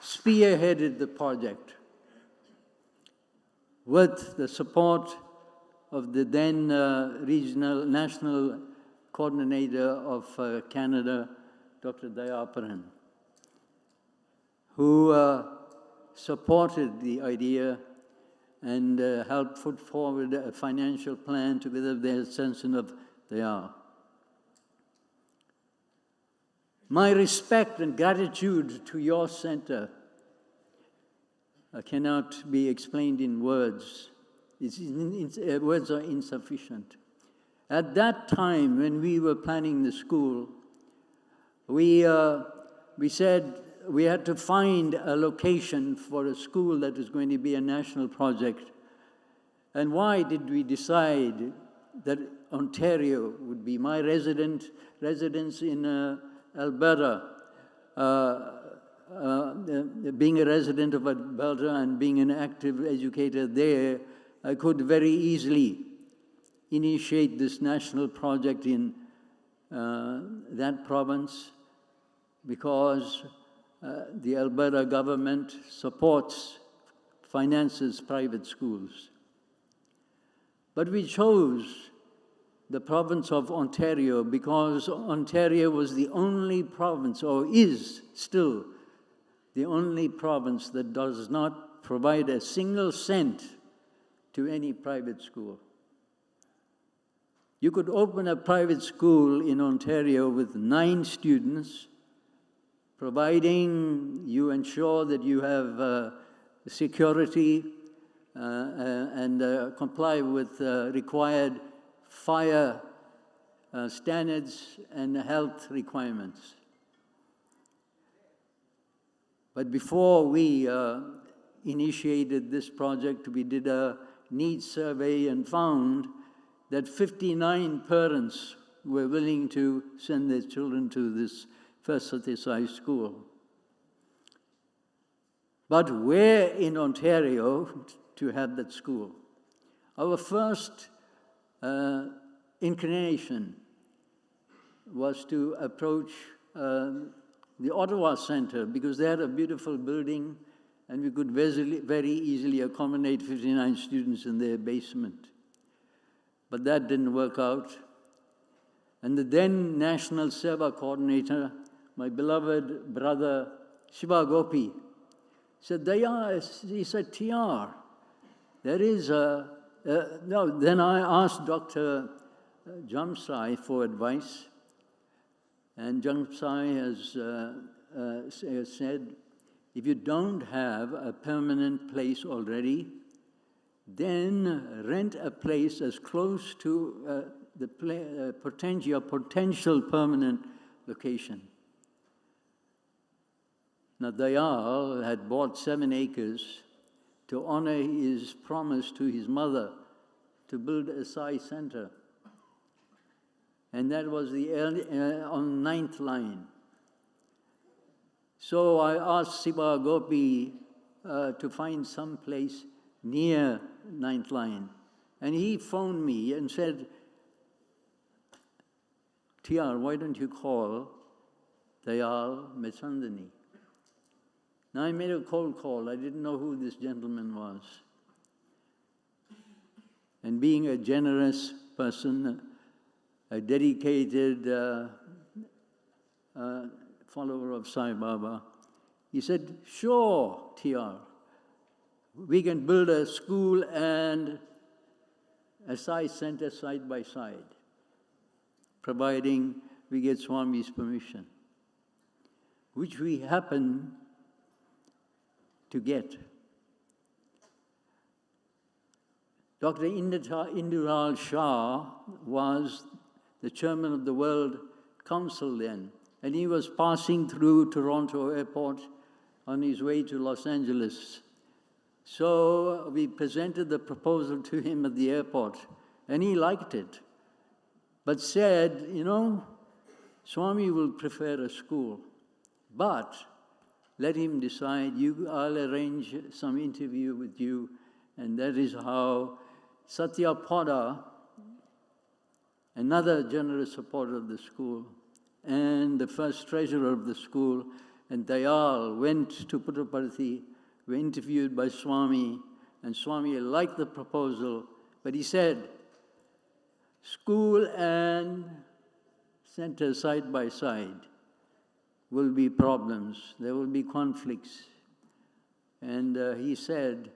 Spearheaded the project with the support of the then national coordinator of Canada, Dr. Dayaparan, who supported the idea and helped put forward a financial plan together with the ascension of Dayal. My respect and gratitude to your center cannot be explained in words. Words are insufficient. At that time, when we were planning the school, we said we had to find a location for a school that was going to be a national project. And why did we decide that Ontario would be my residence in Alberta? Being a resident of Alberta and being an active educator there, I could very easily initiate this national project in that province because the Alberta government finances private schools. But we chose the province of Ontario because Ontario was the only province, or is still the only province that does not provide a single cent to any private school. You could open a private school in Ontario with 9 students, providing you ensure that you have security and comply with required fire standards and health requirements. But before we initiated this project, we did a needs survey and found that 59 parents were willing to send their children to this first Satya Sai school. But where in Ontario to have that school? Our first inclination was to approach the Ottawa Centre, because they had a beautiful building and we could very easily accommodate 59 students in their basement. But that didn't work out. And the then National Seva coordinator, my beloved brother Shiva Gopi, said, he said, TR, there is no. Then I asked Dr. Jamsai for advice, and Jamsai has said, if you don't have a permanent place already, then rent a place as close to your potential permanent location. Now, Dayal had bought 7 acres to honor his promise to his mother to build a Sai center. And that was on 9th line. So I asked Siva Gopi to find some place near 9th line. And he phoned me and said, TR, why don't you call Dayal Mechandani? Now, I made a cold call. I didn't know who this gentleman was. And being a generous person, a dedicated follower of Sai Baba, he said, sure, TR, we can build a school and a Sai center side by side, providing we get Swami's permission, which we happen to get. Dr. Indural Shah was the chairman of the World Council then, and he was passing through Toronto Airport on his way to Los Angeles. So we presented the proposal to him at the airport, and he liked it, but said, you know, Swami will prefer a school, but let him decide. I'll arrange some interview with you. And that is how Satya Pada, another generous supporter of the school, and the first treasurer of the school, and Dayal went to Puttaparthi, were interviewed by Swami, and Swami liked the proposal, but he said, school and center side by side will be problems, there will be conflicts. And he said,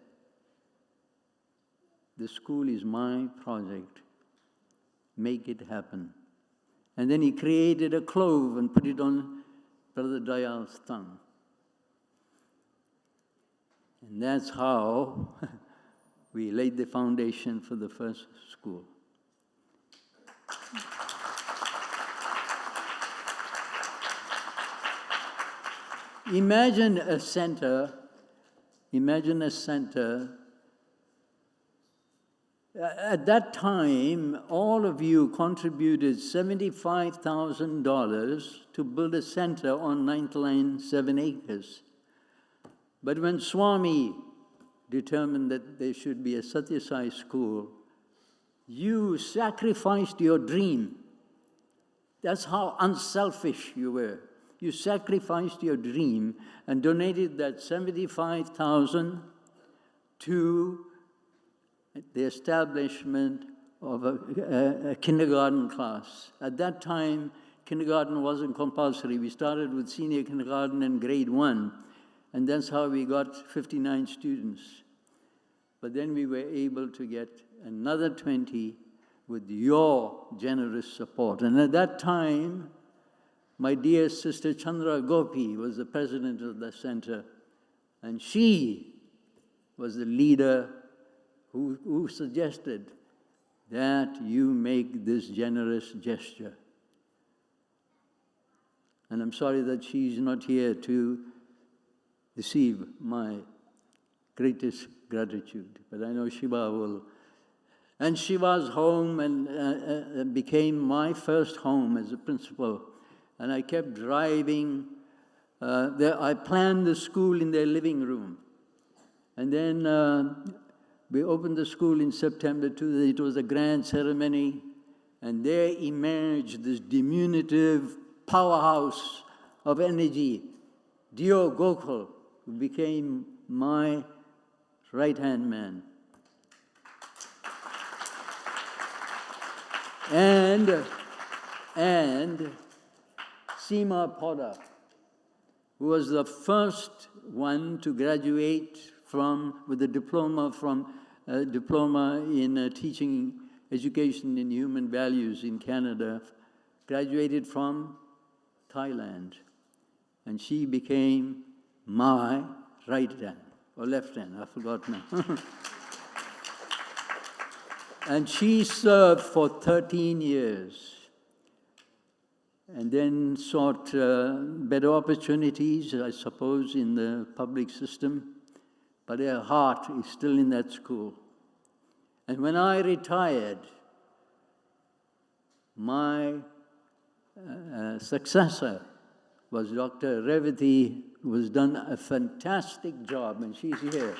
the school is my project, make it happen. And then he created a clove and put it on Brother Dayal's tongue. And that's how we laid the foundation for the first school. Imagine a center. At that time, all of you contributed $75,000 to build a center on 9th line, 7 acres. But when Swami determined that there should be a Satya Sai school, you sacrificed your dream. That's how unselfish you were. You sacrificed your dream and donated that $75,000 to the establishment of a kindergarten class. At that time, kindergarten wasn't compulsory. We started with senior kindergarten and grade 1, and that's how we got 59 students. But then we were able to get another 20 with your generous support. And at that time, my dear sister Chandra Gopi was the president of the center, and she was the leader who suggested that you make this generous gesture. And I'm sorry that she's not here to receive my greatest gratitude, but I know Shiva will. And Shiva's home became my first home as a principal And I kept driving. I planned the school in their living room. And then we opened the school in September. It was a grand ceremony. And there emerged this diminutive powerhouse of energy, Dio Gokul, who became my right-hand man. And Seema Poddar, who was the first one to graduate with a diploma in teaching education in human values in Canada, graduated from Thailand. And she became my right hand, or left hand, I forgot now. And she served for 13 years and then sought better opportunities, I suppose, in the public system. But her heart is still in that school. And when I retired, my successor was Dr. Revati, who has done a fantastic job, and she's here.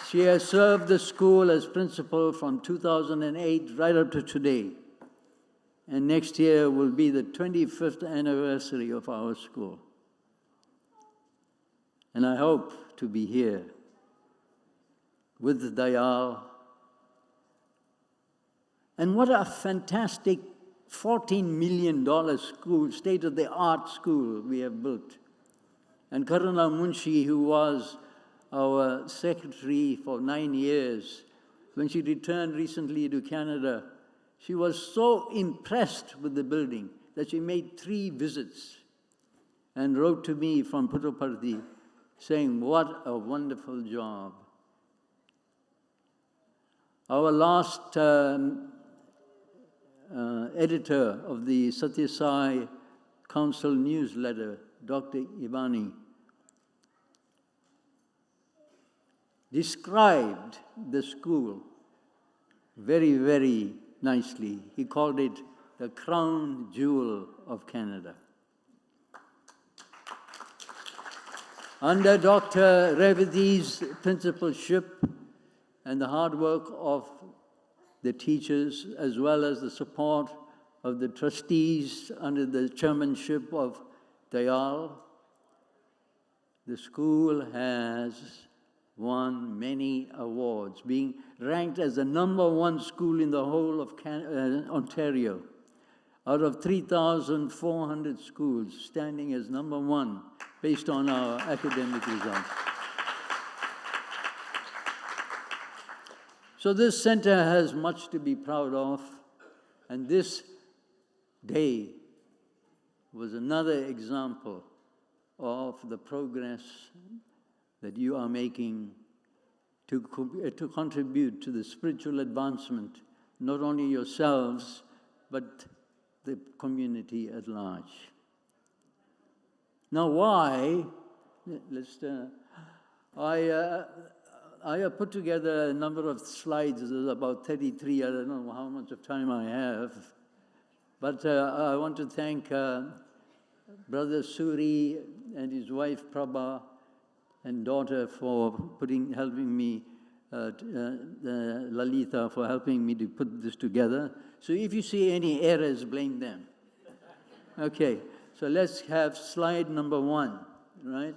She has served the school as principal from 2008 right up to today. And next year will be the 25th anniversary of our school. And I hope to be here with Dayal. And what a fantastic $14 million school, state-of-the-art school we have built. And Karuna Munshi, who was our secretary for 9 years, when she returned recently to Canada, she was so impressed with the building that she made 3 visits and wrote to me from Puttaparthi saying, what a wonderful job. Our last editor of the Satya Sai Council newsletter, Dr. Ivani, described the school very, very nicely. He called it the crown jewel of Canada. Under Dr. Revati's principalship and the hard work of the teachers, as well as the support of the trustees under the chairmanship of Dayal, the school has won many awards, being ranked as the #1 school in the whole of Ontario. Out of 3,400 schools, standing as #1 based on our academic results. So this center has much to be proud of, and this day was another example of the progress that you are making to contribute to the spiritual advancement, not only yourselves, but the community at large. Now why, I have put together a number of slides. There's about 33. I don't know how much of time I have. But I want to thank Brother Suri and his wife Prabha and daughter for helping me, Lalita, for helping me to put this together. So if you see any errors, blame them. Okay, so let's have slide number 1, right?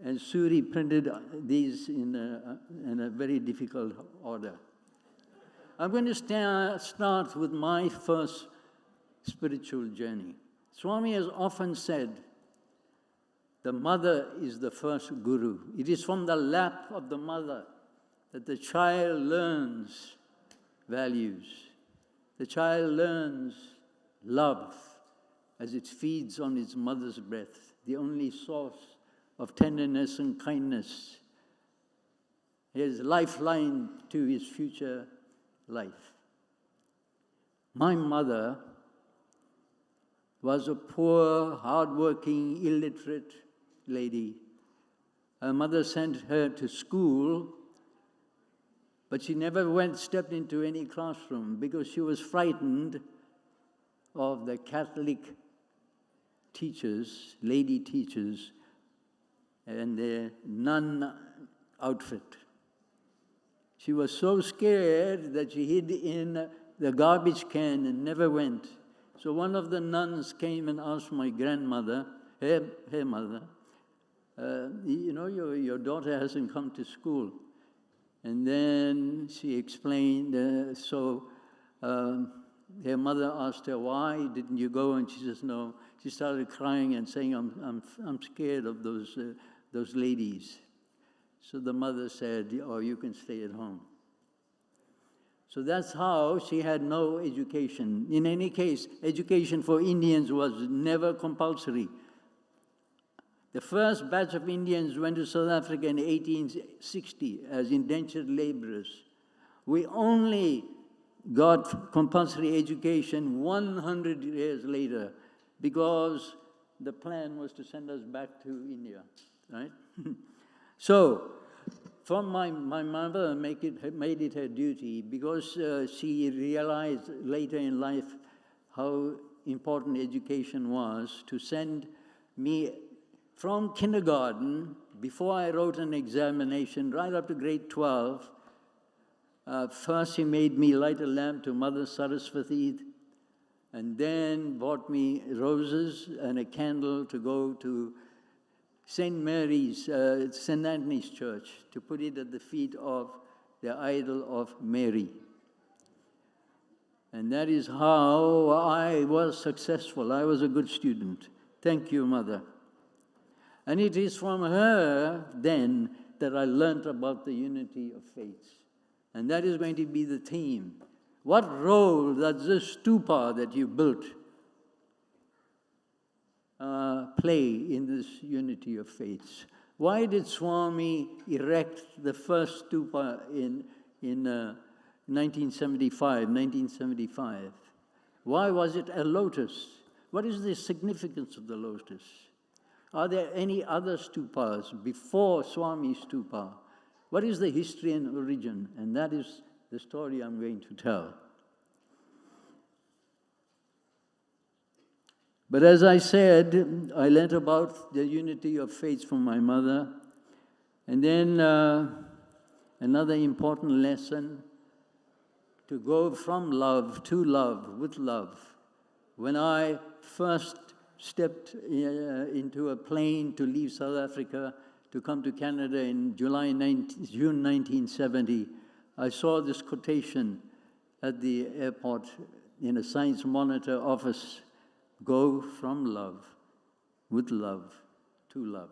And Suri printed these in a very difficult order. I'm going to start with my first spiritual journey. Swami has often said, the mother is the first guru. It is from the lap of the mother that the child learns values. The child learns love as it feeds on its mother's breath, the only source of tenderness and kindness, his lifeline to his future life. My mother was a poor, hardworking, illiterate lady. Her mother sent her to school But she never stepped into any classroom because she was frightened of the Catholic teachers, lady teachers, and their nun outfit. She was so scared that she hid in the garbage can and never went. So one of the nuns came and asked my grandmother, her mother, your daughter hasn't come to school. And then she explained, her mother asked her, why didn't you go? And she says, no. She started crying and saying, I'm scared of those ladies. So the mother said, oh, you can stay at home. So that's how she had no education. In any case, education for Indians was never compulsory. The first batch of Indians went to South Africa in 1860 as indentured laborers. We only got compulsory education 100 years later because the plan was to send us back to India, right? So, from my mother made it her duty because she realized later in life how important education was to send me from kindergarten, before I wrote an examination, right up to grade 12. First he made me light a lamp to Mother Saraswati, and then bought me roses and a candle to go to St. Mary's, St. Anthony's Church, to put it at the feet of the idol of Mary. And that is how I was successful. I was a good student. Thank you, Mother. And it is from her then that I learned about the unity of faiths. And that is going to be the theme. What role does this stupa that you built play in this unity of faiths? Why did Swami erect the first stupa in 1975? Why was it a lotus? What is the significance of the lotus? Are there any other stupas before Swami's stupa? What is the history and origin? And that is the story I'm going to tell. But as I said, I learnt about the unity of faiths from my mother. And then another important lesson, to go from love to love with love. When I first stepped into a plane to leave South Africa to come to Canada in June 1970, I saw this quotation at the airport in a science monitor office: go from love, with love, to love.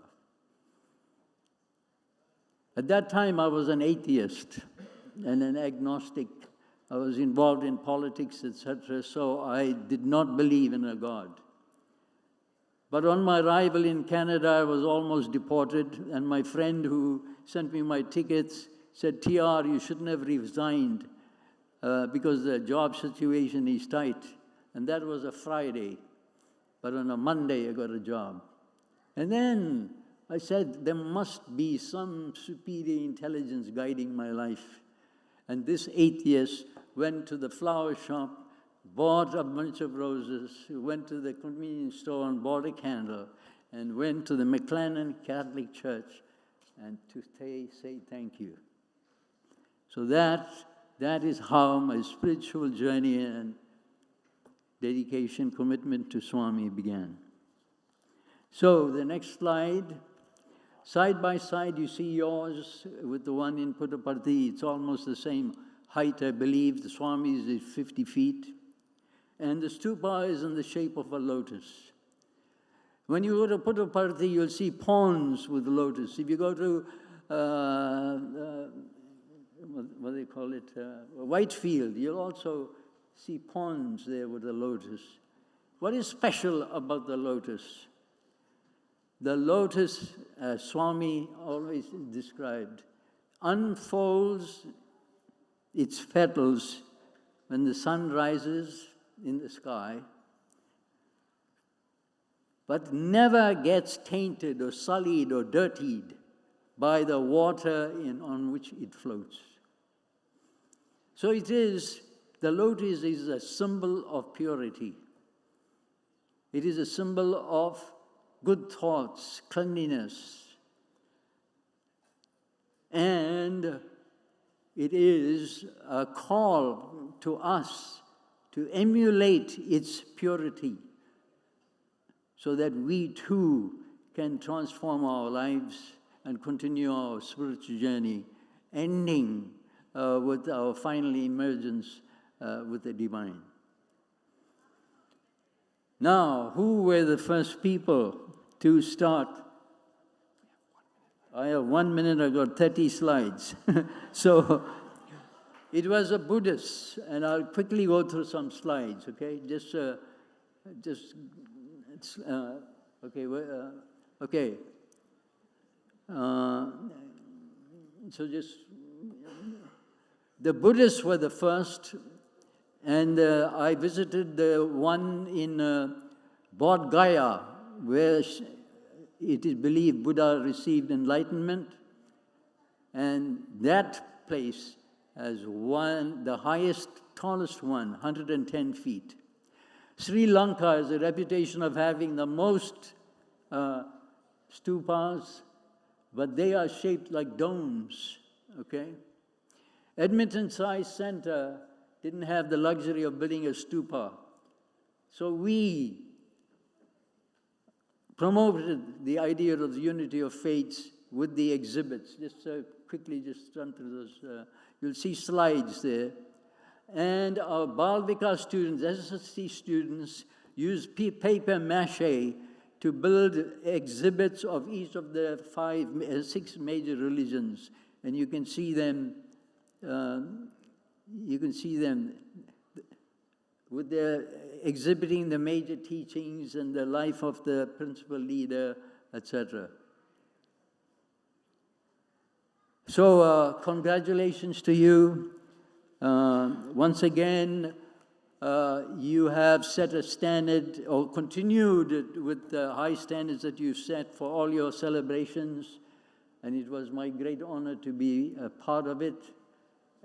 At that time, I was an atheist and an agnostic. I was involved in politics, etc., so I did not believe in a God. But on my arrival in Canada, I was almost deported, and my friend who sent me my tickets said, TR, you shouldn't have resigned because the job situation is tight. And that was a Friday. But on a Monday, I got a job. And then I said, there must be some superior intelligence guiding my life. And this atheist went to the flower shop, bought a bunch of roses, went to the convenience store and bought a candle, and went to the McLennan Catholic Church and to say thank you. So that is how my spiritual journey and dedication, commitment to Swami began. So the next slide, side by side you see yours with the one in Puttaparthi. It's almost the same height, I believe. The Swami's is 50 feet. And the stupa is in the shape of a lotus. When you go to Puttaparthi, you'll see ponds with lotus. If you go to, what do they call it, Whitefield, you'll also see ponds there with the lotus. What is special about the lotus? The lotus, as Swami always described, unfolds its petals when the sun rises in the sky, but never gets tainted or sullied or dirtied by the water on which it floats. So it is, the lotus is a symbol of purity. It is a symbol of good thoughts, cleanliness. And it is a call to us to emulate its purity so that we too can transform our lives and continue our spiritual journey, ending with our final emergence with the divine. Now, who were the first people to start? I have 1 minute, I've got 30 slides. So, it was a Buddhist, and I'll quickly go through some slides, okay? The Buddhists were the first, and I visited the one in Bodh Gaya, where it is believed Buddha received enlightenment, and that place has the highest, tallest one, 110 feet. Sri Lanka has a reputation of having the most stupas, but they are shaped like domes, okay? Edmonton Science Center didn't have the luxury of building a stupa. So we promoted the idea of the unity of faiths with the exhibits. Just quickly just run through those. You'll see slides there. And our Bal Vikas students, SSC students, use paper mache to build exhibits of each of the 6 major religions. And you can see them with their exhibiting the major teachings and the life of the principal leader, etc. So congratulations to you. Once again, you have set a standard, or continued with the high standards that you set for all your celebrations, and it was my great honor to be a part of it.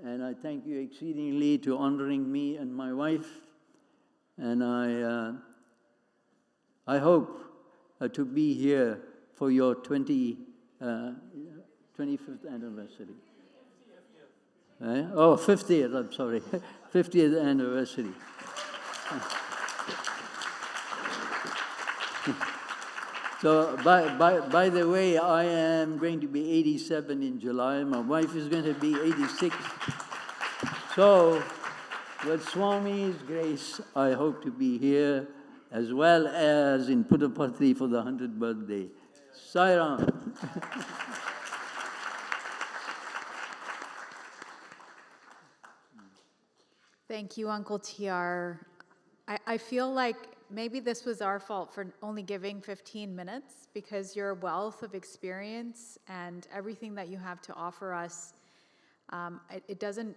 And I thank you exceedingly to honoring me and my wife. And I hope to be here for your 25th anniversary. 50th, I'm sorry. 50th anniversary. So, by the way, I am going to be 87 in July. My wife is going to be 86. So, with Swami's grace, I hope to be here, as well as in Puttaparthi for the 100th birthday. Sai Ram.
Thank you, Uncle TR. I feel like maybe this was our fault for only giving 15 minutes, because your wealth of experience and everything that you have to offer us, it doesn't,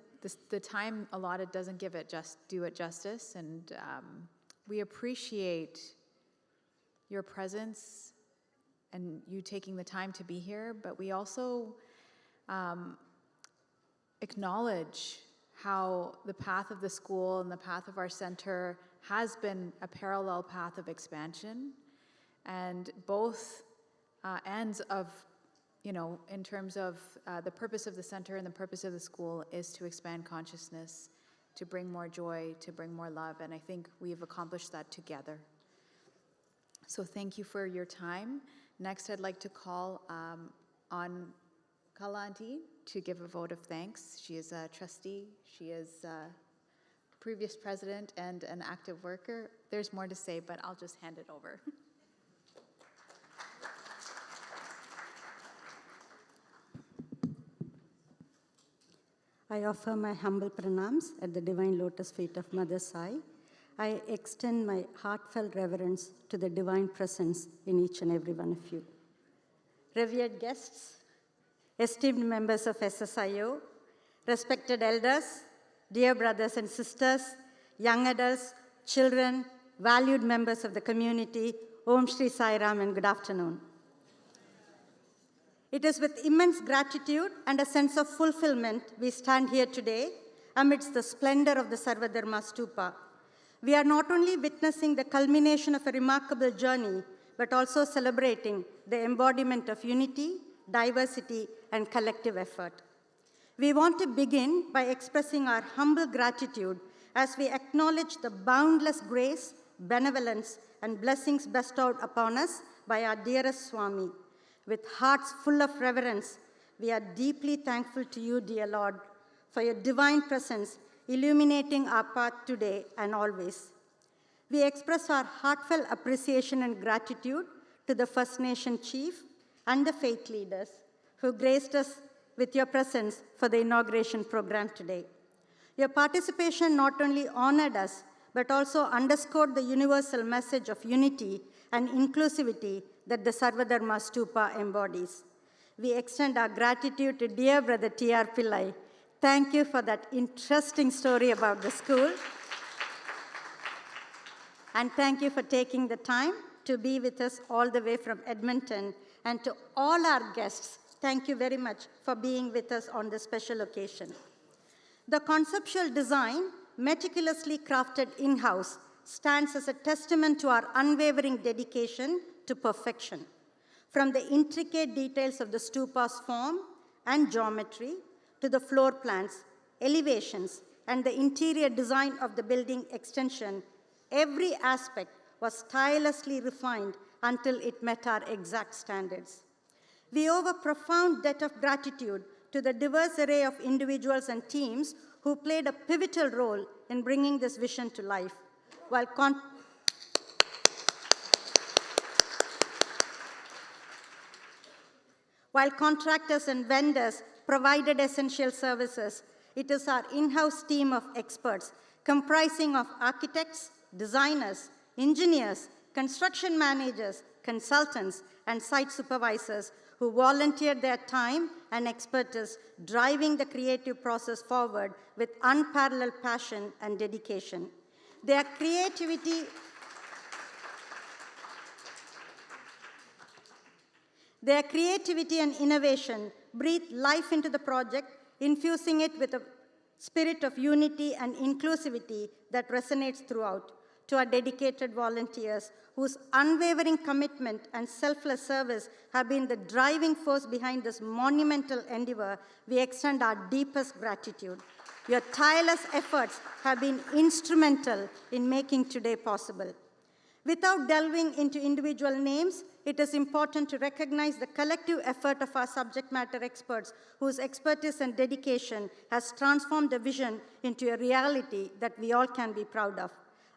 the time allotted doesn't do it justice, and we appreciate your presence and you taking the time to be here, but we also acknowledge how the path of the school and the path of our center has been a parallel path of expansion, and both ends of, in terms of the purpose of the center and the purpose of the school is to expand consciousness, to bring more joy, to bring more love, and I think we've accomplished that together. So thank you for your time. Next, I'd like to call on Kalanti to give a vote of thanks. She is a trustee. She is a previous president and an active worker. There's more to say, but I'll just hand it over.
I offer my humble pranams at the divine lotus feet of Mother Sai. I extend my heartfelt reverence to the divine presence in each and every one of you. Revered guests, esteemed members of SSIO, respected elders, dear brothers and sisters, young adults, children, valued members of the community, Om Shri Sai Ram and good afternoon. It is with immense gratitude and a sense of fulfillment we stand here today amidst the splendor of the Sarvadharma Stupa. We are not only witnessing the culmination of a remarkable journey, but also celebrating the embodiment of unity, diversity, and collective effort. We want to begin by expressing our humble gratitude as we acknowledge the boundless grace, benevolence, and blessings bestowed upon us by our dearest Swami. With hearts full of reverence, we are deeply thankful to you, dear Lord, for your divine presence illuminating our path today and always. We express our heartfelt appreciation and gratitude to the First Nation chief and the faith leaders who graced us with your presence for the inauguration program today. Your participation not only honored us, but also underscored the universal message of unity and inclusivity that the Sarvadharma Stupa embodies. We extend our gratitude to dear brother T.R. Pillai. Thank you for that interesting story about the school. And thank you for taking the time to be with us all the way from Edmonton. And to all our guests, thank you very much for being with us on this special occasion. The conceptual design, meticulously crafted in-house, stands as a testament to our unwavering dedication to perfection. From the intricate details of the stupa's form and geometry, to the floor plans, elevations, and the interior design of the building extension, every aspect was tirelessly refined until it met our exact standards. We owe a profound debt of gratitude to the diverse array of individuals and teams who played a pivotal role in bringing this vision to life. While contractors and vendors provided essential services, it is our in-house team of experts comprising of architects, designers, engineers, construction managers, consultants, and site supervisors who volunteered their time and expertise, driving the creative process forward with unparalleled passion and dedication. Their creativity and innovation breathed life into the project, infusing it with a spirit of unity and inclusivity that resonates throughout. To our dedicated volunteers, whose unwavering commitment and selfless service have been the driving force behind this monumental endeavor, we extend our deepest gratitude. Your tireless efforts have been instrumental in making today possible. Without delving into individual names, it is important to recognize the collective effort of our subject matter experts, whose expertise and dedication has transformed the vision into a reality that we all can be proud of.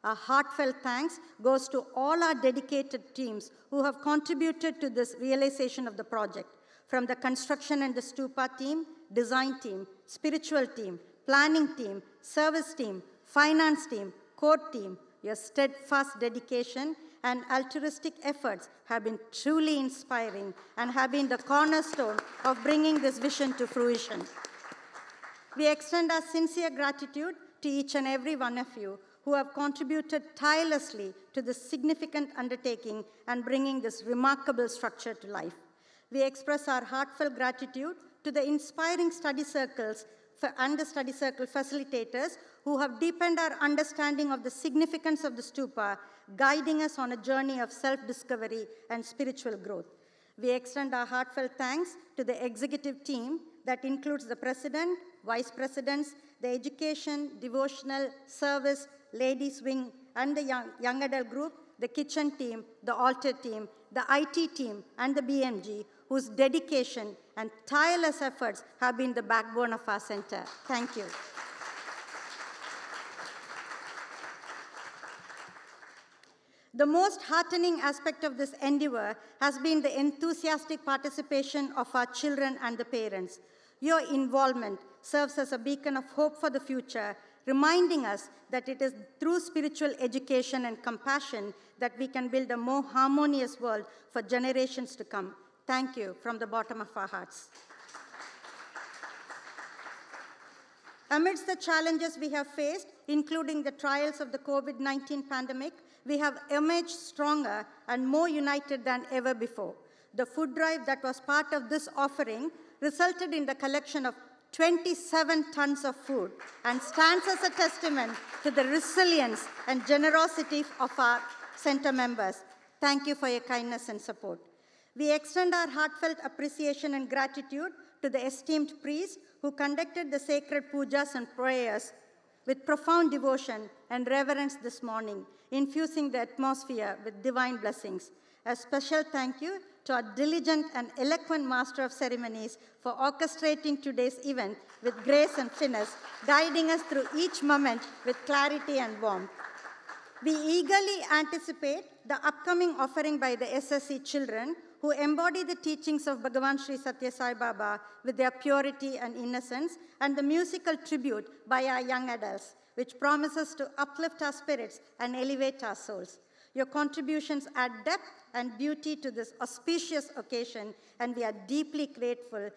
Our heartfelt thanks goes to all our dedicated teams who have contributed to this realization of the project, from the construction and the stupa team, design team, spiritual team, planning team, service team, finance team, court team. Your steadfast dedication and altruistic efforts have been truly inspiring and have been the cornerstone of bringing this vision to fruition. We extend our sincere gratitude to each and every one of you who have contributed tirelessly to this significant undertaking and bringing this remarkable structure to life. We express our heartfelt gratitude to the inspiring study circles and the study circle facilitators who have deepened our understanding of the significance of the stupa, guiding us on a journey of self-discovery and spiritual growth. We extend our heartfelt thanks to the executive team that includes the president, vice presidents, the education, devotional, service, ladies wing, and the young adult group, the kitchen team, the altar team, the IT team, and the BMG, whose dedication and tireless efforts have been the backbone of our center. Thank you. The most heartening aspect of this endeavor has been the enthusiastic participation of our children and the parents. Your involvement serves as a beacon of hope for the future, reminding us that it is through spiritual education and compassion that we can build a more harmonious world for generations to come. Thank you from the bottom of our hearts. Amidst the challenges we have faced, including the trials of the COVID-19 pandemic, we have emerged stronger and more united than ever before. The food drive that was part of this offering resulted in the collection of 27 tons of food and stands as a testament to the resilience and generosity of our center members. Thank you for your kindness and support. We extend our heartfelt appreciation and gratitude to the esteemed priest who conducted the sacred pujas and prayers with profound devotion and reverence this morning, infusing the atmosphere with divine blessings. A special thank you to our diligent and eloquent master of ceremonies for orchestrating today's event with grace and finesse, guiding us through each moment with clarity and warmth. We eagerly anticipate the upcoming offering by the SSC children who embody the teachings of Bhagavan Sri Satya Sai Baba with their purity and innocence, and the musical tribute by our young adults, which promises to uplift our spirits and elevate our souls. Your contributions add depth and beauty to this auspicious occasion, and we are deeply grateful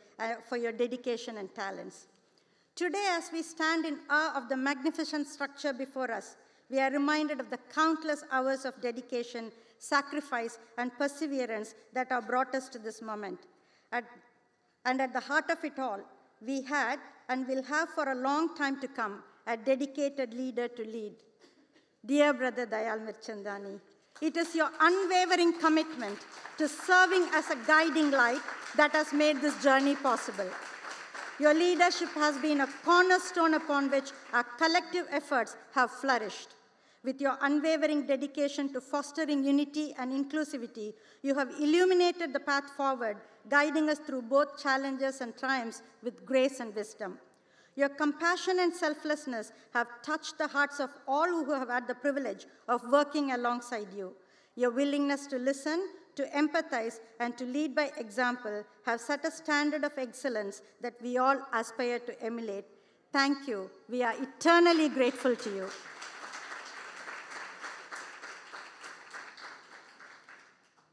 for your dedication and talents. Today, as we stand in awe of the magnificent structure before us, we are reminded of the countless hours of dedication, sacrifice, and perseverance that have brought us to this moment. And at the heart of it all, we had and will have for a long time to come a dedicated leader to lead. Dear Brother Dayal Mirchandani, it is your unwavering commitment to serving as a guiding light that has made this journey possible. Your leadership has been a cornerstone upon which our collective efforts have flourished. With your unwavering dedication to fostering unity and inclusivity, you have illuminated the path forward, guiding us through both challenges and triumphs with grace and wisdom. Your compassion and selflessness have touched the hearts of all who have had the privilege of working alongside you. Your willingness to listen, to empathize, and to lead by example have set a standard of excellence that we all aspire to emulate. Thank you. We are eternally grateful to you.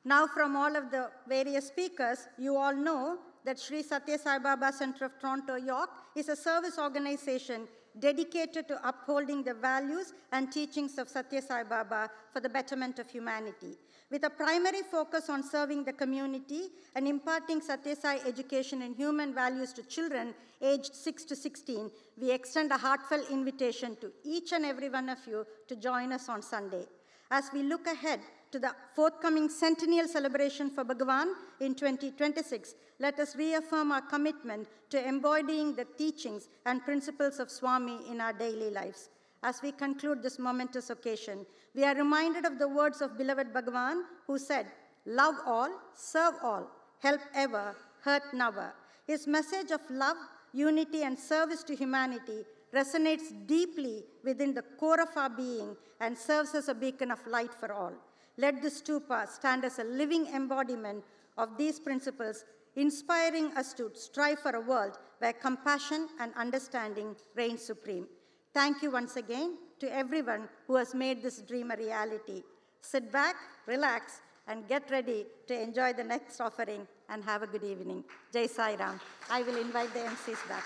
Now, from all of the various speakers, you all know that Sri Satya Sai Baba Center of Toronto, York is a service organization dedicated to upholding the values and teachings of Satya Sai Baba for the betterment of humanity. With a primary focus on serving the community and imparting Satya Sai education and human values to children aged 6 to 16, we extend a heartfelt invitation to each and every one of you to join us on Sunday. As we look ahead to the forthcoming centennial celebration for Bhagavan in 2026, let us reaffirm our commitment to embodying the teachings and principles of Swami in our daily lives. As we conclude this momentous occasion, we are reminded of the words of beloved Bhagavan, who said, "Love all, serve all, help ever, hurt never." His message of love, unity, and service to humanity resonates deeply within the core of our being and serves as a beacon of light for all. Let this stupa stand as a living embodiment of these principles, inspiring us to strive for a world where compassion and understanding reign supreme. Thank you once again to everyone who has made this dream a reality. Sit back, relax, and get ready to enjoy the next offering, and have a good evening. Jai Sai Ram. I will invite the MCs back.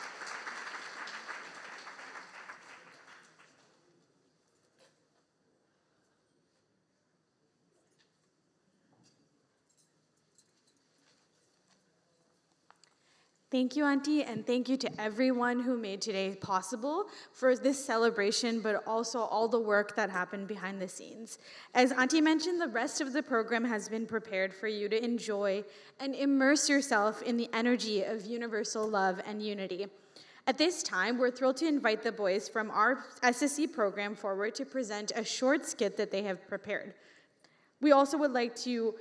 Thank you, Auntie, and thank you to everyone who made today possible for this celebration, but also all the work that happened behind the scenes. As Auntie mentioned, the rest of the program has been prepared for you to enjoy and immerse yourself in the energy of universal love and unity. At this time, we're thrilled to invite the boys from our SSC program forward to present a short skit that they have prepared. We also would like to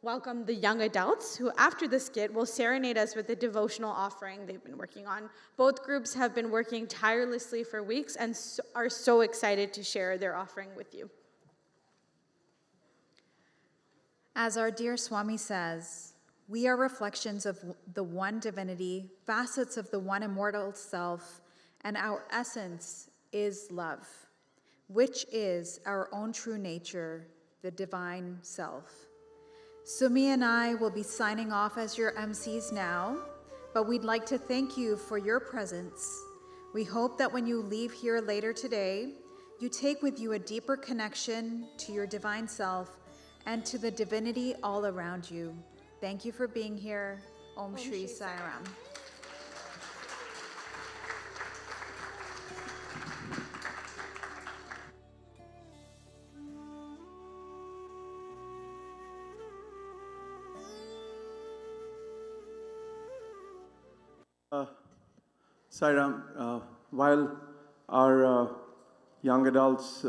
welcome the young adults who, after the skit, will serenade us with the devotional offering they've been working on. Both groups have been working tirelessly for weeks and are so excited to share their offering with you.
As our dear Swami says, we are reflections of the one divinity, facets of the one immortal self, and our essence is love, which is our own true nature, the divine self. Sumi and I will be signing off as your MCs now, but we'd like to thank you for your presence. We hope that when you leave here later today, you take with you a deeper connection to your divine self and to the divinity all around you. Thank you for being here. Om Shri Sai Ram.
Sairam, while our young adults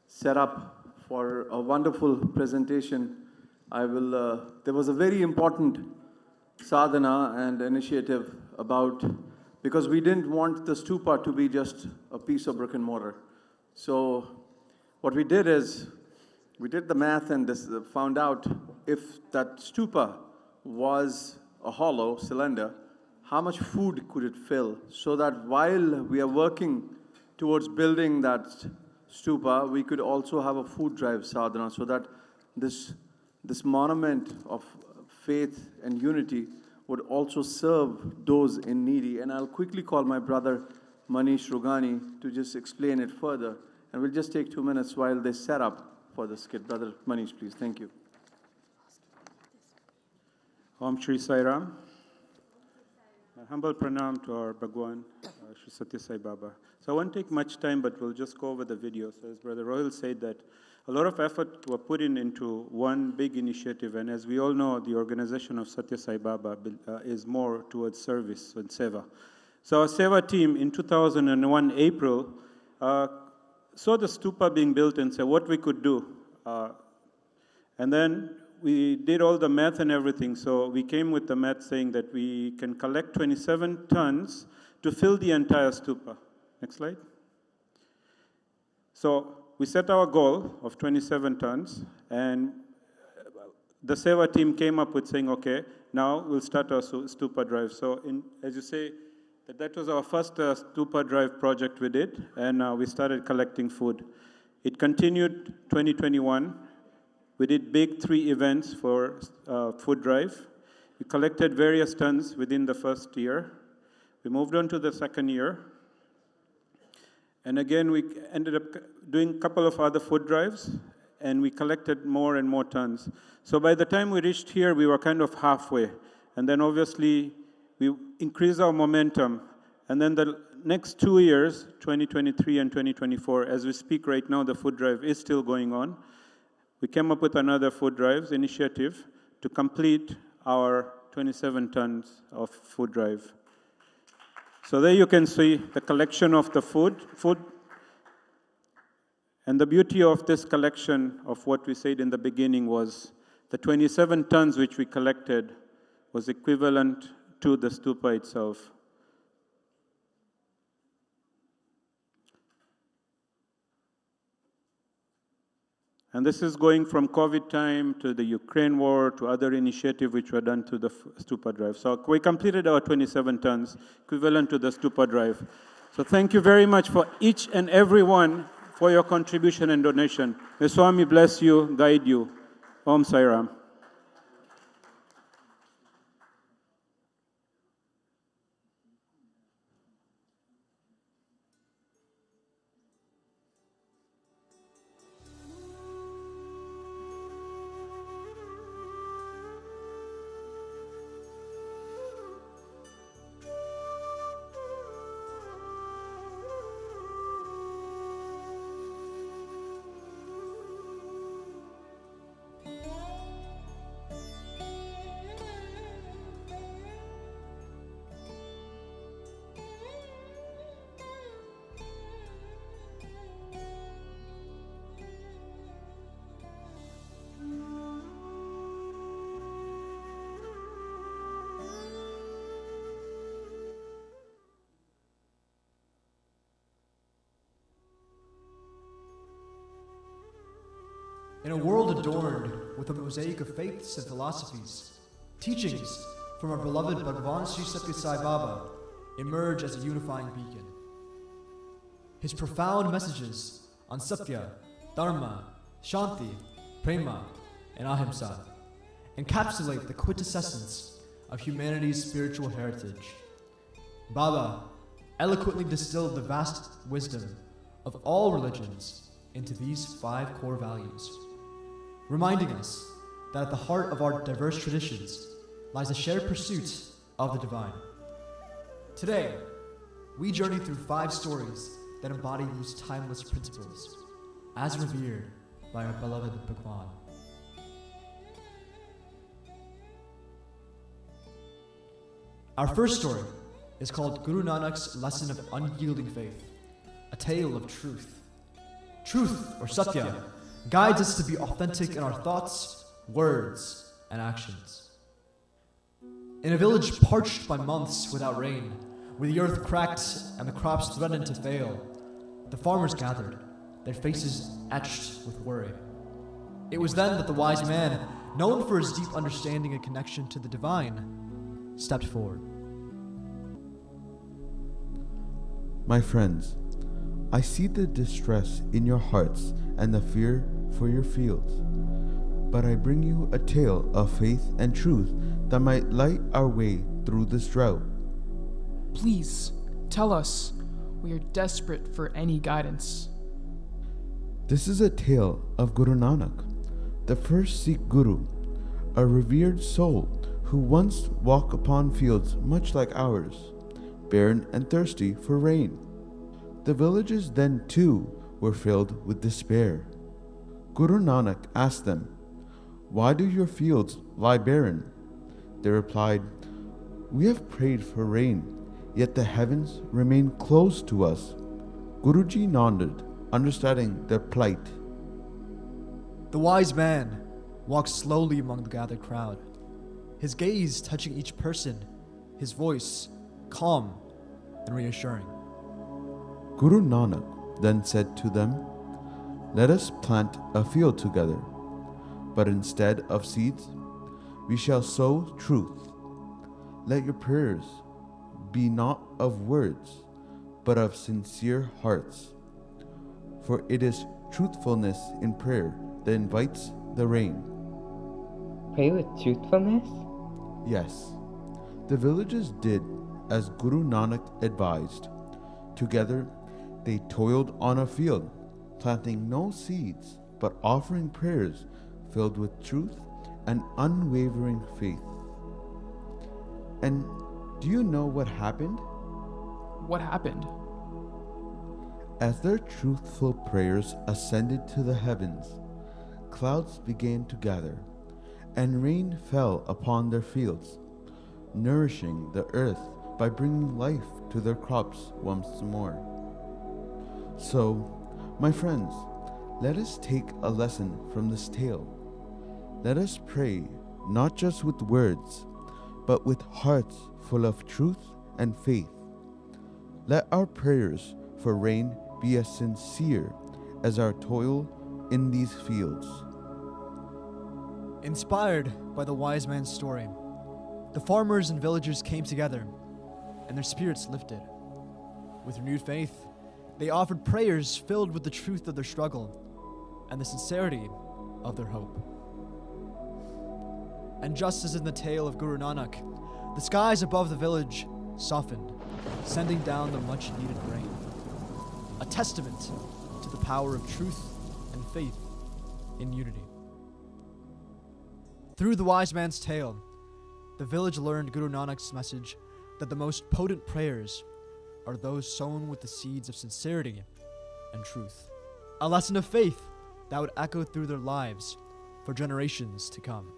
set up for a wonderful presentation, there was a very important sadhana and initiative because we didn't want the stupa to be just a piece of brick and mortar. So what we did is, we did the math and found out if that stupa was a hollow cylinder, how much food could it fill, so that while we are working towards building that stupa, we could also have a food drive sadhana, so that this monument of faith and unity would also serve those in needy. And I'll quickly call my brother Manish Rugani to just explain it further. And we'll just take 2 minutes while they set up for the skit. Brother Manish, please. Thank you.
Om Shri Sai Ram. Humble pranam to our Bhagwan, Shri Satya Sai Baba. So I won't take much time, but we'll just go over the video. So as Brother Royal said, that a lot of effort were put into one big initiative, and as we all know, the organization of Satya Sai Baba is more towards service and seva. So our seva team in 2001 April saw the stupa being built and said what we could do. And then we did all the math and everything, so we came with the math saying that we can collect 27 tons to fill the entire stupa. Next slide. So we set our goal of 27 tons, and the Seva team came up with saying, okay, now we'll start our stupa drive. So as you say, that was our first stupa drive project we did, and we started collecting food. It continued 2021. We did big 3 events for food drive. We collected various tons within the first year. We moved on to the second year. And again, we ended up doing a couple of other food drives, and we collected more and more tons. So by the time we reached here, we were kind of halfway. And then obviously, we increased our momentum. And then the next 2 years, 2023 and 2024, as we speak right now, the food drive is still going on. We came up with another food drives initiative to complete our 27 tons of food drive. So there you can see the collection of the food. And the beauty of this collection of what we said in the beginning was the 27 tons which we collected was equivalent to the stupa itself. And this is going from COVID time to the Ukraine war to other initiatives which were done to the stupa drive. So we completed our 27 tons, equivalent to the stupa drive. So thank you very much for each and every one for your contribution and donation. May Swami bless you, guide you. Om Sai Ram.
In a world adorned with a mosaic of faiths and philosophies, teachings from our beloved Bhagavan Sri Satya Sai Baba emerge as a unifying beacon. His profound messages on Satya, Dharma, Shanti, Prema, and Ahimsa encapsulate the quintessence of humanity's spiritual heritage. Baba eloquently distilled the vast wisdom of all religions into these 5 core values, reminding us that at the heart of our diverse traditions lies a shared pursuit of the divine. Today, we journey through 5 stories that embody these timeless principles, as revered by our beloved Bhagwan. Our first story is called Guru Nanak's Lesson of Unyielding Faith, a tale of truth. Truth, or Satya, guides us to be authentic in our thoughts, words, and actions. In a village parched by months without rain, where the earth cracked and the crops threatened to fail, the farmers gathered, their faces etched with worry. It was then that the wise man, known for his deep understanding and connection to the divine, stepped forward.
My friends, I see the distress in your hearts and the fear for your fields. But I bring you a tale of faith and truth that might light our way through this drought.
Please, tell us. We are desperate for any guidance.
This is a tale of Guru Nanak, the first Sikh Guru, a revered soul who once walked upon fields much like ours, barren and thirsty for rain. The villages then too were filled with despair. Guru Nanak asked them, "Why do your fields lie barren?" They replied, "We have prayed for rain, yet the heavens remain closed to us." Guruji nodded, understanding their plight.
The wise man walked slowly among the gathered crowd, his gaze touching each person, his voice calm and reassuring.
Guru Nanak then said to them, "Let us plant a field together, but instead of seeds, we shall sow truth. Let your prayers be not of words, but of sincere hearts. For it is truthfulness in prayer that invites the rain."
Pray with truthfulness?
Yes, the villagers did as Guru Nanak advised. Together, they toiled on a field, planting no seeds, but offering prayers filled with truth and unwavering faith. And do you know what happened?
What happened?
As their truthful prayers ascended to the heavens, clouds began to gather, and rain fell upon their fields, nourishing the earth by bringing life to their crops once more. So, my friends, let us take a lesson from this tale. Let us pray not just with words, but with hearts full of truth and faith. Let our prayers for rain be as sincere as our toil in these fields.
Inspired by the wise man's story, the farmers and villagers came together, and their spirits lifted. With renewed faith, they offered prayers filled with the truth of their struggle and the sincerity of their hope. And just as in the tale of Guru Nanak, the skies above the village softened, sending down the much-needed rain, a testament to the power of truth and faith in unity. Through the wise man's tale, the village learned Guru Nanak's message that the most potent prayers are those sown with the seeds of sincerity and truth. A lesson of faith that would echo through their lives for generations to come.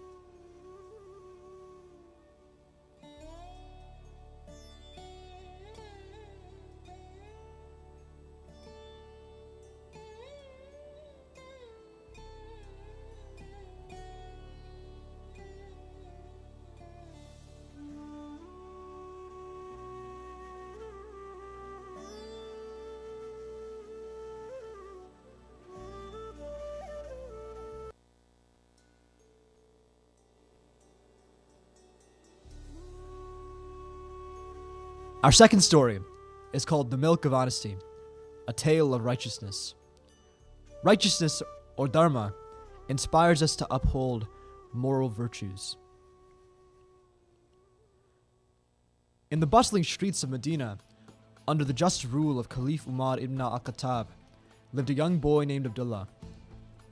Our second story is called The Milk of Honesty, a tale of righteousness. Righteousness, or Dharma, inspires us to uphold moral virtues. In the bustling streets of Medina, under the just rule of Caliph Umar ibn al-Khattab, lived a young boy named Abdullah.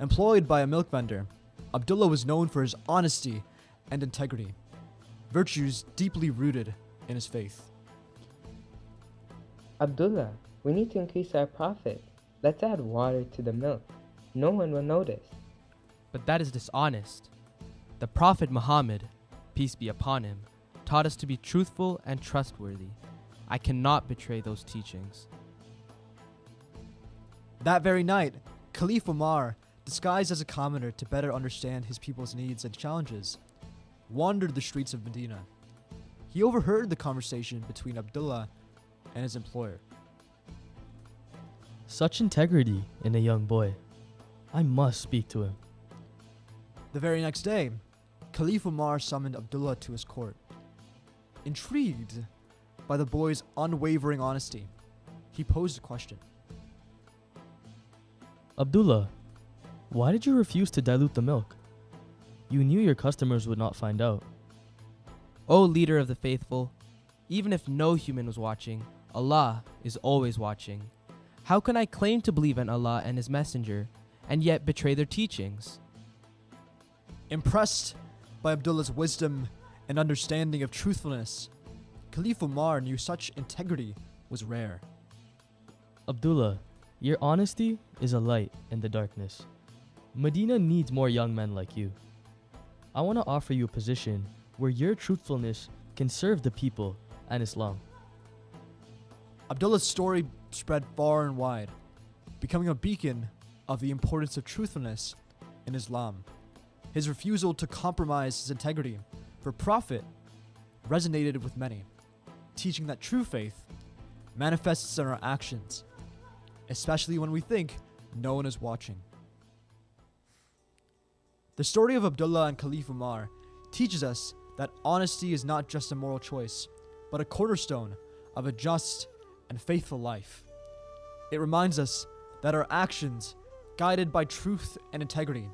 Employed by a milk vendor, Abdullah was known for his honesty and integrity, virtues deeply rooted in his faith.
Abdullah, we need to increase our profit. Let's add water to the milk. No one will notice.
But that is dishonest. The Prophet Muhammad, peace be upon him,
taught us to be truthful and trustworthy. I cannot betray those teachings.
That very night, Caliph Umar, disguised as a commoner to better understand his people's needs and challenges, wandered the streets of Medina. He overheard the conversation between Abdullah and his employer.
Such integrity in a young boy. I must speak to him.
The very next day, Caliph Umar summoned Abdullah to his court. Intrigued by the boy's unwavering honesty, he posed a question.
Abdullah, why did you refuse to dilute the milk? You knew your customers would not find out.
O leader of the faithful, even if no human was watching, Allah is always watching. How can I claim to believe in Allah and His Messenger and yet betray their teachings?
Impressed by Abdullah's wisdom and understanding of truthfulness, Caliph Umar knew such integrity was rare.
Abdullah, your honesty is a light in the darkness. Medina needs more young men like you. I want to offer you a position where your truthfulness can serve the people and Islam.
Abdullah's story spread far and wide, becoming a beacon of the importance of truthfulness in Islam. His refusal to compromise his integrity for profit resonated with many, teaching that true faith manifests in our actions, especially when we think no one is watching. The story of Abdullah and Caliph Umar teaches us that honesty is not just a moral choice, but a cornerstone of a just and faithful life. It reminds us that our actions, guided by truth and integrity,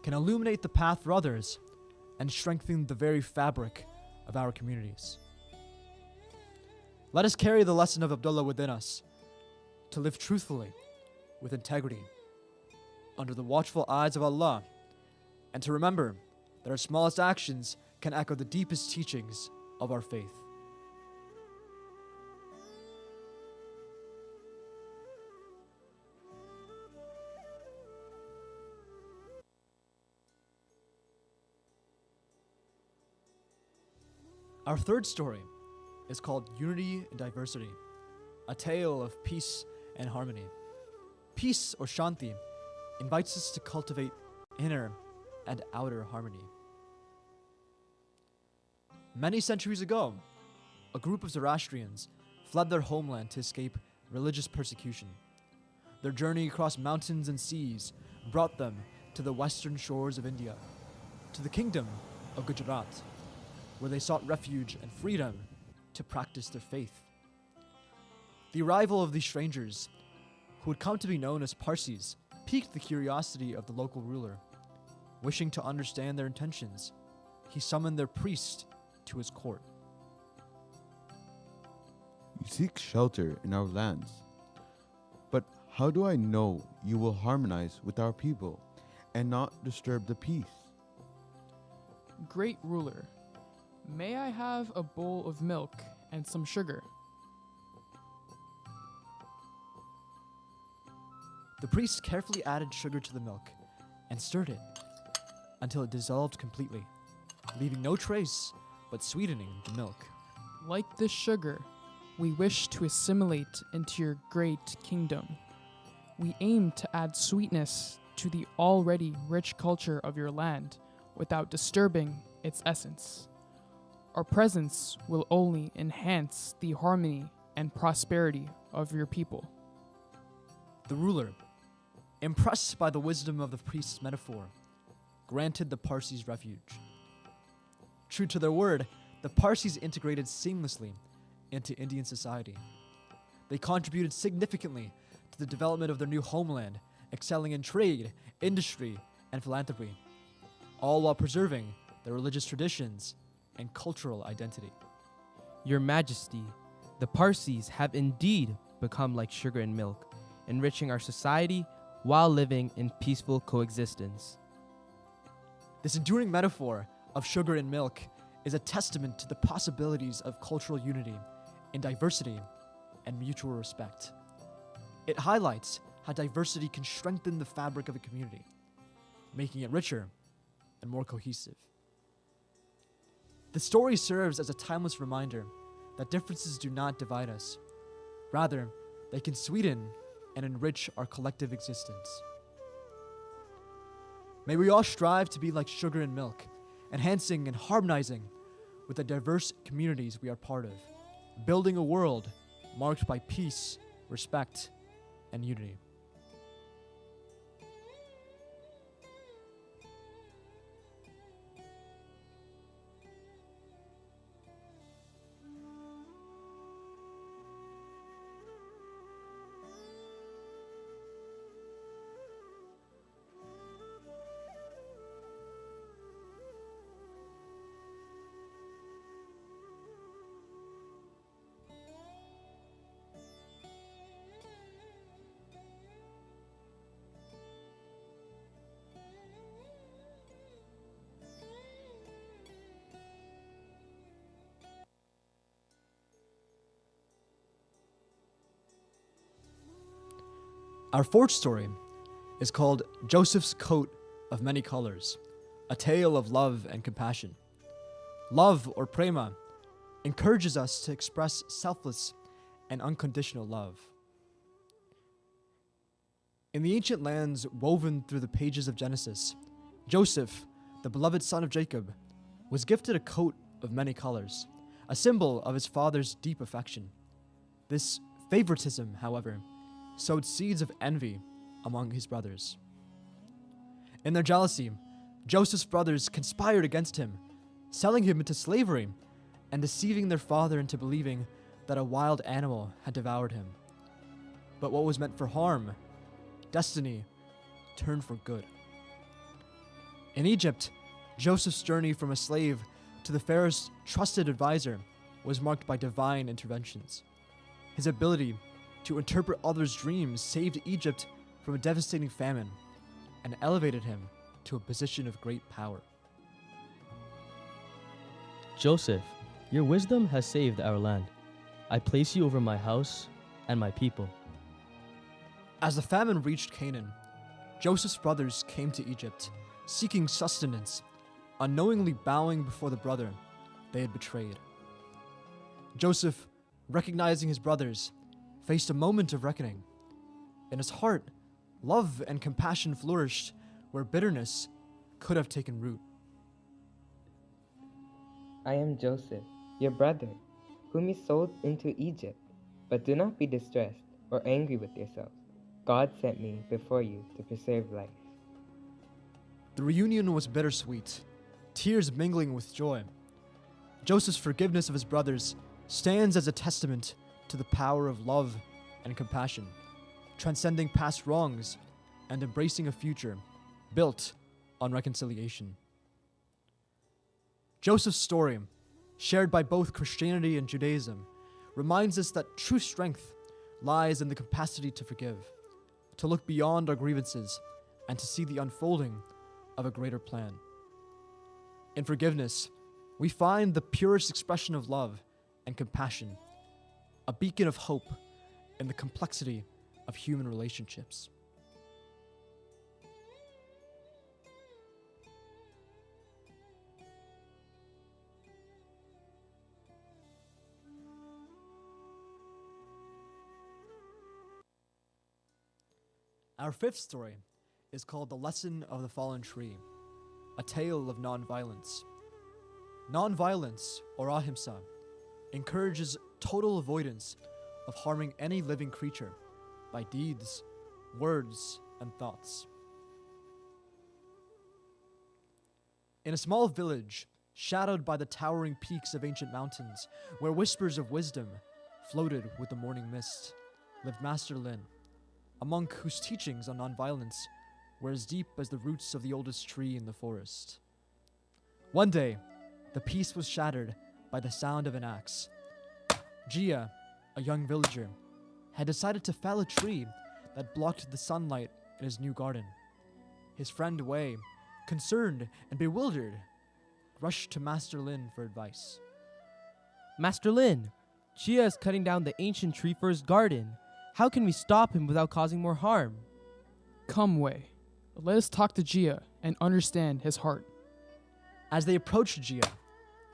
can illuminate the path for others and strengthen the very fabric of our communities. Let us carry the lesson of Abdullah within us, to live truthfully, with integrity, under the watchful eyes of Allah, and to remember that our smallest actions can echo the deepest teachings of our faith. Our third story is called Unity in Diversity, a tale of peace and harmony. Peace, or Shanti, invites us to cultivate inner and outer harmony. Many centuries ago, a group of Zoroastrians fled their homeland to escape religious persecution. Their journey across mountains and seas brought them to the western shores of India, to the kingdom of Gujarat, where they sought refuge and freedom to practice their faith. The arrival of these strangers, who had come to be known as Parsis, piqued the curiosity of the local ruler. Wishing to understand their intentions, he summoned their priest to his court.
You seek shelter in our lands, but how do I know you will harmonize with our people and not disturb the peace?
Great ruler, may I have a bowl of milk and some sugar?
The priest carefully added sugar to the milk and stirred it until it dissolved completely, leaving no trace but sweetening the milk.
Like this sugar, we wish to assimilate into your great kingdom. We aim to add sweetness to the already rich culture of your land without disturbing its essence. Our presence will only enhance the harmony and prosperity of your people.
The ruler, impressed by the wisdom of the priest's metaphor, granted the Parsis refuge. True to their word, the Parsis integrated seamlessly into Indian society. They contributed significantly to the development of their new homeland, excelling in trade, industry, and philanthropy, all while preserving their religious traditions and cultural identity.
Your Majesty, the Parsis have indeed become like sugar and milk, enriching our society while living in peaceful coexistence.
This enduring metaphor of sugar and milk is a testament to the possibilities of cultural unity in diversity and mutual respect. It highlights how diversity can strengthen the fabric of a community, making it richer and more cohesive. The story serves as a timeless reminder that differences do not divide us. Rather, they can sweeten and enrich our collective existence. May we all strive to be like sugar and milk, enhancing and harmonizing with the diverse communities we are part of, building a world marked by peace, respect, and unity. Our fourth story is called Joseph's Coat of Many Colors, a tale of love and compassion. Love, or prema, encourages us to express selfless and unconditional love. In the ancient lands woven through the pages of Genesis, Joseph, the beloved son of Jacob, was gifted a coat of many colors, a symbol of his father's deep affection. This favoritism, however, sowed seeds of envy among his brothers. In their jealousy, Joseph's brothers conspired against him, selling him into slavery and deceiving their father into believing that a wild animal had devoured him. But what was meant for harm, destiny turned for good. In Egypt, Joseph's journey from a slave to the Pharaoh's trusted advisor was marked by divine interventions. His ability to interpret others' dreams saved Egypt from a devastating famine and elevated him to a position of great power.
Joseph, your wisdom has saved our land. I place you over my house and my people.
As the famine reached Canaan, Joseph's brothers came to Egypt, seeking sustenance, unknowingly bowing before the brother they had betrayed. Joseph, recognizing his brothers, faced a moment of reckoning. In his heart, love and compassion flourished where bitterness could have taken root.
I am Joseph, your brother, whom you sold into Egypt. But do not be distressed or angry with yourselves. God sent me before you to preserve life.
The reunion was bittersweet, tears mingling with joy. Joseph's forgiveness of his brothers stands as a testament to the power of love and compassion, transcending past wrongs and embracing a future built on reconciliation. Joseph's story, shared by both Christianity and Judaism, reminds us that true strength lies in the capacity to forgive, to look beyond our grievances, and to see the unfolding of a greater plan. In forgiveness, we find the purest expression of love and compassion, a beacon of hope in the complexity of human relationships. Our fifth story is called The Lesson of the Fallen Tree, a tale of nonviolence. Nonviolence, or ahimsa, encourages total avoidance of harming any living creature by deeds, words, and thoughts. In a small village, shadowed by the towering peaks of ancient mountains, where whispers of wisdom floated with the morning mist, lived Master Lin, a monk whose teachings on nonviolence were as deep as the roots of the oldest tree in the forest. One day, the peace was shattered by the sound of an axe. Jia, a young villager, had decided to fell a tree that blocked the sunlight in his new garden. His friend Wei, concerned and bewildered, rushed to Master Lin for advice.
Master Lin, Jia is cutting down the ancient tree for his garden. How can we stop him without causing more harm?
Come, Wei. Let us talk to Jia and understand his heart.
As they approached Jia,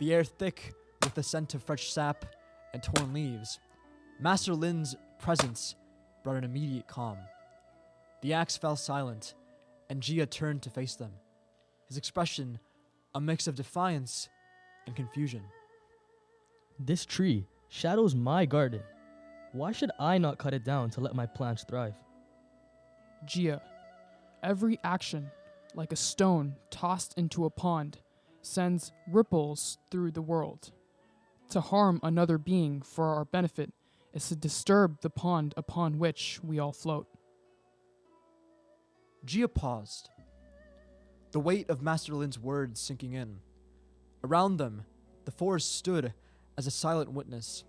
the air thick with the scent of fresh sap and torn leaves, Master Lin's presence brought an immediate calm. The axe fell silent, and Jia turned to face them, his expression a mix of defiance and confusion.
This tree shadows my garden. Why should I not cut it down to let my plants thrive?
Jia, every action, like a stone tossed into a pond, sends ripples through the world. To harm another being for our benefit is to disturb the pond upon which we all float.
Jia paused, the weight of Master Lin's words sinking in. Around them, the forest stood as a silent witness,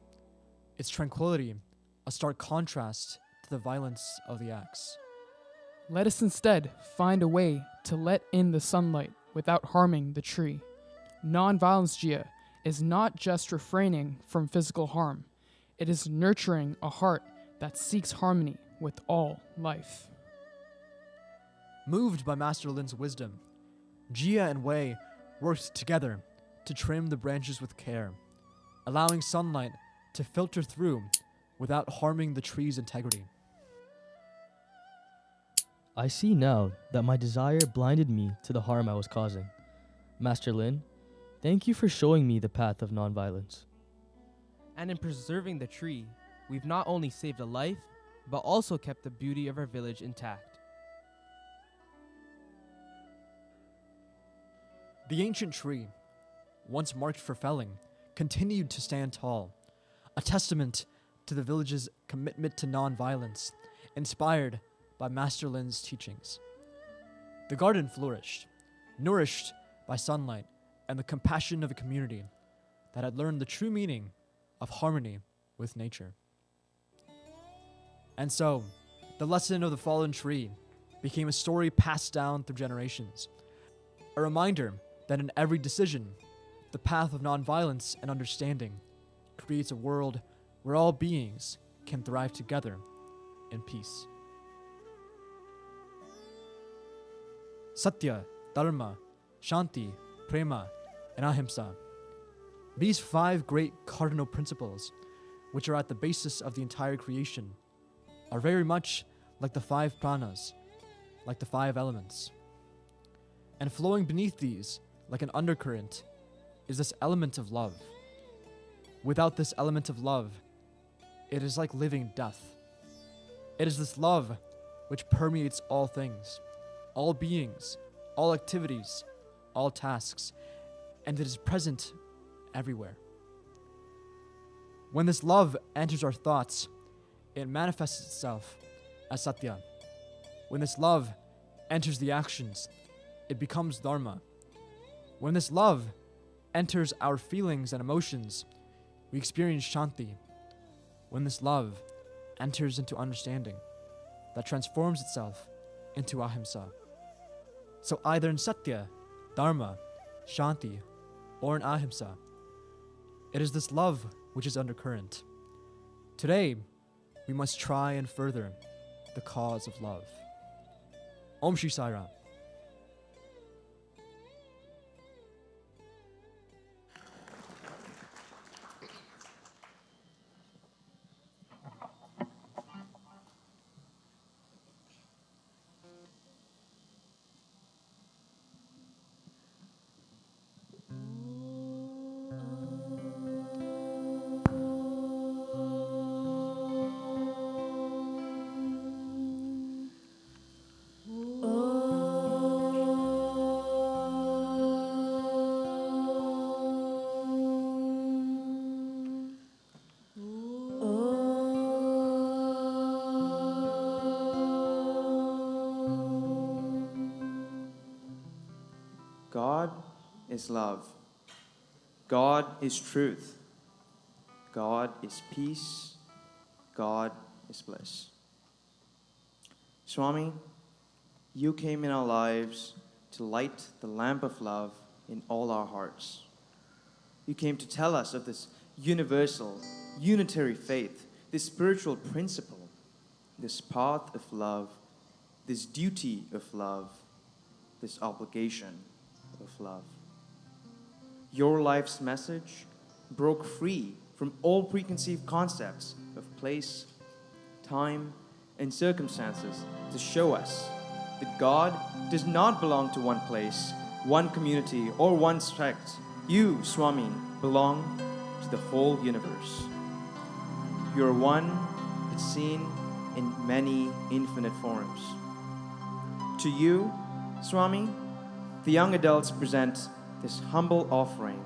its tranquility a stark contrast to the violence of the axe.
Let us instead find a way to let in the sunlight without harming the tree. Non-violence, Jia, is not just refraining from physical harm. It is nurturing a heart that seeks harmony with all life.
Moved by Master Lin's wisdom, Jia and Wei worked together to trim the branches with care, allowing sunlight to filter through without harming the tree's integrity.
I see now that my desire blinded me to the harm I was causing. Master Lin, thank you for showing me the path of nonviolence.
And in preserving the tree, we've not only saved a life, but also kept the beauty of our village intact.
The ancient tree, once marked for felling, continued to stand tall, a testament to the village's commitment to nonviolence, inspired by Master Lin's teachings. The garden flourished, nourished by sunlight and the compassion of a community that had learned the true meaning of harmony with nature. And so, the lesson of the fallen tree became a story passed down through generations, a reminder that in every decision, the path of nonviolence and understanding creates a world where all beings can thrive together in peace. Satya, Dharma, Shanti, Prema, and Ahimsa. These 5 great cardinal principles, which are at the basis of the entire creation, are very much like the 5 pranas, like the 5 elements. And flowing beneath these, like an undercurrent, is this element of love. Without this element of love, it is like living death. It is this love which permeates all things, all beings, all activities, all tasks, and it is present everywhere. When this love enters our thoughts, it manifests itself as Satya. When this love enters the actions, it becomes Dharma. When this love enters our feelings and emotions, we experience Shanti. When this love enters into understanding, that transforms itself into Ahimsa. So either in Satya, Dharma, Shanti, or in Ahimsa, it is this love which is undercurrent. Today, we must try and further the cause of love. Om Shri Sai Ram.
God is love. God is truth. God is peace. God is bliss. Swami, you came in our lives to light the lamp of love in all our hearts. You came to tell us of this universal, unitary faith, this spiritual principle, this path of love, this duty of love, this obligation of love. Your life's message broke free from all preconceived concepts of place, time, and circumstances to show us that God does not belong to one place, one community, or one sect. You, Swami, belong to the whole universe. You are one that's seen in many infinite forms. To you, Swami, the young adults present this humble offering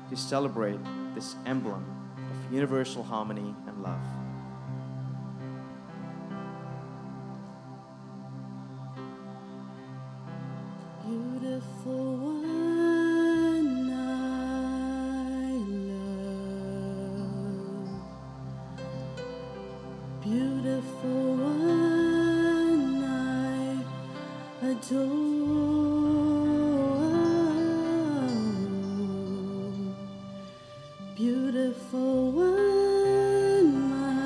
to celebrate this emblem of universal harmony and love.
Beautiful one I love, beautiful one I adore, beautiful one my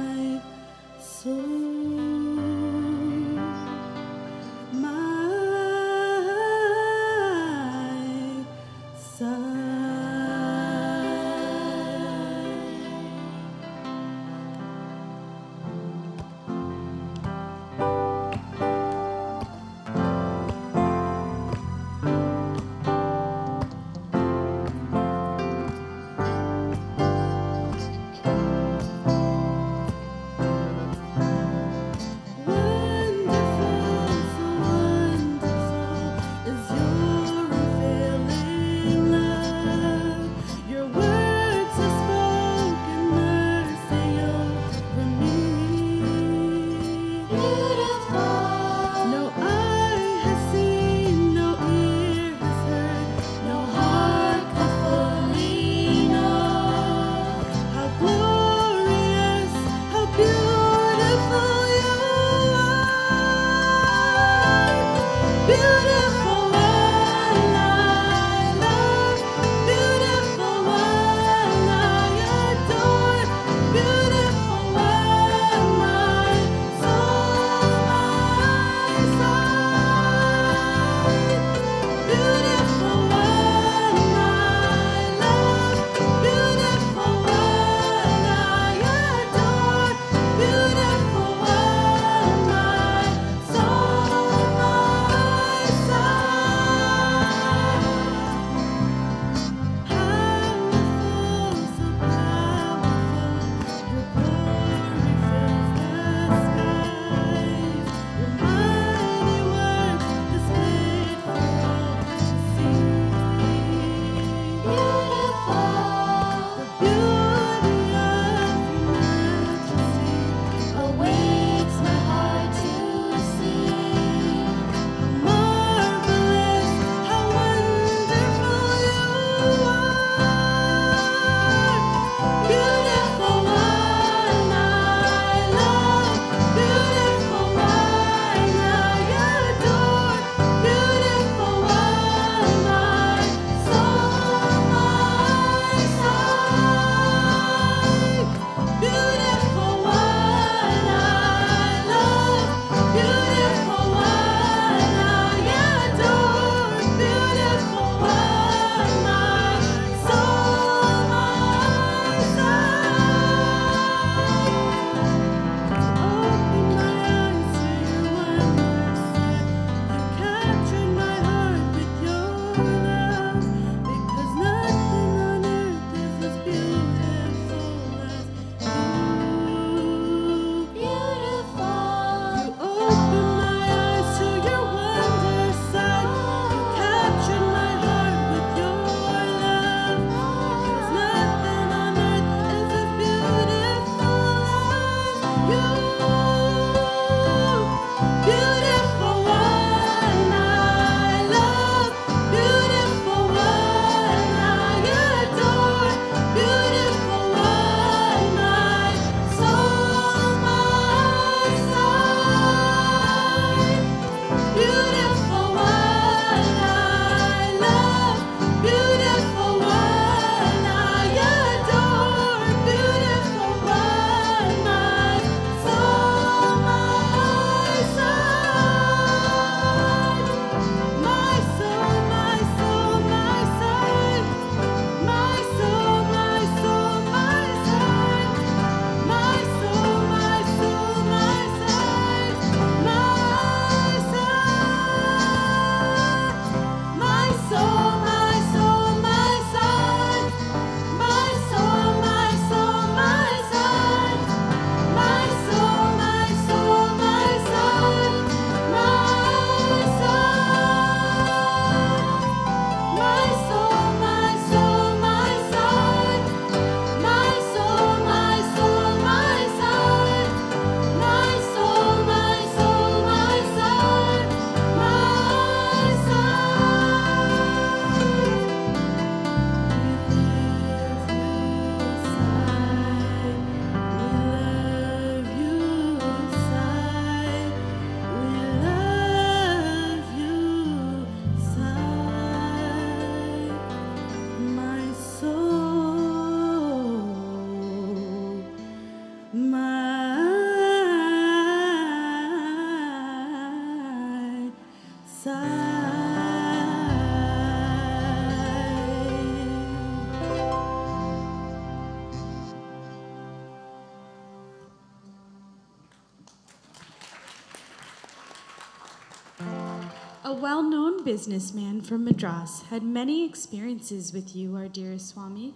A well-known businessman from Madras had many experiences with you, our dearest Swami.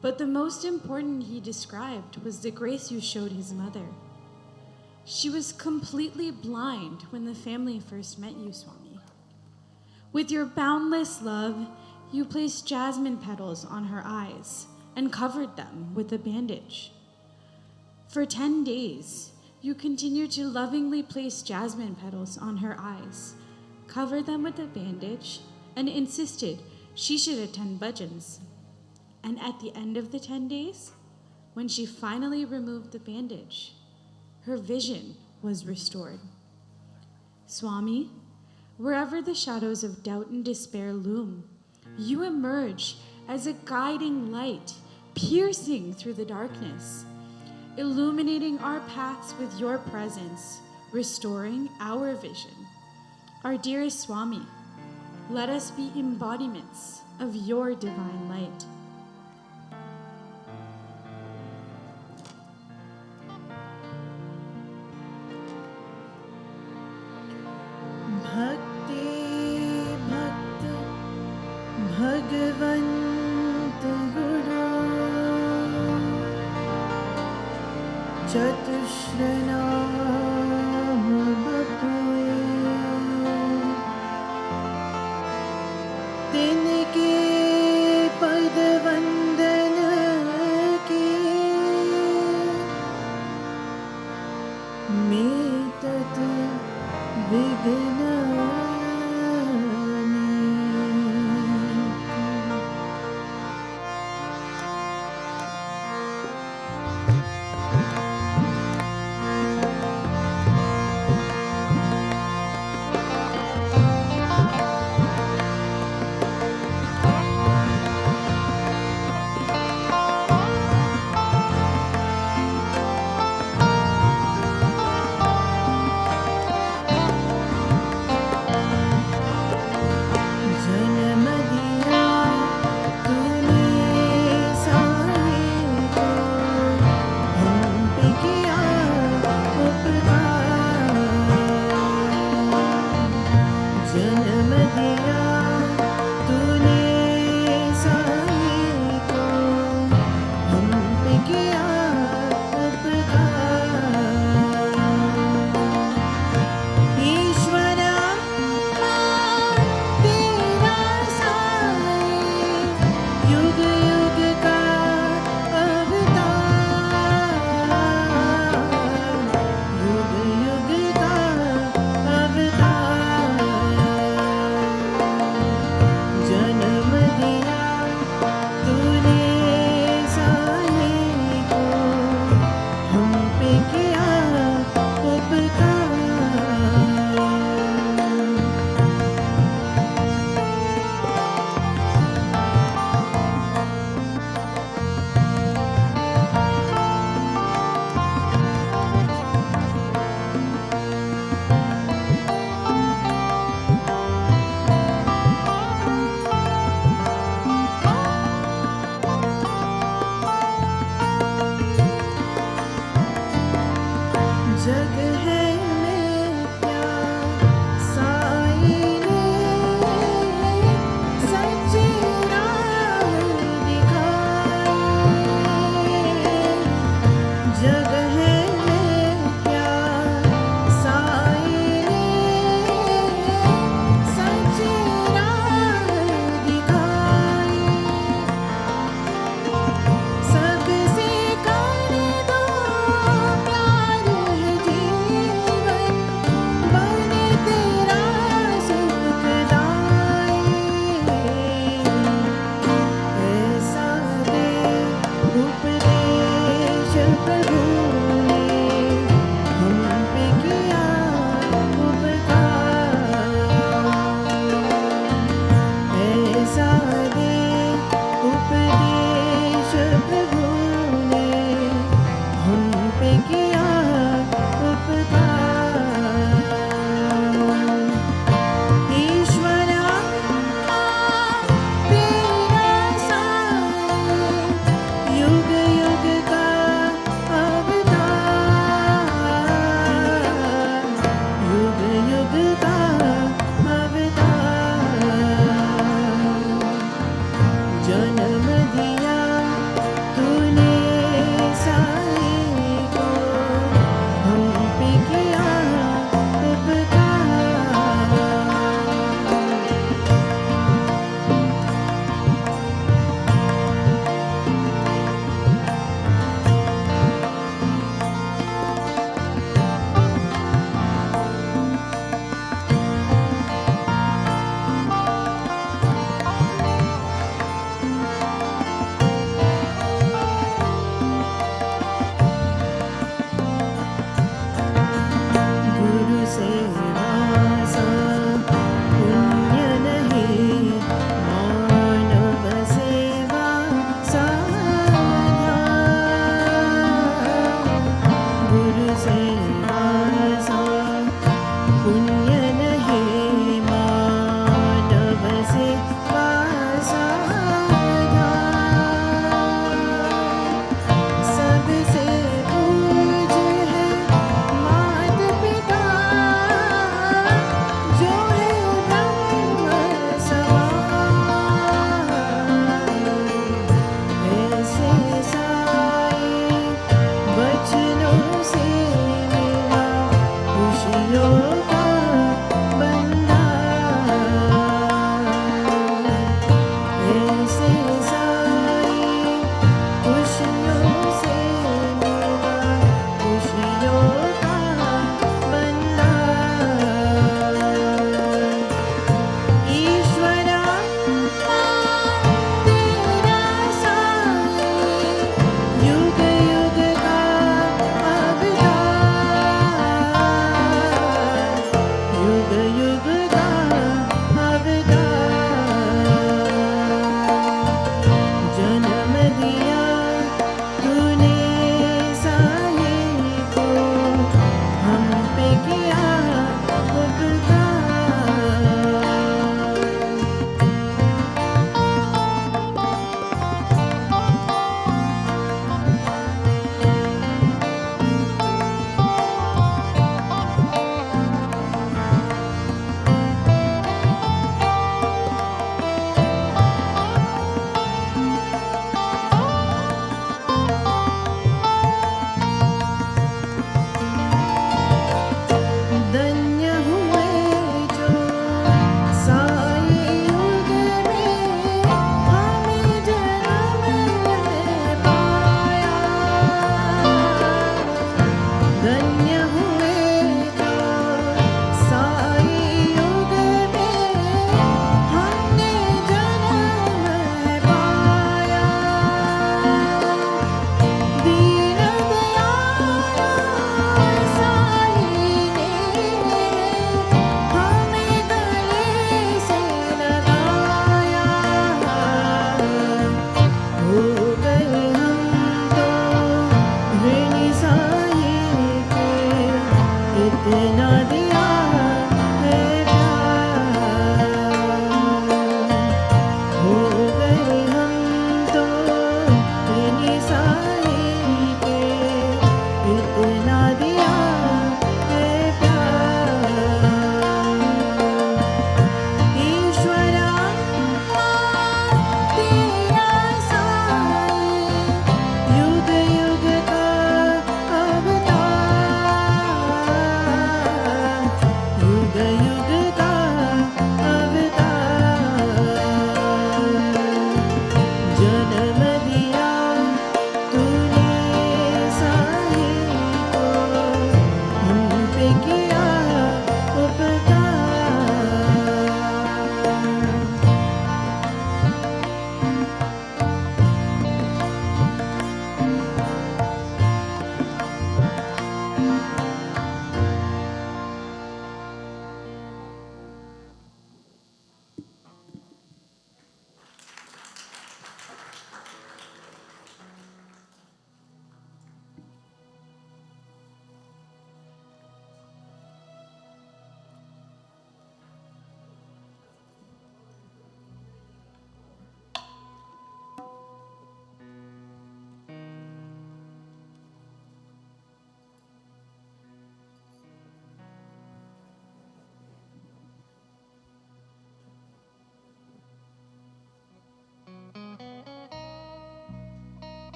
But the most important he described was the grace you showed his mother. She was completely blind when the family first met you, Swami. With your boundless love, you placed jasmine petals on her eyes and covered them with a bandage. For 10 days, you continued to lovingly place jasmine petals on her eyes, cover them with a bandage, and insisted she should attend bhajans. And at the end of the 10 days, when she finally removed the bandage, her vision was restored. Swami, wherever the shadows of doubt and despair loom, you emerge as a guiding light, piercing through the darkness, illuminating our paths with your presence, restoring our vision. Our dearest Swami, let us be embodiments of your divine light.
Bhakti Bhakta Bhagavant Guru Chatushranam Bapue Tinke Padvandana Ki Metat Vigna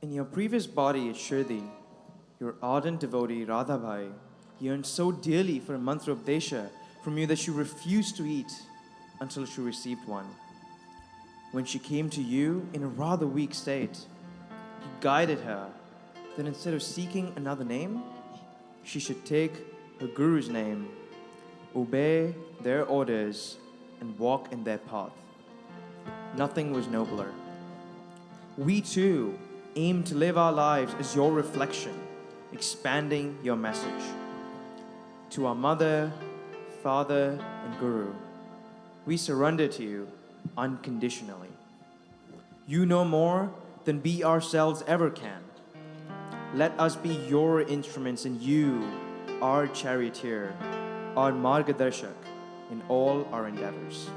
In your previous body at Shirdi, your ardent devotee Radhabai yearned so dearly for a mantra updesha from you that she refused to eat until she received one. When she came to you in a rather weak state, you guided her that instead of seeking another name, she should take her Guru's name, obey their orders, and walk in their path. Nothing was nobler. We too aim to live our lives as your reflection, expanding your message. To our mother, father, and Guru, we surrender to you unconditionally. You know more than we ourselves ever can. Let us be your instruments and you, our charioteer, our margadarshak in all our endeavors.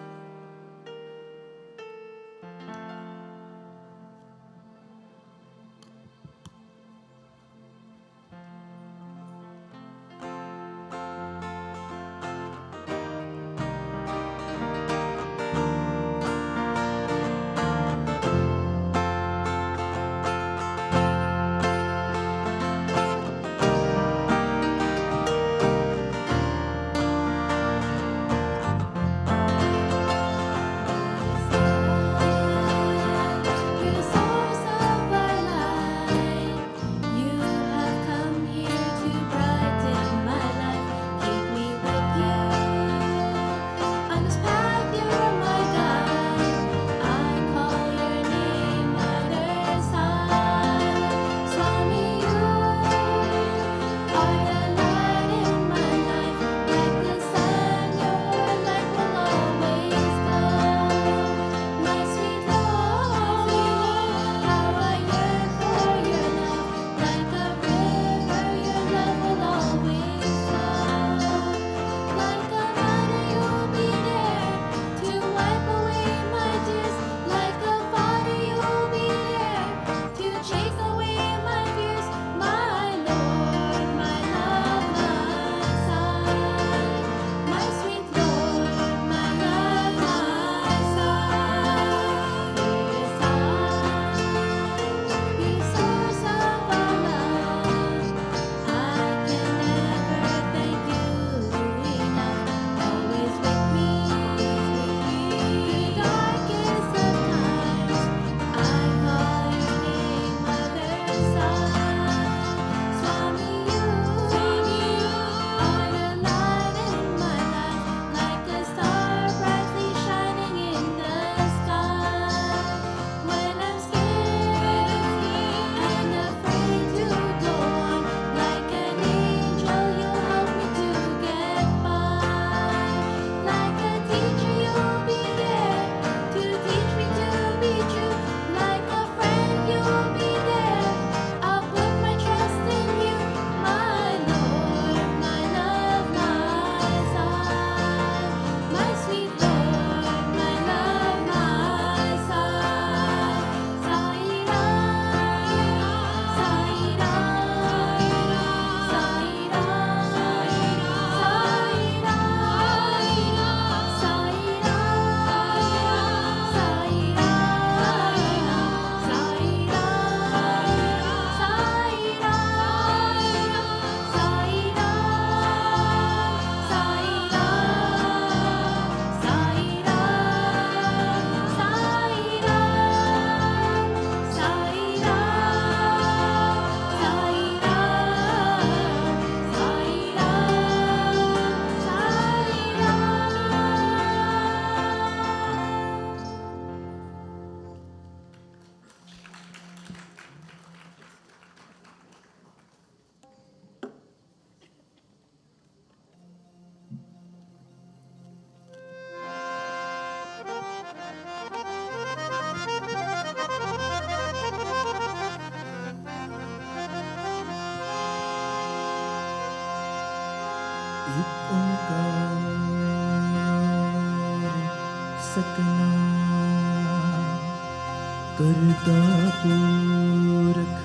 करता पूरख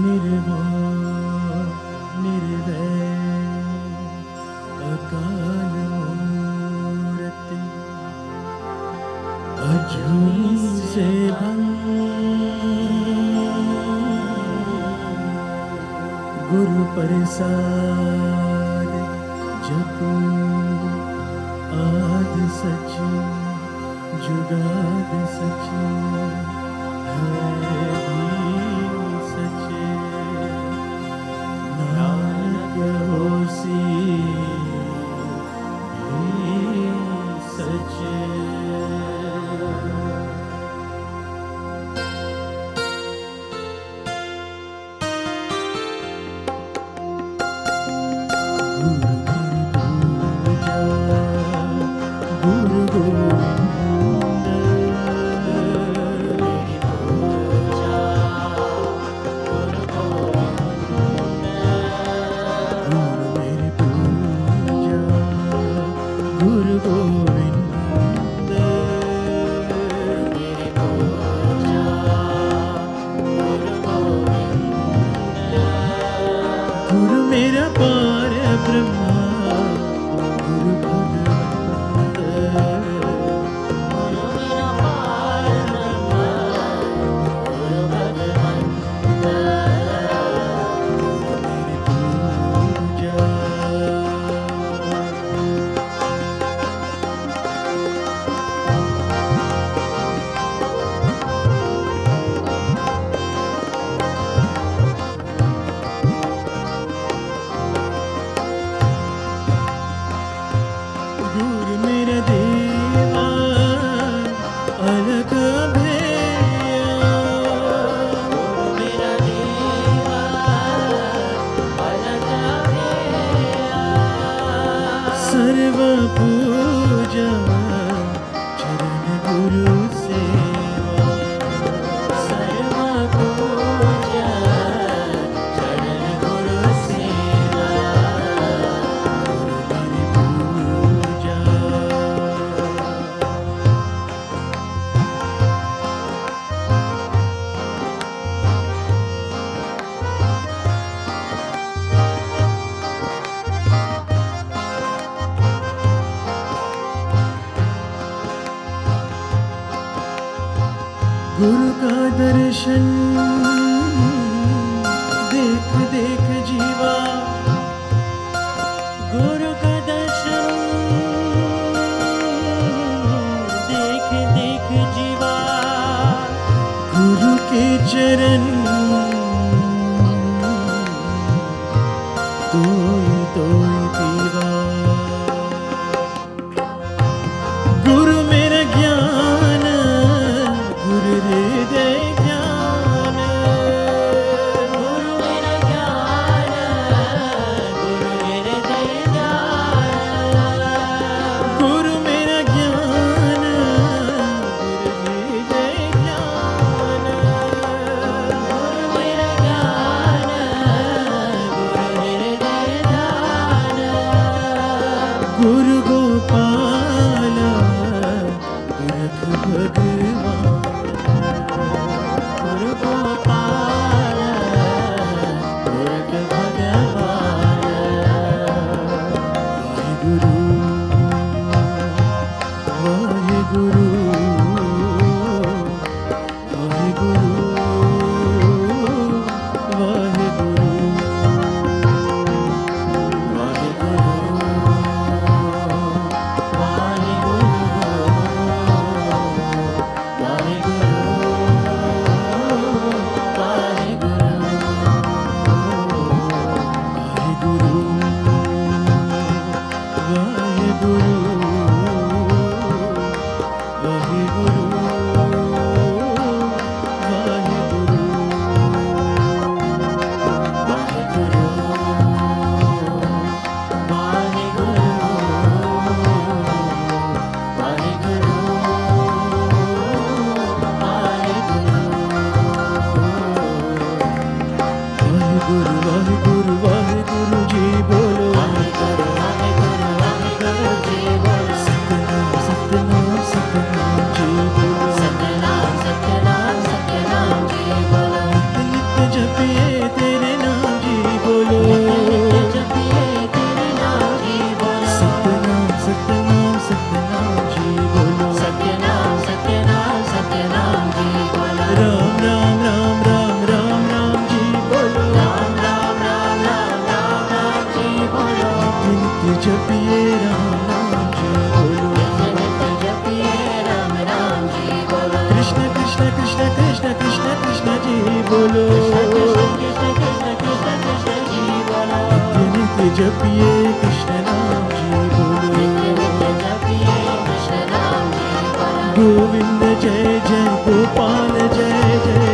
निर्वाण निर्वैर अकाल मूरत अजूनी से प्रसाद जपो आद सच जुगाद सच है भी सच नानक होसी भी सच गुरु का दर्शन देख देख जीवा गुरु का दर्शन देख देख जीवा गुरु के चरण तोय तोय पीवा गुरु मेरा ज्ञान गुरु हृदय ज्ञान गुरु मेरा ज्ञान गुरु हृदय ज्ञान गुरु मेरा ज्ञान गुरु हृदय ज्ञान गुरु मेरा ज्ञान गुरु हृदय ज्ञान गुरु गोपाल गुरख भगवान गुरु गोपाल गुरख भगवान वाहे गुरु वाहे गुरु वाहे गुरु वाहे गुरु वाहे गुरु नित्य जपिए राम नाम जी बोलो नित्य जपिए राम नाम जी बोलो कृष्ण कृष्ण कृष्ण कृष्ण कृष्ण कृष्ण जी बोलो कृष्ण कृष्ण कृष्ण कृष्ण जी बोलो नित्य जपिए कृष्ण नाम जी बोलो नित्य जपिए कृष्ण नाम जी बोलो गोविंद जय जय गोपाल जय जय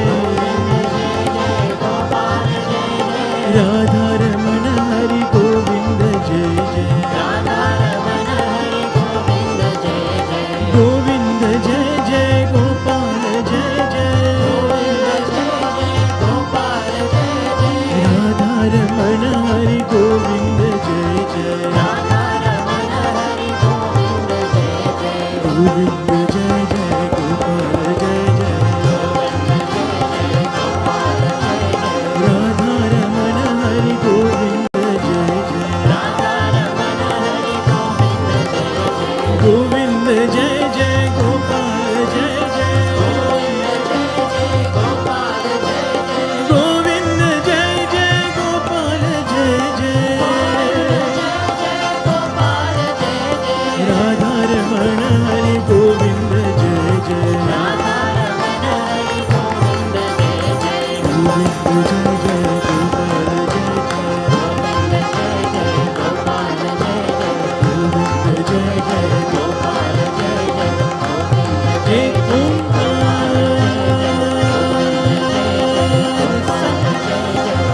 राधा रमण हरि गोविंद जय जय राधा रमण हरि गोविंद जय जय गोविंद जय जय गोपाल जय जय गोविंद जय जय गोपाल जय जय राधा रमण हरि गोविंद जय जय राधा रमण हरि गोविंद जय जय गोविंद जय जय गोपाल जय जय गोविंद जय जय गोपाल जय जय राधा रमण हरि गोविंद जय जय राधा रमण हरि गोविंद जय जय गोविंद जय जय गोपाल जय जय गोविंद जय जय गोपाल जय जय गोविंद जय जय गोपाल जय जय गोपाल जय जय राधा रमण हरि गोविंद जय जय राधा रमण हरि गोविंद जय जय गोविंद जय जय गोपाल जय जय गोविंद जय जय गोपाल जय जय गोविंद जय जय गोपाल जय जय गोविंद एक ओंकार सत जय जय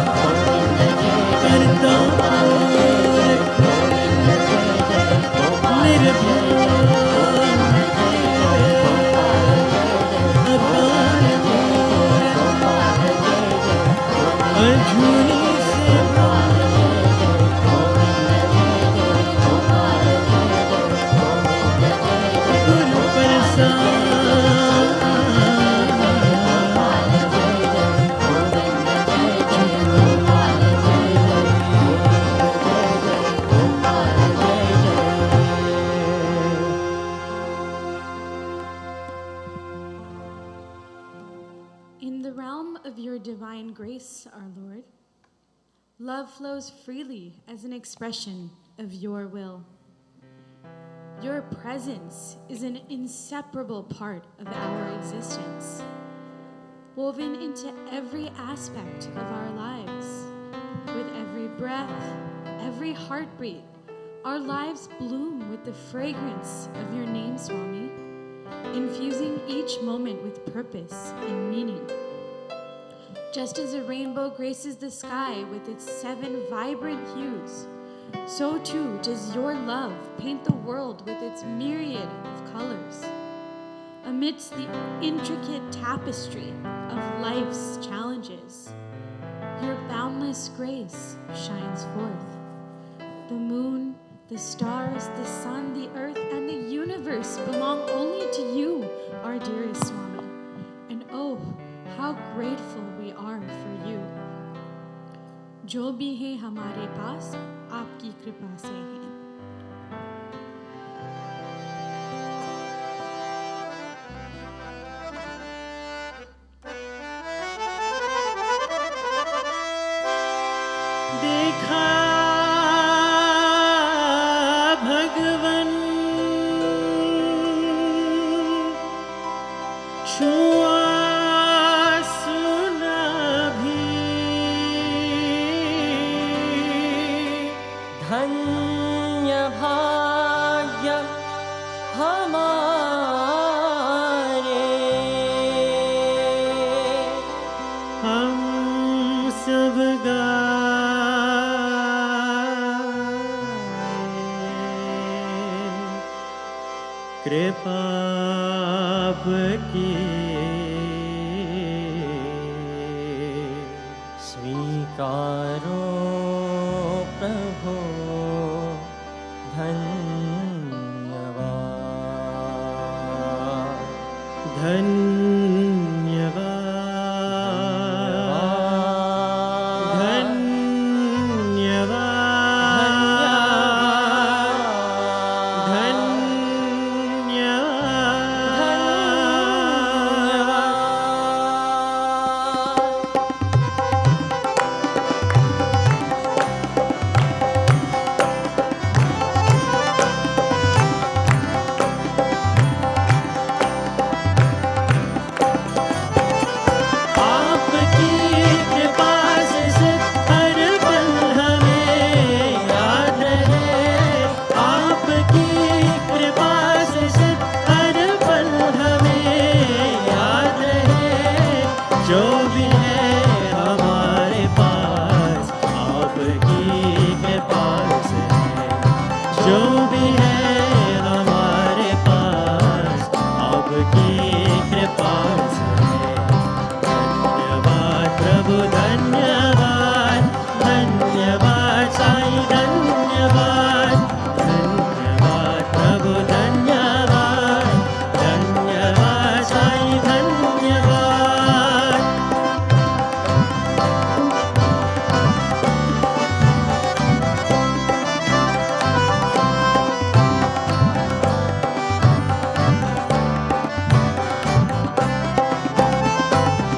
गोविंद जय जय गोपाल जय जय गोविंद जय जय गोपाल निर्भय गोविंद जय जय गोपाल जय जय अपार गोपाल जय जय अजूनी से गोपाल जय जय गोविंद जय जय गोपाल जय जय गोविंद जय जय गुरु प्रसाद गोपाल जय जय गोविंद जय जय गोपाल जय जय गोविंद जय जय गोपाल जय जय
In the realm of your divine grace, our Lord, love flows freely as an expression of your will. Your presence is an inseparable part of our existence, woven into every aspect of our lives. With every breath, every heartbeat, our lives bloom with the fragrance of your name, Swami, infusing each moment with purpose and meaning. Just as a rainbow graces the sky with its 7 vibrant hues, so too does your love paint the world with its myriad of colors. Amidst the intricate tapestry of life's challenges, your boundless grace shines forth. The moon, the stars, the sun, the earth, and the universe belong only to you, our dearest Swami. And oh, how grateful we are for you. जो भी है हमारे पास आपकी कृपा से है.
देखा भगवन छुआ सुना भी धन्य भाग्य हमारे हम सब कृपा आपकी स्वीकारो प्रभु धन्यवाद जो भी है हमारे पास आपकी कृपा से धन्यवाद प्रभु धन्यवाद धन्यवाद साईं धन्यवाद धन्यवाद प्रभु धन्यवाद धन्यवाद साईं धन्यवाद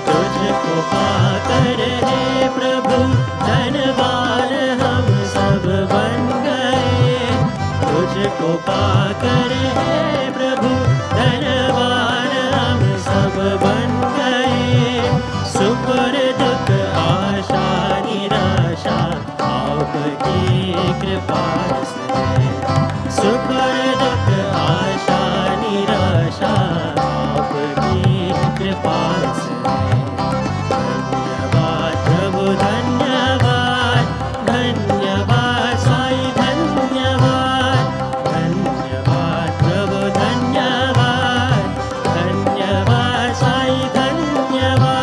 तुझको पाकर हे प्रभु धनवान हम सब बन गए तुझको पाकर हे प्रभु धनवान हम सब बन गए सुपर दुख आशा निराशा आपकी कृपा से सुपर दुख आशा निराशा आपकी कृपा से धन्यवाद प्रभु धन्यवाद धन्यवाद साईं धन्यवाद धन्यवाद प्रभु धन्यवाद धन्यवाद साईं धन्यवाद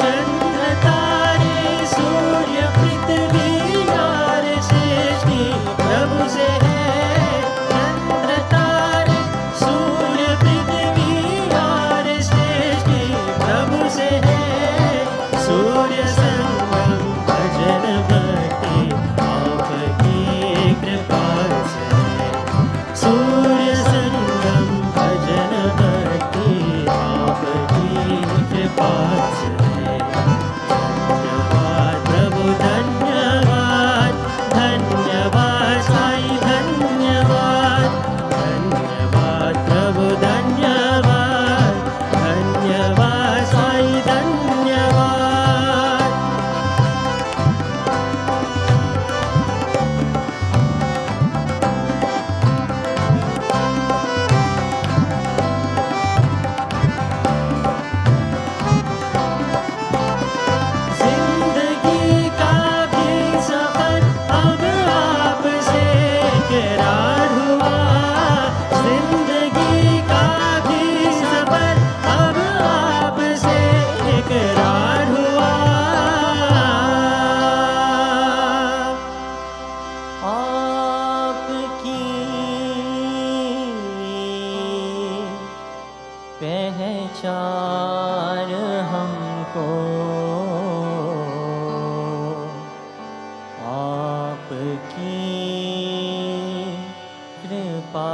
चंद्र तारे सूर्य पृथ्वी और सृष्टि प्रभु से है चंद्र तारे सूर्य पृथ्वी और सृष्टि प्रभु से है सूर्य संगम भजन भक्ति आपकी कृपा से सूर्य संगम भजन भक्ति आपकी कृपा से धन्यवाद प्रभु धन्यवाद धन्यवाद साईं धन्यवाद धन्यवाद प्रभु धन्यवाद धन्यवाद साईं धन्यवाद जिंदगी का भी सफर अब आपसे करार हुआ जिंदगी का भी सफर अब आपसे करार हुआ आपकी पहचान हमको आपकी कृपा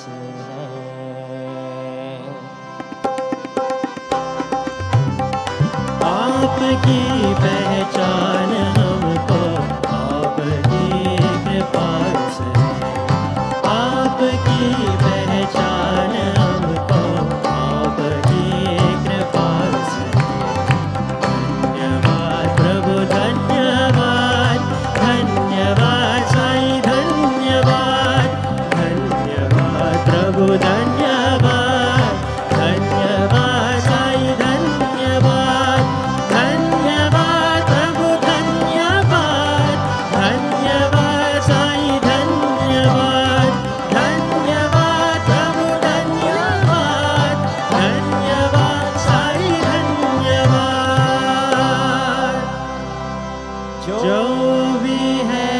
से है आपकी पहचान हमको आपकी कृपा से आपकी पहचान हमको आपकी कृपा से धन्यवाद प्रभु धन्यवाद धन्यवाद साईं धन्यवाद धन्यवाद प्रभु धन्यवाद धन्यवाद साईं धन्यवाद धन्यवाद प्रभु धन्यवाद धन्यवाद साईं धन्यवाद धन्यवाद प्रभु धन्यवाद धन्यवाद साईं धन्यवाद जो भी है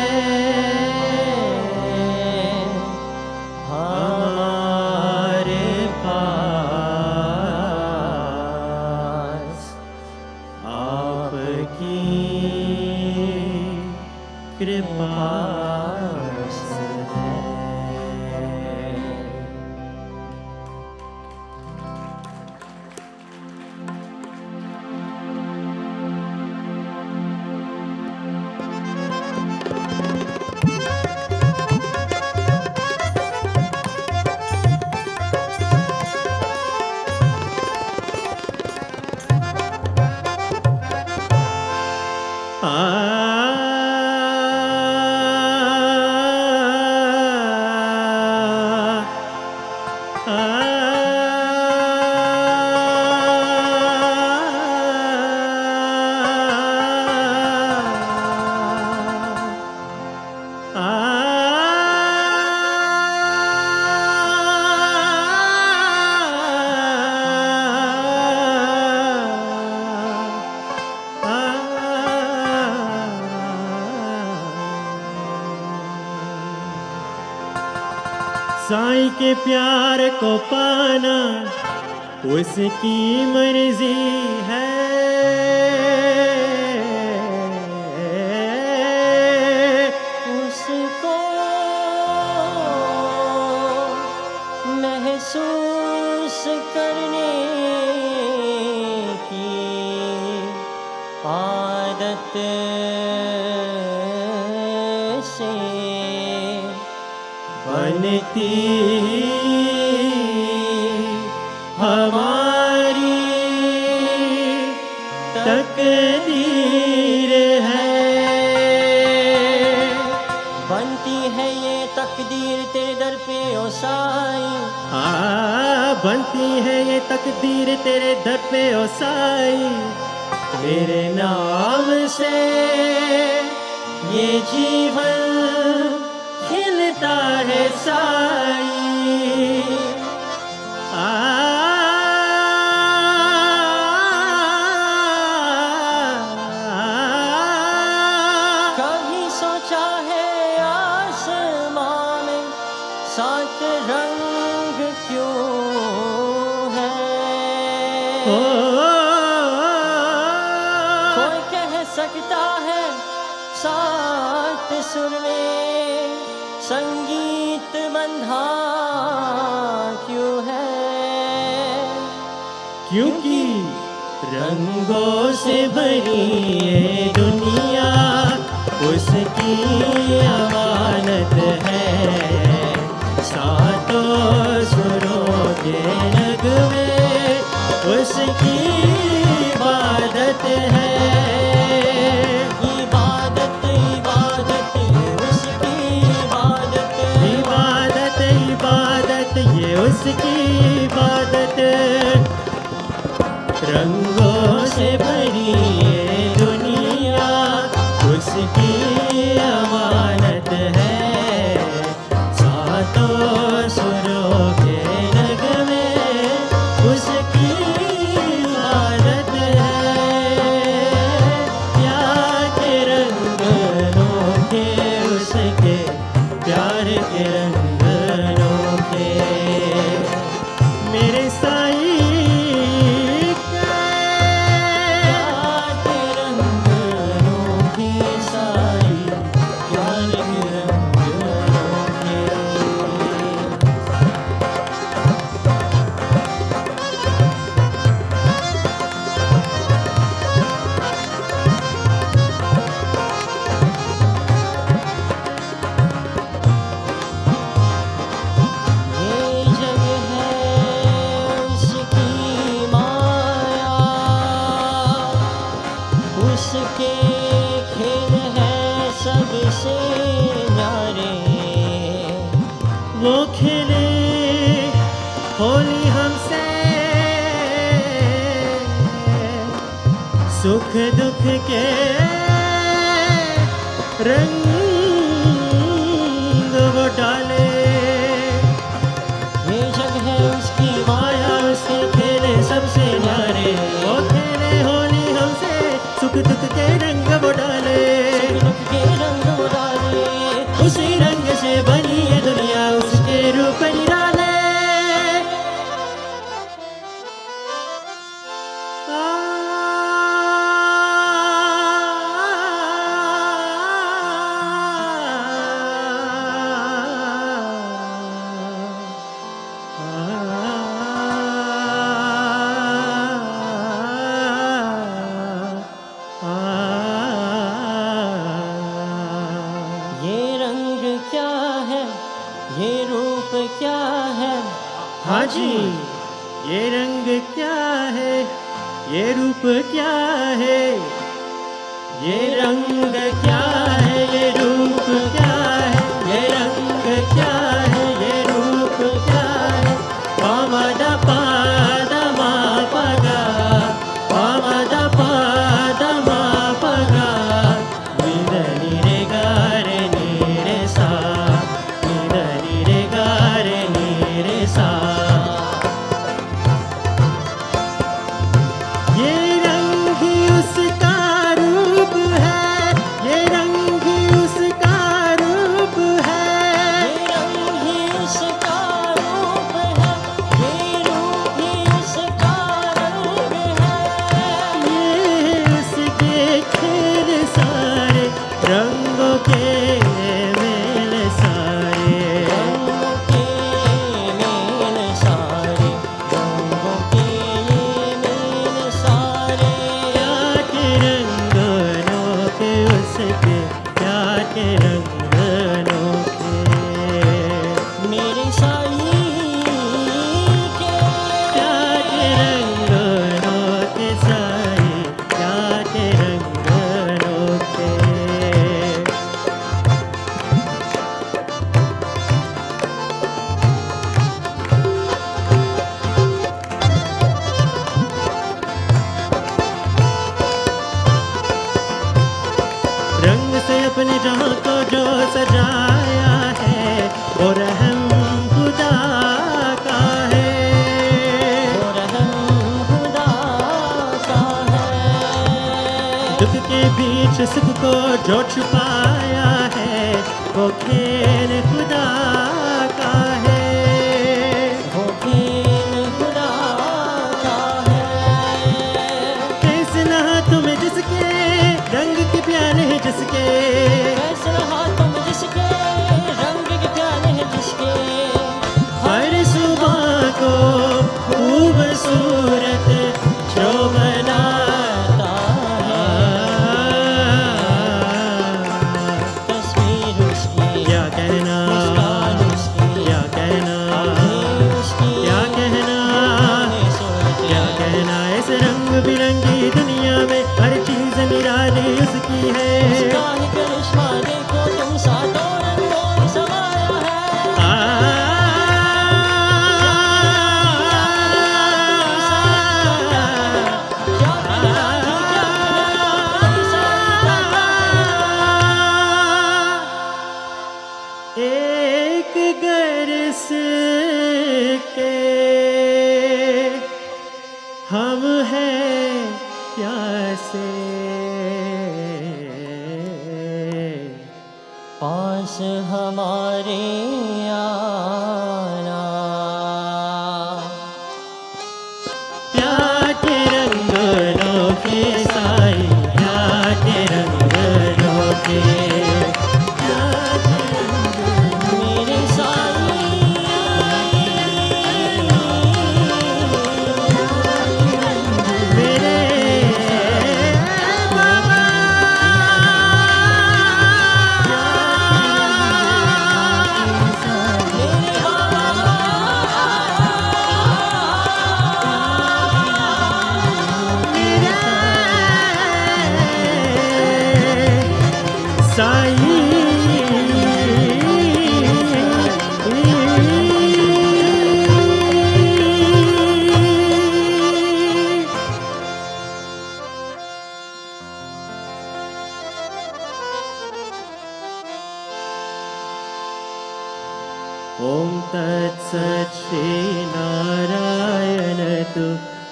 हमारे पास आपकी कृपा से है साईं के प्यार को पाना उसकी मर्जी है।
उसको महसूस करने की आदत से
बनती हमारी तकदीर है।
बनती है ये तकदीर तेरे दर पे ओ साईं।
बनती है ये तकदीर तेरे दर पे ओ साईं। तेरे नाम से ये जीवन खिलता है साईं।
कभी सोचा है आसमां में सात रंग क्यों है? कोई कह सकता है सात सुर में संगीत बंधा क्यों है?
क्योंकि रंगों से भरी ये दुनिया उसकी अमानत है। सातों सुरों के नगमे उसकी इबादत है।
इबादत इबादत उसकी इबादत।
इबादत इबादत ये उसकी इबादत। रंगों से भरी ये दुनिया उसकी अमानत है। सातों सुरों के नगमे उसकी इबादत है। प्यार के रंग अनोखे उसके, प्यार के रंग अनोखे। मेरे साईं वो खेले होली हमसे, सुख दुख के रंग वो डाले। ये जग है उसकी माया, उसके खेले सबसे न्यारे। वो खेले होली हमसे, सुख दुख के रंग वो डाले। सुख दुख के रंग वो डाले, उसी रंग से बनी ये दुनिया, उसके रूप निराले। हाँ जी, ये रंग क्या है, ये रूप क्या है, ये रंग क्या है, ये रूप क्या है, ये रंग क्या है, ये रूप क्या है। पामद पाद मा पगा, पामद पाद मा पगा, निद नि रे गा रे नि रे सा, निद नि रे गा रे नि रे सा। ये रंग ही उसका रूप है, ये रंग
सुख को जो छुपाया है वो खेल खुदा का है, वो खेल खुदा का है। फैसला तुम जिसके रंग के प्यारे हैं जिसके, फैसला तुम जिसके रंग के प्यारे हैं जिसके, हर सुबह को खूबसूरत जो बनाता है, तस्वीर उसकी क्या कहना, क्या कहना, क्या कहना, क्या कहना। इस रंग बिरंगी दुनिया में हर चीज निराली उसकी है, उसका ही करिश्मा देखो तुम सातों रंगों में समाया है। एक गरस के हम हैं प्यासे, पास हमारे आना, प्यार के रंग अनोखे साई, प्यार के रंग अनोखे, प्यार के रंग मेरे साई, मेरे बाबा, साई ओम तत्सत् श्री नारायण तु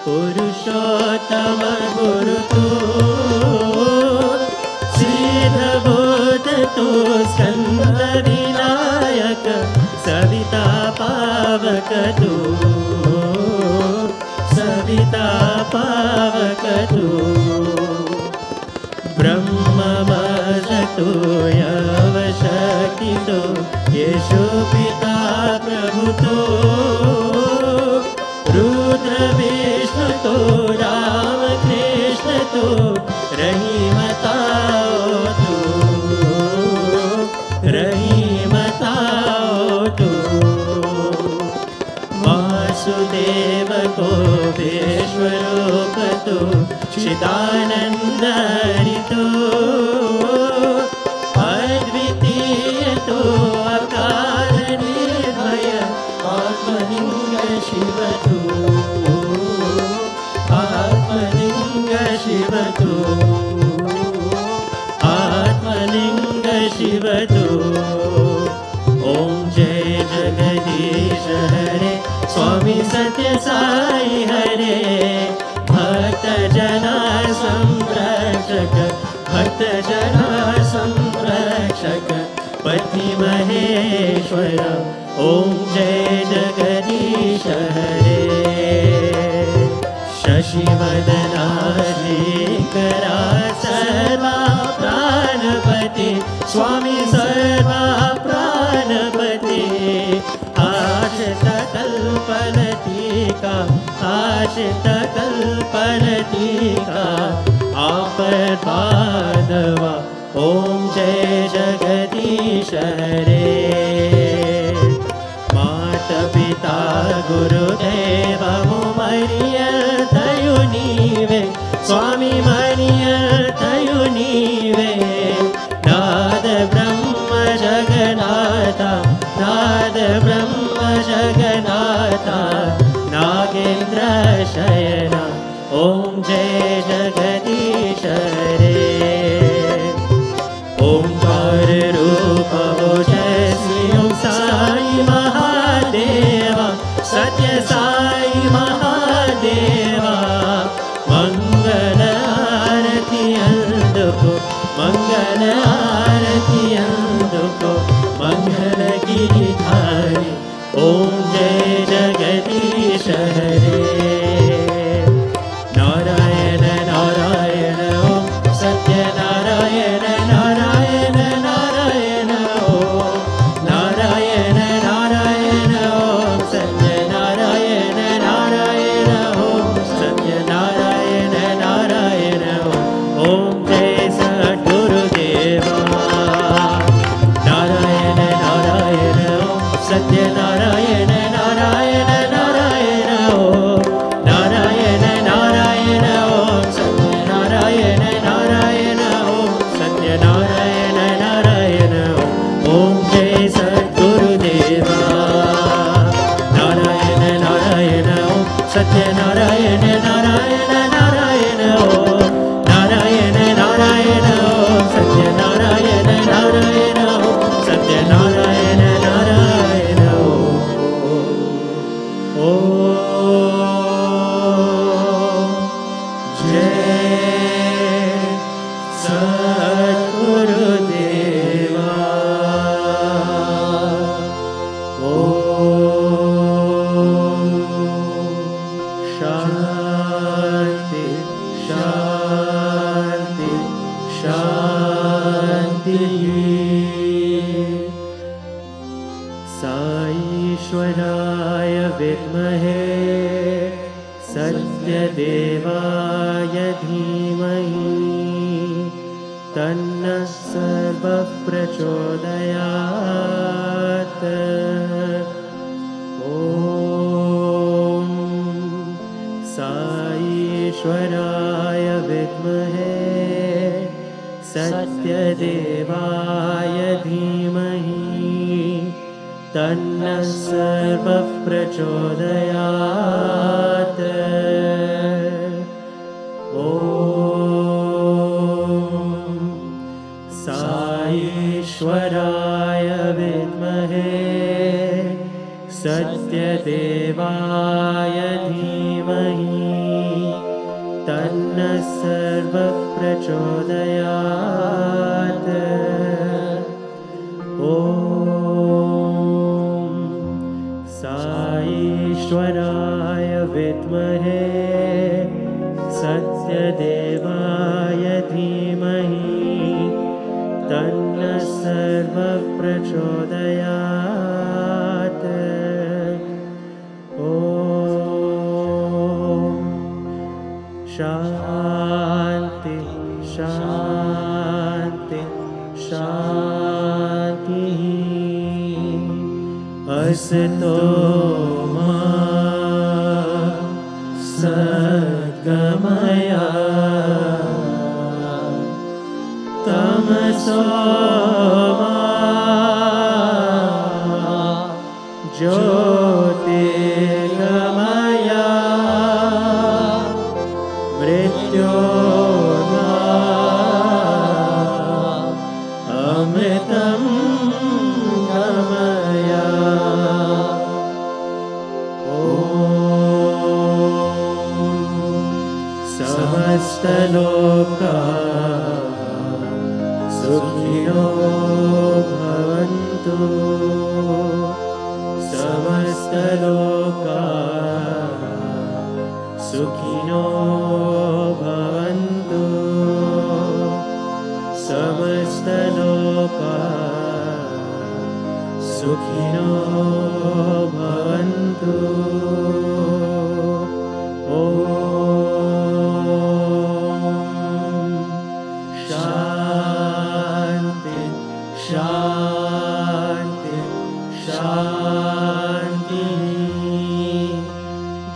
पुरुषोत्तम गुरु तु सिद्धबोध तु स्कंद विनायक सविता पावक तु, सविता पावक तु, ब्रह्ममजतो यवशक्तितो येषु पिता प्रभुतो, रुद्र विष्णुतो रामकृष्णतो रहीमताओ तु, रहीमताओ तु, वासुदेव को विश्वरूप तो चिदानंद हरितो, अद्वितीय तो अकाल निर्भय आत्मलिंग शिव तो, आत्मलिंग शिव तो, आत्मलिंग शिव तो। ओम जय जगदीश हरे स्वामी सत्य साई हरे, भक्त जना संरक्षक, भक्त जना संरक्षक पति महेश्वर। ओम जय जगदीश हरे। शशिवदना श्रीकरा सर्वा प्राणपति स्वामी सर्वा प्राणपति, आशित कल्पलतिका, आशित कल्पलतिका आपद्बांधवा। ओम जय जगदीश हरे। माता पिता गुरुदेव मरियल दयु नीवे, स्वामी मरियल दयु नीवे। नाद ब्रह्म जगन्नाथा, नाद ब्रह्म जगन्नाथा, नागेंद्र शयना। ओम जय जगदीश हरे। ओंकार रूप हो जय श्री ओम साई महादेवा, सत्य साई महादेवा। मंगल आरती अंधको, ॐ जय जगदीश हरे नारायण नारायण ॐ सत्यनारायण नारायण नारायण ॐ नारायण नारायण ॐ सत्यनारायण नारायण ॐ सत्यनारायण नारायण ॐ जय सद्गुरुदेवा नारायण नारायण ॐ सत्यनारायण नारायण नारायण ॐ नारायण नारायण ॐ सत्यनारायण नारायण ॐ सत्यनारायण नारायण ॐ जय सद्गुरुदेवा नारायण नारायण ॐ सत्यनारायण नारायण नारायण ॐ नारायण नारायण ॐ सत्यनारायण नारायण ॐ सत्यनारायण नारायण ॐ जय सद्गुरुदेवा शान्ति शान्ति शान्तिः साईश्वराय विद्महे सत्यदेवाय धीमहि तन्नः सर्वः प्रचोदयात् ॐ साईश्वराय विद्महे सत्यदेवाय धीमहि तन्नः सर्वः प्रचोदयात् ॐ साईश्वराय विद्महे सत्यदेवाय धीमहि तन्नः सर्वः प्रचोदयात् ॐ साईश्वराय विद्महे सत्यदेवाय धीमहि तन्नः सर्वः प्रचोदयात् ॐ शान्ति शान्ति शान्तिः असतो मा सद्गमय तमसो मा ज्योतिर्गमय मृत्योर्मा अमृतं गमय समस्तलोका सुखिनो भवन्तु समस्तलोका सुखिनो भवन्तु समस्तलोका सुखिनो भवन्तु ॐ शान्ति शान्ति शान्तिः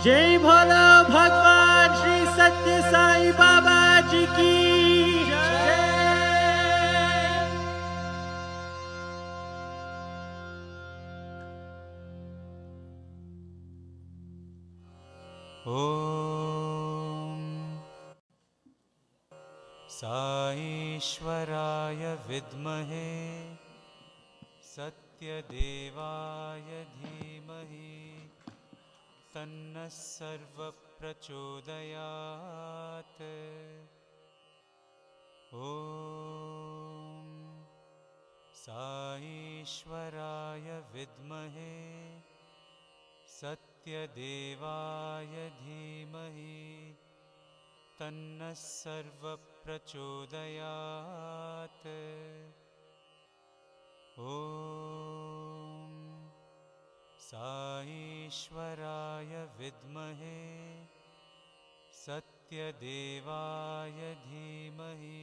जय भोलो भगवान श्री सत्य साई बाबा जी की जय।
साईश्वराय विद्महे सत्यदेवाय धीमहि तन्नः सर्वः प्रचोदयात् ॐ साईश्वराय विद्महे सत्यदेवाय धीमहि तन्नः सर्वः प्रचोदयात्। ॐ साईश्वराय विद्महे सत्यदेवाय धीमहि